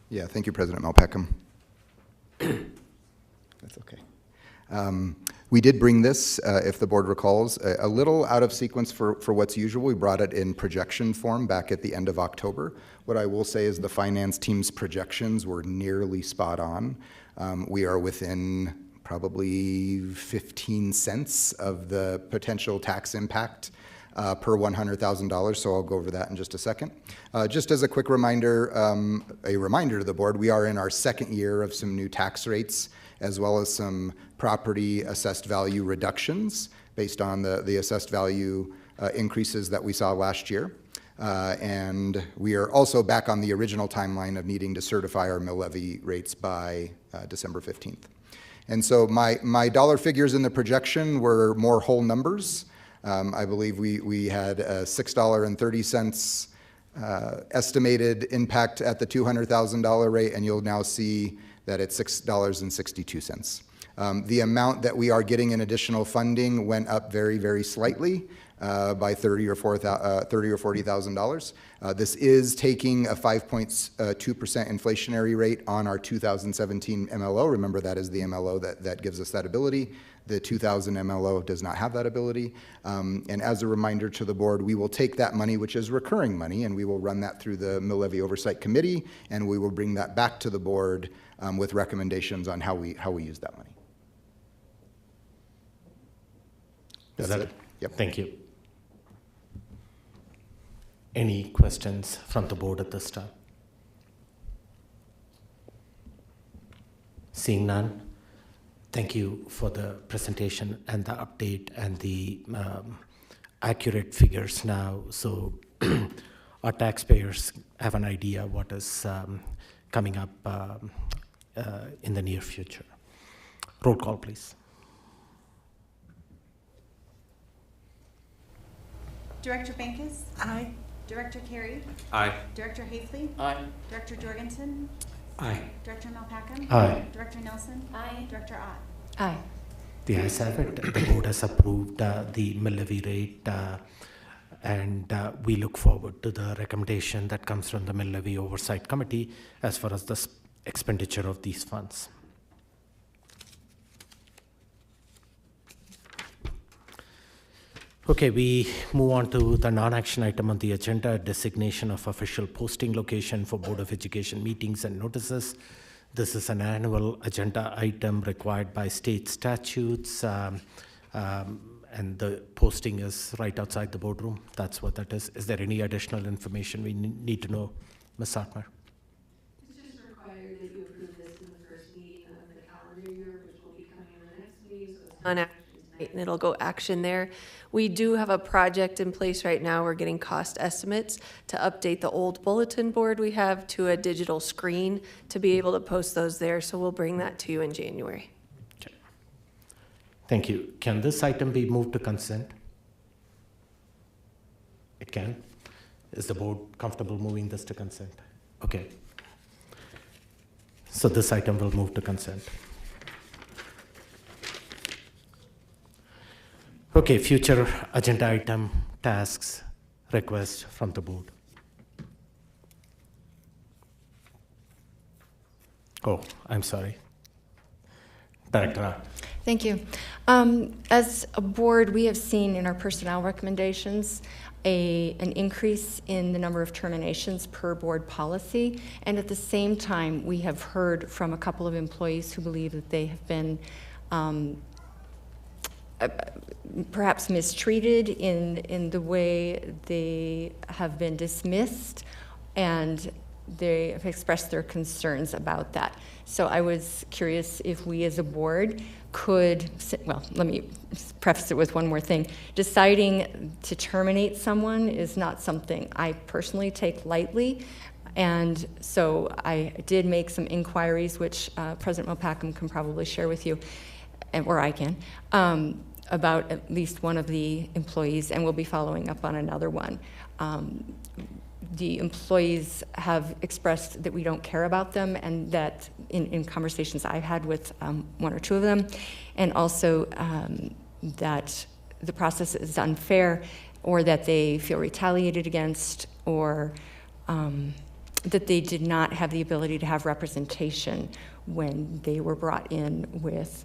Yeah, thank you, President Malpacum. That's okay. We did bring this, if the board recalls, a little out of sequence for what's usual. We brought it in projection form back at the end of October. What I will say is the finance team's projections were nearly spot on. We are within probably 15 cents of the potential tax impact per $100,000, so I'll go over that in just a second. Just as a quick reminder, to the board, we are in our second year of some new tax rates, as well as some property assessed value reductions based on the assessed value increases that we saw last year. And we are also back on the original timeline of needing to certify our mill levy rates by December 15th. And so my dollar figures in the projection were more whole numbers. I believe we had a $6.30 estimated impact at the $200,000 rate, and you'll now see that it's $6.62. The amount that we are getting in additional funding went up very, very slightly by $30,000 or $40,000. This is taking a 5.2% inflationary rate on our 2017 MLO. Remember, that is the MLO that gives us that ability. The 2000 MLO does not have that ability. And as a reminder to the board, we will take that money, which is recurring money, and we will run that through the Mill Levy Oversight Committee, and we will bring that back to the board with recommendations on how we use that money. That's it. Yep. Thank you. Any questions from the board at this time? Seeing none, thank you for the presentation and the update and the accurate figures now, so our taxpayers have an idea what is coming up in the near future. Roll call, please. Director Bankus? Aye. Director Carey? Aye. Director Hafley? Aye. Director Jorgensen? Aye. Director Malpacum? Aye. Director Nelson? Aye. Director Ott? Aye. The ayes have it. The board has approved the mill levy rate, and we look forward to the recommendation that comes from the Mill Levy Oversight Committee as far as the expenditure of these funds. Okay, we move on to the non-action item on the agenda, designation of official posting location for Board of Education meetings and notices. This is an annual agenda item required by state statutes, and the posting is right outside the boardroom. That's what that is. Is there any additional information we need to know, Ms. Sartmer? It's just required that you approve this in the first meeting of the calendar year, which will be coming in the next meeting, so it's on action tonight, and it'll go action there. We do have a project in place right now. We're getting cost estimates to update the old bulletin board we have to a digital screen to be able to post those there, so we'll bring that to you in January. Okay. Thank you. Can this item be moved to consent? It can. Is the board comfortable moving this to consent? Okay. So this item will move to consent. Okay, future agenda item, tasks, requests from the board. Oh, I'm sorry. Director Ott. Thank you. As a board, we have seen in our personnel recommendations an increase in the number of terminations per board policy, and at the same time, we have heard from a couple of employees who believe that they have been perhaps mistreated in the way they have been dismissed, and they have expressed their concerns about that. So I was curious if we as a board could, well, let me preface it with one more thing. Deciding to terminate someone is not something I personally take lightly. And so I did make some inquiries, which President Malpacum can probably share with you, or I can, about at least one of the employees, and we'll be following up on another one. The employees have expressed that we don't care about them, and that in conversations I've had with one or two of them, and also that the process is unfair, or that they feel retaliated against, or that they did not have the ability to have representation when they were brought in with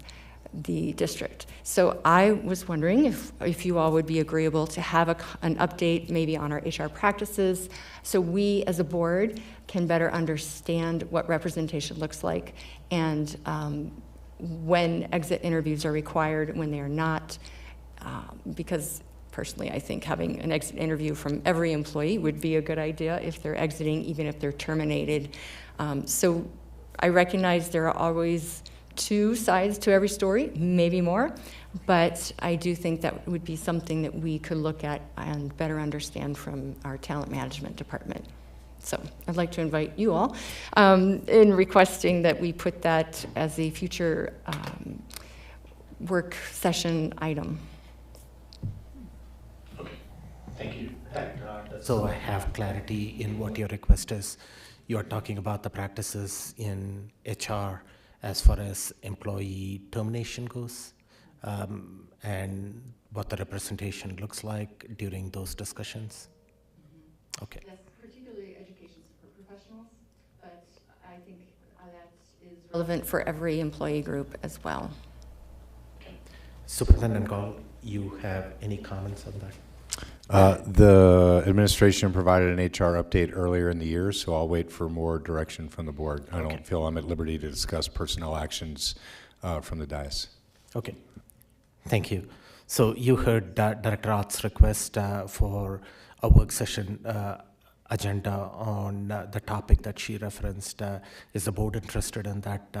the district. So I was wondering if you all would be agreeable to have an update maybe on our HR practices, so we as a board can better understand what representation looks like, and when exit interviews are required, when they are not, because personally I think having an exit interview from every employee would be a good idea if they're exiting, even if they're terminated. So I recognize there are always two sides to every story, maybe more, but I do think that would be something that we could look at and better understand from our talent management department. So I'd like to invite you all in requesting that we put that as a future work session item. Thank you. So I have clarity in what your request is. You're talking about the practices in HR as far as employee termination goes, and what the representation looks like during those discussions. Okay. Yes, particularly education support professionals, but I think that is relevant for every employee group as well. Superintendent Gall, you have any comments on that? The administration provided an HR update earlier in the year, so I'll wait for more direction from the board. I don't feel I'm at liberty to discuss personnel actions from the dais. Okay, thank you. So you heard Director Ott's request for a work session agenda on the topic that she referenced. Is the board interested in that?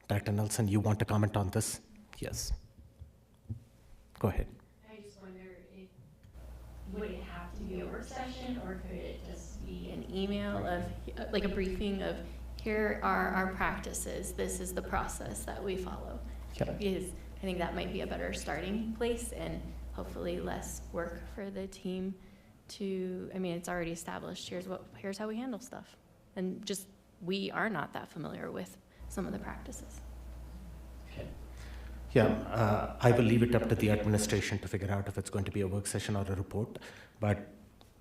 Director Nelson, you want to comment on this? Yes. Go ahead. Would it have to be a work session, or could it just be an email of, like a briefing of, here are our practices, this is the process that we follow? Yeah. Because I think that might be a better starting place and hopefully less work for the team to, I mean, it's already established, here's how we handle stuff. And just, we are not that familiar with some of the practices. Yeah, I will leave it up to the administration to figure out if it's going to be a work session or a report, but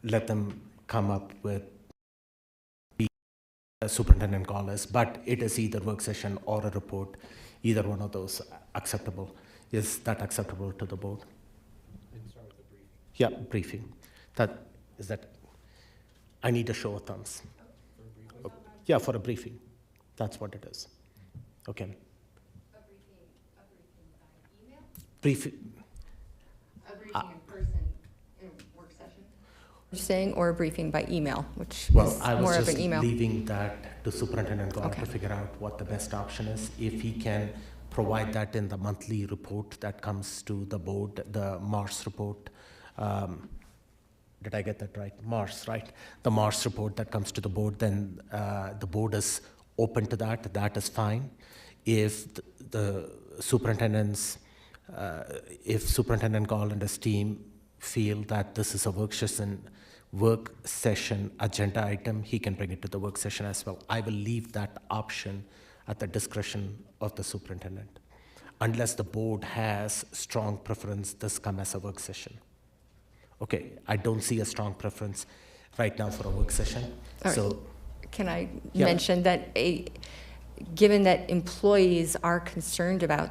let them come up with the superintendent call is, but it is either work session or a report, either one of those acceptable. Is that acceptable to the board? Yeah, briefing. I need a show of thumbs. Yeah, for a briefing. That's what it is. Okay. Briefing. A briefing in person in a work session? You're saying, or a briefing by email, which Well, is I was more of just an email. leaving that to Superintendent Gall Okay. to figure out what the best option is. If he can provide that in the monthly report that comes to the board, the Mars report. Did I get that right? Mars, right? The Mars report that comes to the board, then the board is open to that. That is fine. If the superintendent's if Superintendent Gall and his team feel that this is a work session agenda item, he can bring it to the work session as well. I will leave that option at the discretion of the superintendent. Unless the board has strong preference, this come as a work session. Okay, I don't see a strong preference right now for a work session. All right. So, Can I Yeah. mention that given that employees are concerned about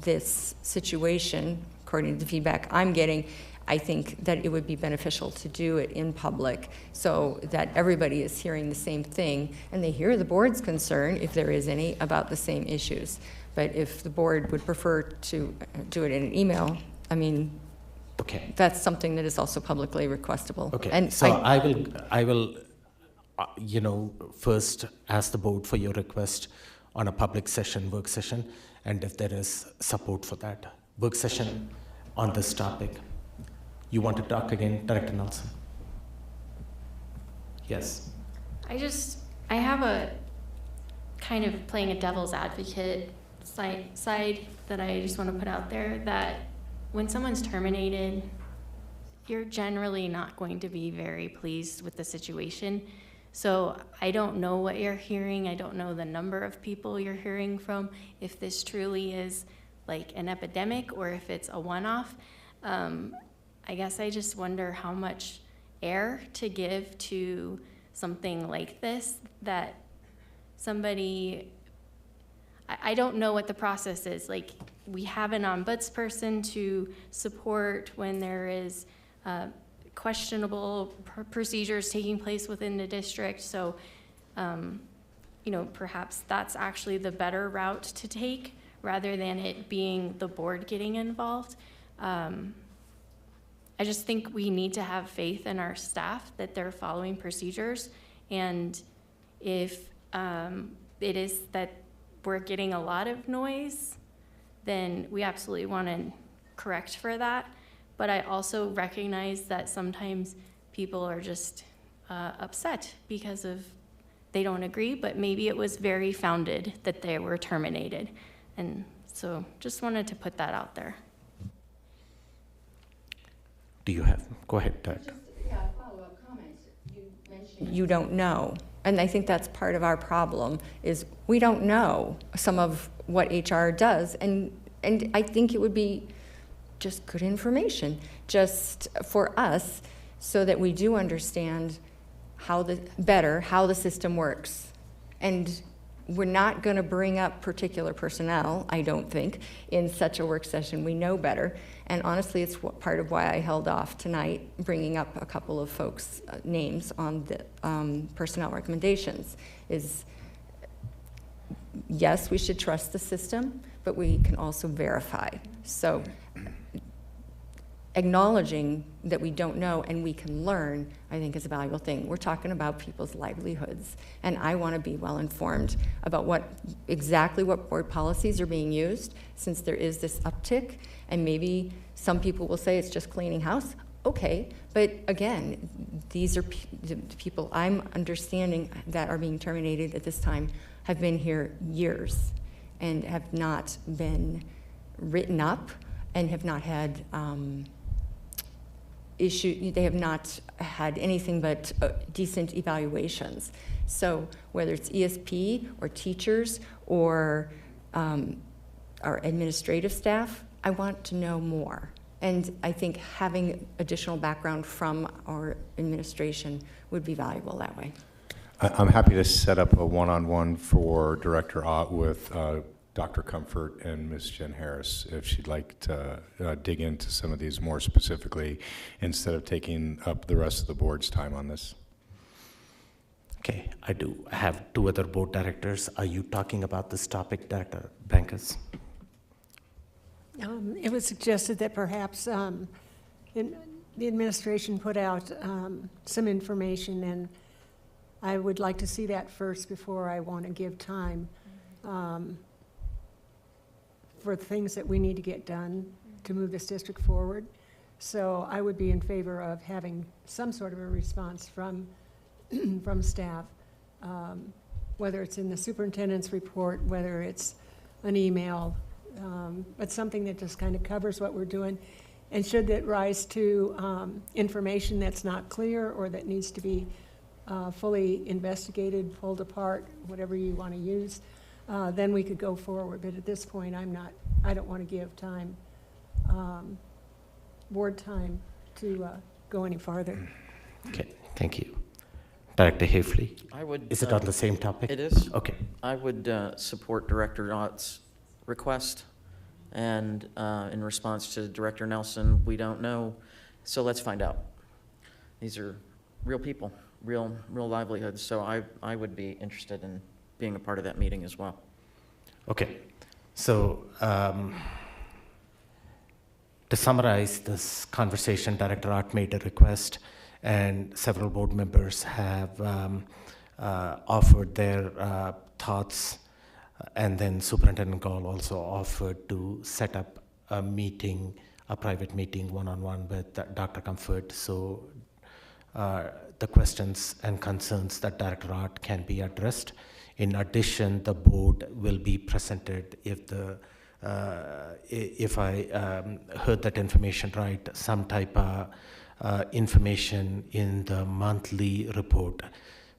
this situation, according to the feedback I'm getting, I think that it would be beneficial to do it in public so that everybody is hearing the same thing and they hear the board's concern, if there is any, about the same issues. But if the board would prefer to do it in an email, I mean, okay. that's something that is also publicly requestable. Okay, And so I will, first ask the board for your request on a public session, work session, and if there is support for that work session on this topic. You want to talk again, Director Nelson? Yes. I have a kind of playing a devil's advocate side that I just want to put out there, that when someone's terminated, you're generally not going to be very pleased with the situation. So I don't know what you're hearing. I don't know the number of people you're hearing from, if this truly is like an epidemic or if it's a one-off. I guess I just wonder how much air to give to something like this, that somebody, I don't know what the process is. Like, we have an ombudsperson to support when there is questionable procedures taking place within the district. So, you know, perhaps that's actually the better route to take rather than it being the board getting involved. I just think we need to have faith in our staff that they're following procedures. And if it is that we're getting a lot of noise, then we absolutely want to correct for that. But I also recognize that sometimes people are just upset because of they don't agree, but maybe it was very founded that they were terminated. And so just wanted to put that out there. Do you have, go ahead, Ted. Yeah, follow-up comments. You mentioned you don't know. And I think that's part of our problem is we don't know some of what HR does. And I think it would be just good information just for us so that we do understand how the system works. And we're not going to bring up particular personnel, I don't think, in such a work session. We know better. And honestly, it's part of why I held off tonight, bringing up a couple of folks' names on the personnel recommendations. Is yes, we should trust the system, but we can also verify. So acknowledging that we don't know and we can learn, I think, is a valuable thing. We're talking about people's livelihoods, and I want to be well informed about exactly what board policies are being used, since there is this uptick, and maybe some people will say it's just cleaning house. Okay, but again, these are the people I'm understanding that are being terminated at this time have been here years and have not been written up and have not had they have not had anything but decent evaluations. So whether it's ESP or teachers or our administrative staff, I want to know more. And I think having additional background from our administration would be valuable that way. I'm happy to set up a one-on-one for Director Ott with Dr. Comfort and Ms. Jen Harris, if she'd like to dig into some of these more specifically, instead of taking up the rest of the board's time on this. Okay, I do have two other board directors. Are you talking about this topic, Director Bankus? It was suggested that perhaps the administration put out some information, and I would like to see that first before I want to give time for things that we need to get done to move this district forward. So I would be in favor of having some sort of a response from staff, whether it's in the superintendent's report, whether it's an email, but something that just kind of covers what we're doing. And should it rise to information that's not clear or that needs to be fully investigated, pulled apart, whatever you want to use, then we could go forward. But at this point, I don't want to give time, board time to go any farther. Okay, thank you. Director Hafley? Is it on the same topic? It is. Okay. I would support Director Ott's request. And in response to Director Nelson, we don't know, so let's find out. These are real people, real livelihoods, so I would be interested in being a part of that meeting as well. Okay, so to summarize this conversation, Director Ott made a request, and several board members have offered their thoughts. And then Superintendent Gall also offered to set up a meeting, a private meeting, one-on-one with Dr. Comfort, so the questions and concerns that Director Ott can be addressed. In addition, the board will be presented if I heard that information right, some type of information in the monthly report.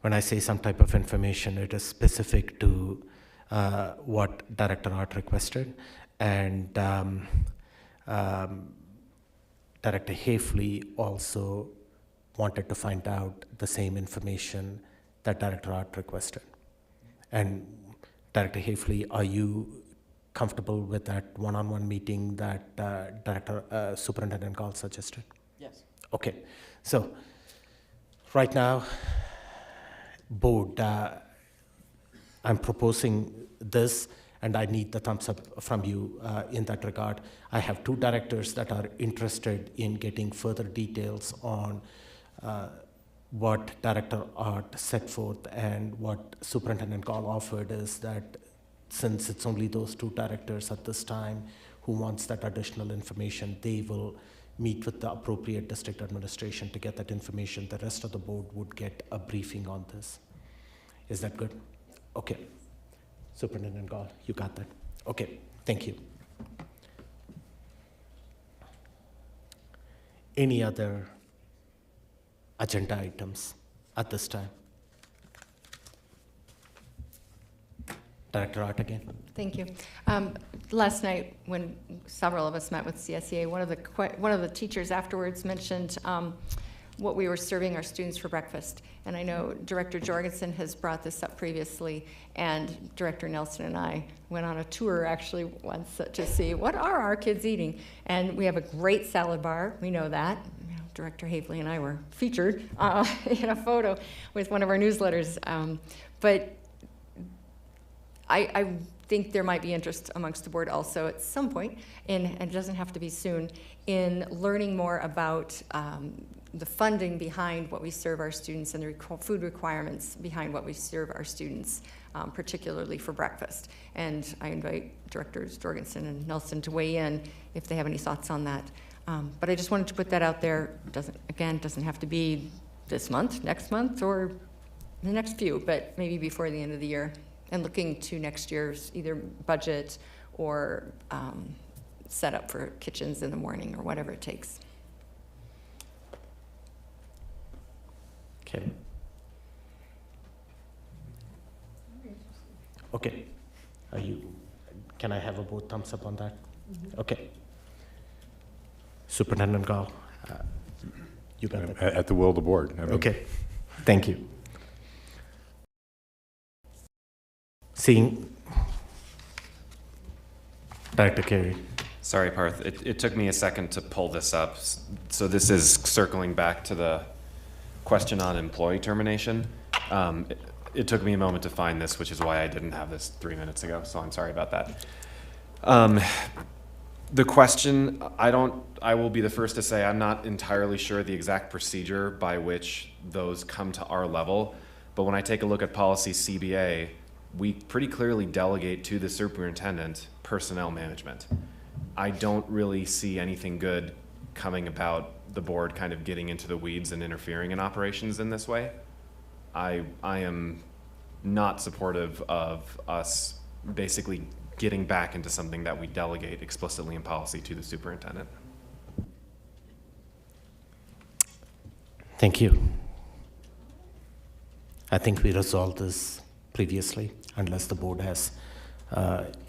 When I say some type of information, it is specific to what Director Ott requested, and Director Hafley also wanted to find out the same information that Director Ott requested. And Director Hafley, are you comfortable with that one-on-one meeting that Superintendent Gall suggested? Yes. Okay, so right now, board, I'm proposing this, and I need the thumbs up from you in that regard. I have two directors that are interested in getting further details on what Director Art set forth, and what Superintendent Gall offered is that since it's only those two directors at this time who wants that additional information, they will meet with the appropriate district administration to get that information. The rest of the board would get a briefing on this. Is that good? Okay. Superintendent Gall, you got that? Okay, thank you. Any other agenda items at this time? Director Art again. Thank you. Last night, when several of us met with CSEA, one of the teachers afterwards mentioned what we were serving our students for breakfast. And I know Director Jorgensen has brought this up previously, and Director Nelson and I went on a tour actually once to see what are our kids eating. And we have a great salad bar, we know that. You know, Director Hafley and I were featured in a photo with one of our newsletters. But I think there might be interest amongst the board also at some point, and it doesn't have to be soon, in learning more about the funding behind what we serve our students and the food requirements behind what we serve our students, particularly for breakfast. And I invite Directors Jorgensen and Nelson to weigh in if they have any thoughts on that. But I just wanted to put that out there. Doesn't have to be this month, next month, or the next few, but maybe before the end of the year. And looking to next year's either budget or set up for kitchens in the morning or whatever it takes. Okay. Okay. Can I have a both thumbs up on that? Mm-hmm. Okay. Superintendent Gall, you got that? At the will of the board. I mean, okay. Thank you. Seeing Director Carey. Sorry, Parth. It took me a second to pull this up. So this is circling back to the question on employee termination. It took me a moment to find this, which is why I didn't have this 3 minutes ago, so I'm sorry about that. The question, I will be the first to say I'm not entirely sure the exact procedure by which those come to our level, but when I take a look at policy CBA, we pretty clearly delegate to the superintendent personnel management. I don't really see anything good coming about the board kind of getting into the weeds and interfering in operations in this way. I am not supportive of us basically getting back into something that we delegate explicitly in policy to the superintendent. Thank you. I think we resolved this previously, unless the board has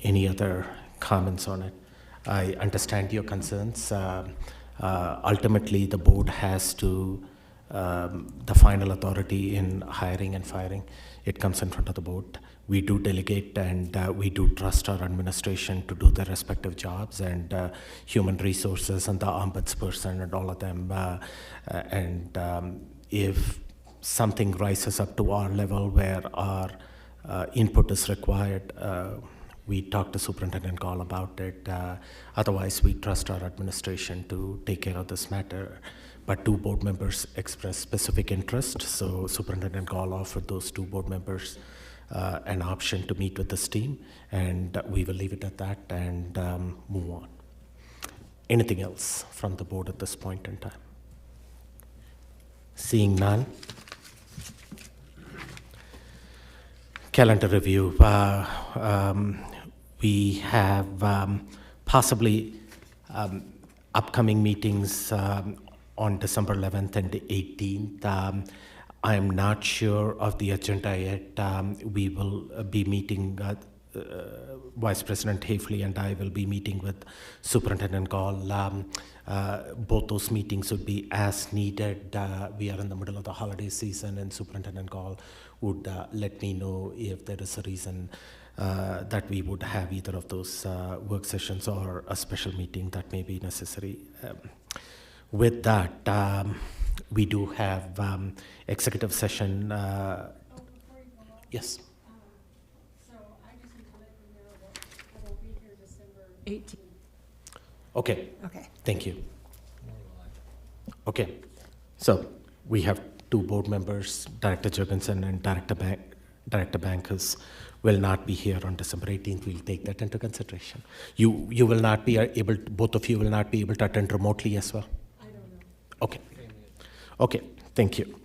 any other comments on it. I understand your concerns. Ultimately, the board has to, the final authority in hiring and firing. It comes in front of the board. We do delegate, and we do trust our administration to do their respective jobs, and human resources and the ombudsperson and all of them. If something rises up to our level where our input is required, we talk to Superintendent Gall about it. Otherwise, we trust our administration to take care of this matter. But two board members expressed specific interest, so Superintendent Gall offered those two board members an option to meet with this team, and we will leave it at that and move on. Anything else from the board at this point in time? Seeing none. Calendar review. We have possibly upcoming meetings on December 11th and 18th. I am not sure of the agenda yet. We will be meeting Vice President Hafley and I will be meeting with Superintendent Gall. Both those meetings would be as needed. We are in the middle of the holiday season, and Superintendent Gall would let me know if there is a reason that we would have either of those work sessions or a special meeting that may be necessary. With that, we do have executive session. Yes. So I just need to let you know that I will be here December 18th. Okay. Okay. Thank you. Okay. So we have two board members, Director Jorgensen and Director Bankers, will not be here on December 18th. We'll take that into consideration. You will not be able, both of you will not be able to attend remotely as well? I don't know. Okay. Okay, thank you.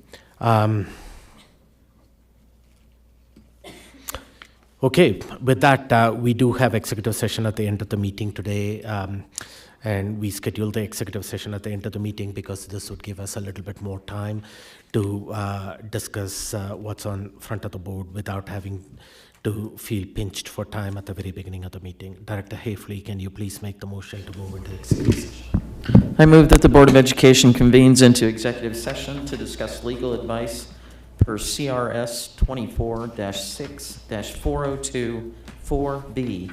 Okay, with that, we do have executive session at the end of the meeting today. And we scheduled the executive session at the end of the meeting because this would give us a little bit more time to discuss what's on front of the board without having to feel pinched for time at the very beginning of the meeting. Director Hafley, can you please make the motion to move into executive session? I move that the Board of Education convenes into executive session to discuss legal advice per CRS 24-6-402 4B,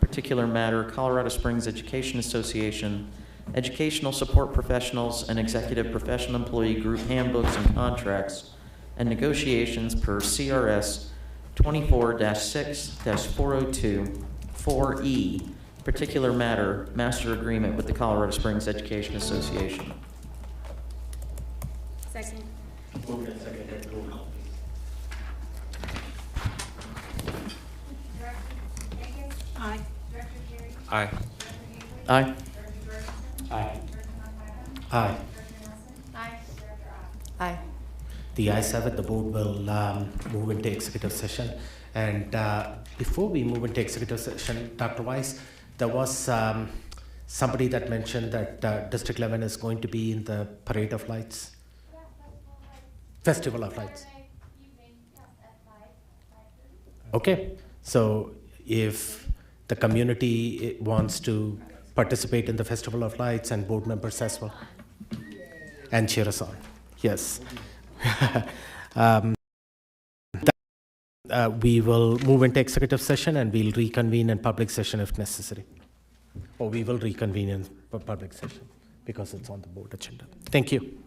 particular matter, Colorado Springs Education Association, educational support professionals, and executive professional employee group handbooks and contracts, and negotiations per CRS 24-6-402 4E, particular matter, master agreement with the Colorado Springs Education Association. Second. Aye. Aye. Aye. Aye. Aye. Aye. Aye. The ayes have it. The board will move into executive session. And before we move into executive session, Dr. Weiss, there was somebody that mentioned that District 11 is going to be in the Parade of Lights. Festival of Lights. Okay, so if the community wants to participate in the Festival of Lights and board members as well, and cheer us on, yes. We will move into executive session and we'll reconvene in public session if necessary. Or we will reconvene in public session because it's on the board agenda. Thank you.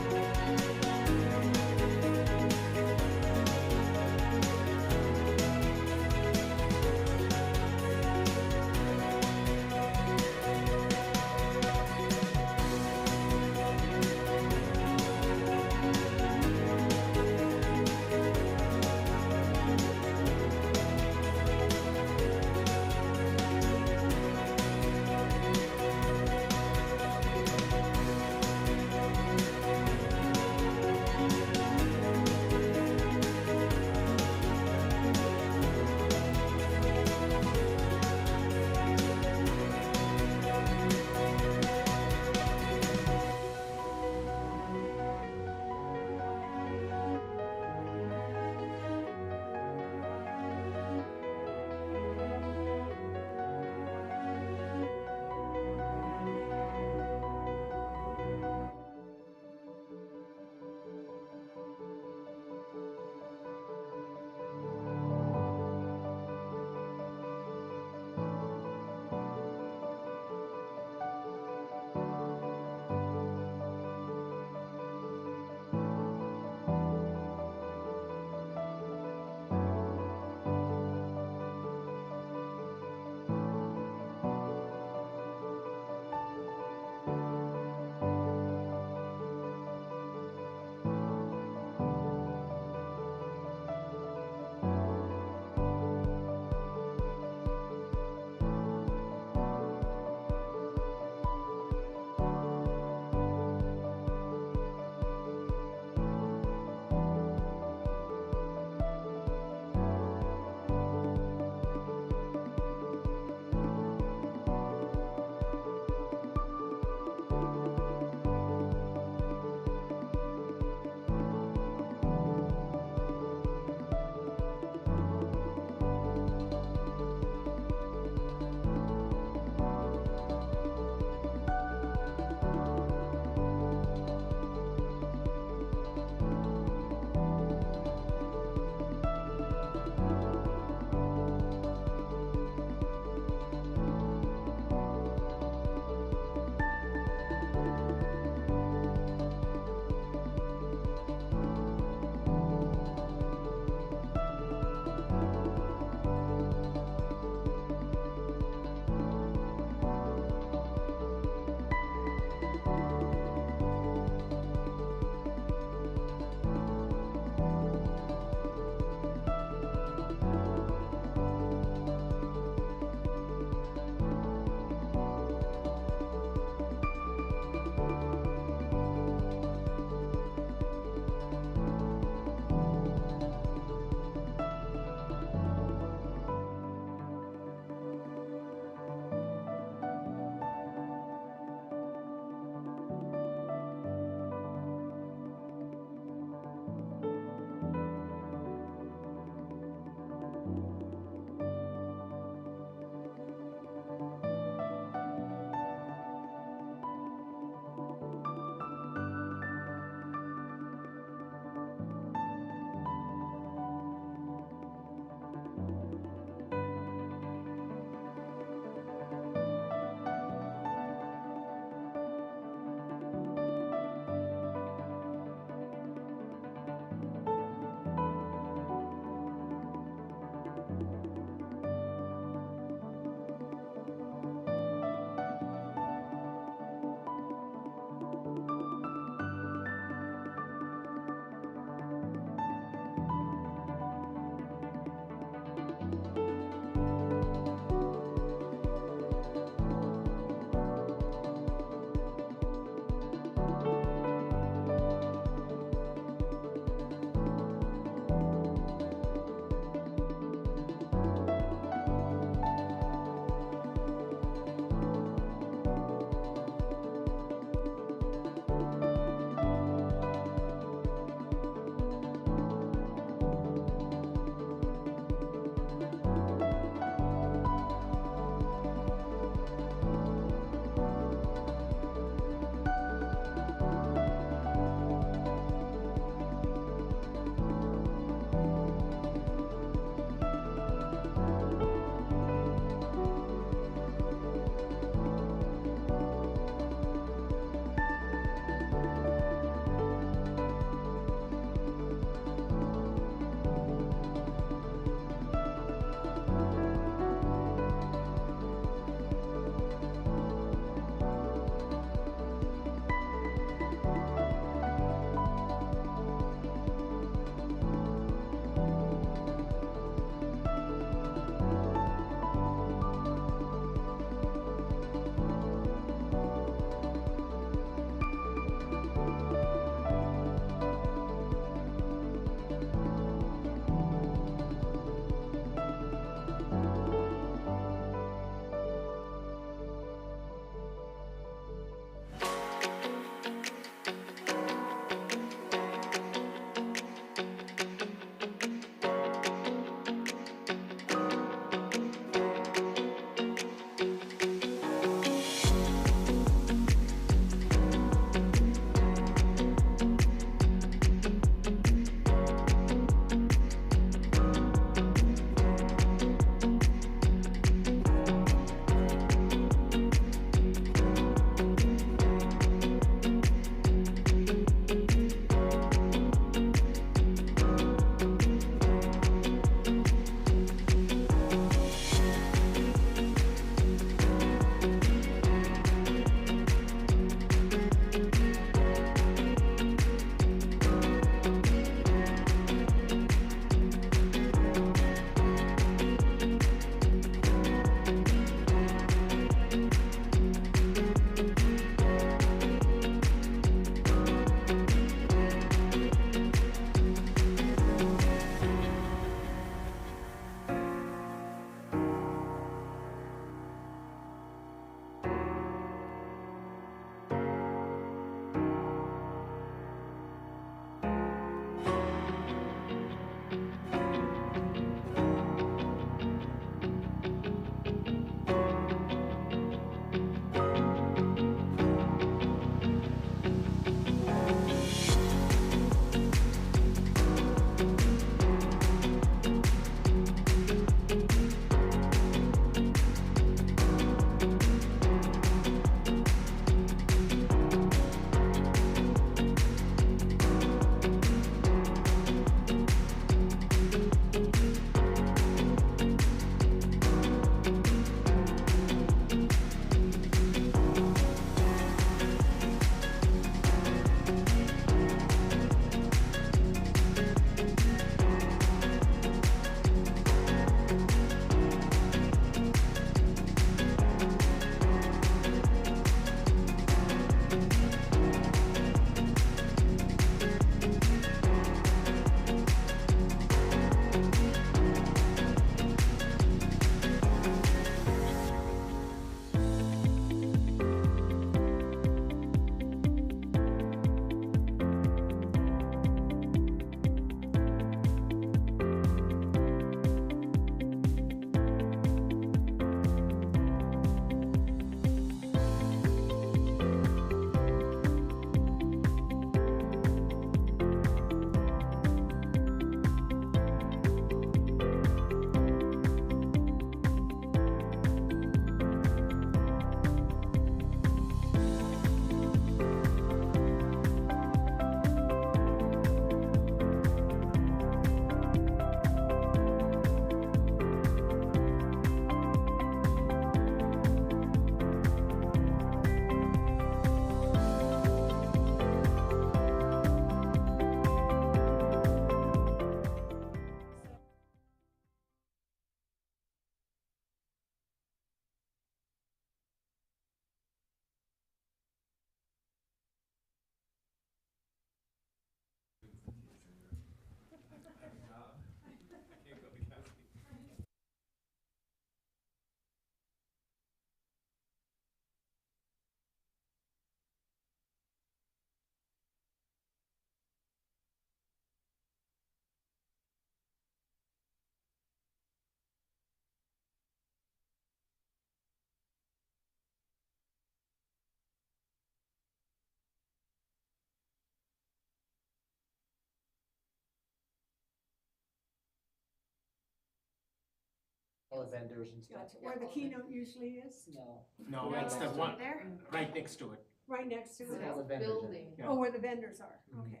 All the vendors and stuff. Gotcha. Where the keynote usually is? No. No, No, it's the it's one there? right next to it. Right next to it? All the vendors in it. Yeah. Oh, where the vendors are, Mhm. okay.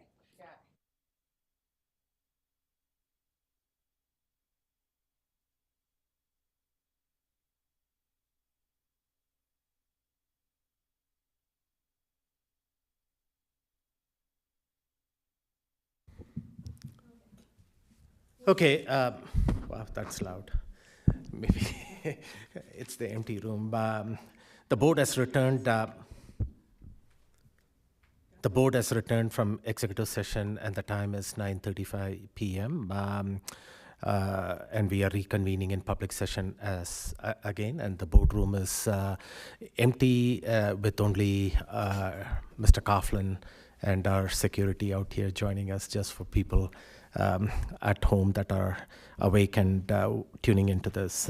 Okay, wow, that's loud. Maybe it's the empty room. The board has returned. The board has returned from executive session, and the time is 9:35 p.m. And we are reconvening in public session as again, and the boardroom is empty with only Mr. Coughlin and our security out here joining us, just for people at home that are awake and tuning into this.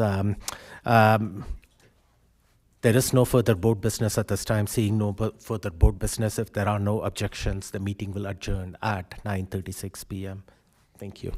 There is no further board business at this time. Seeing no further board business, if there are no objections, the meeting will adjourn at 9:36 p.m. Thank you.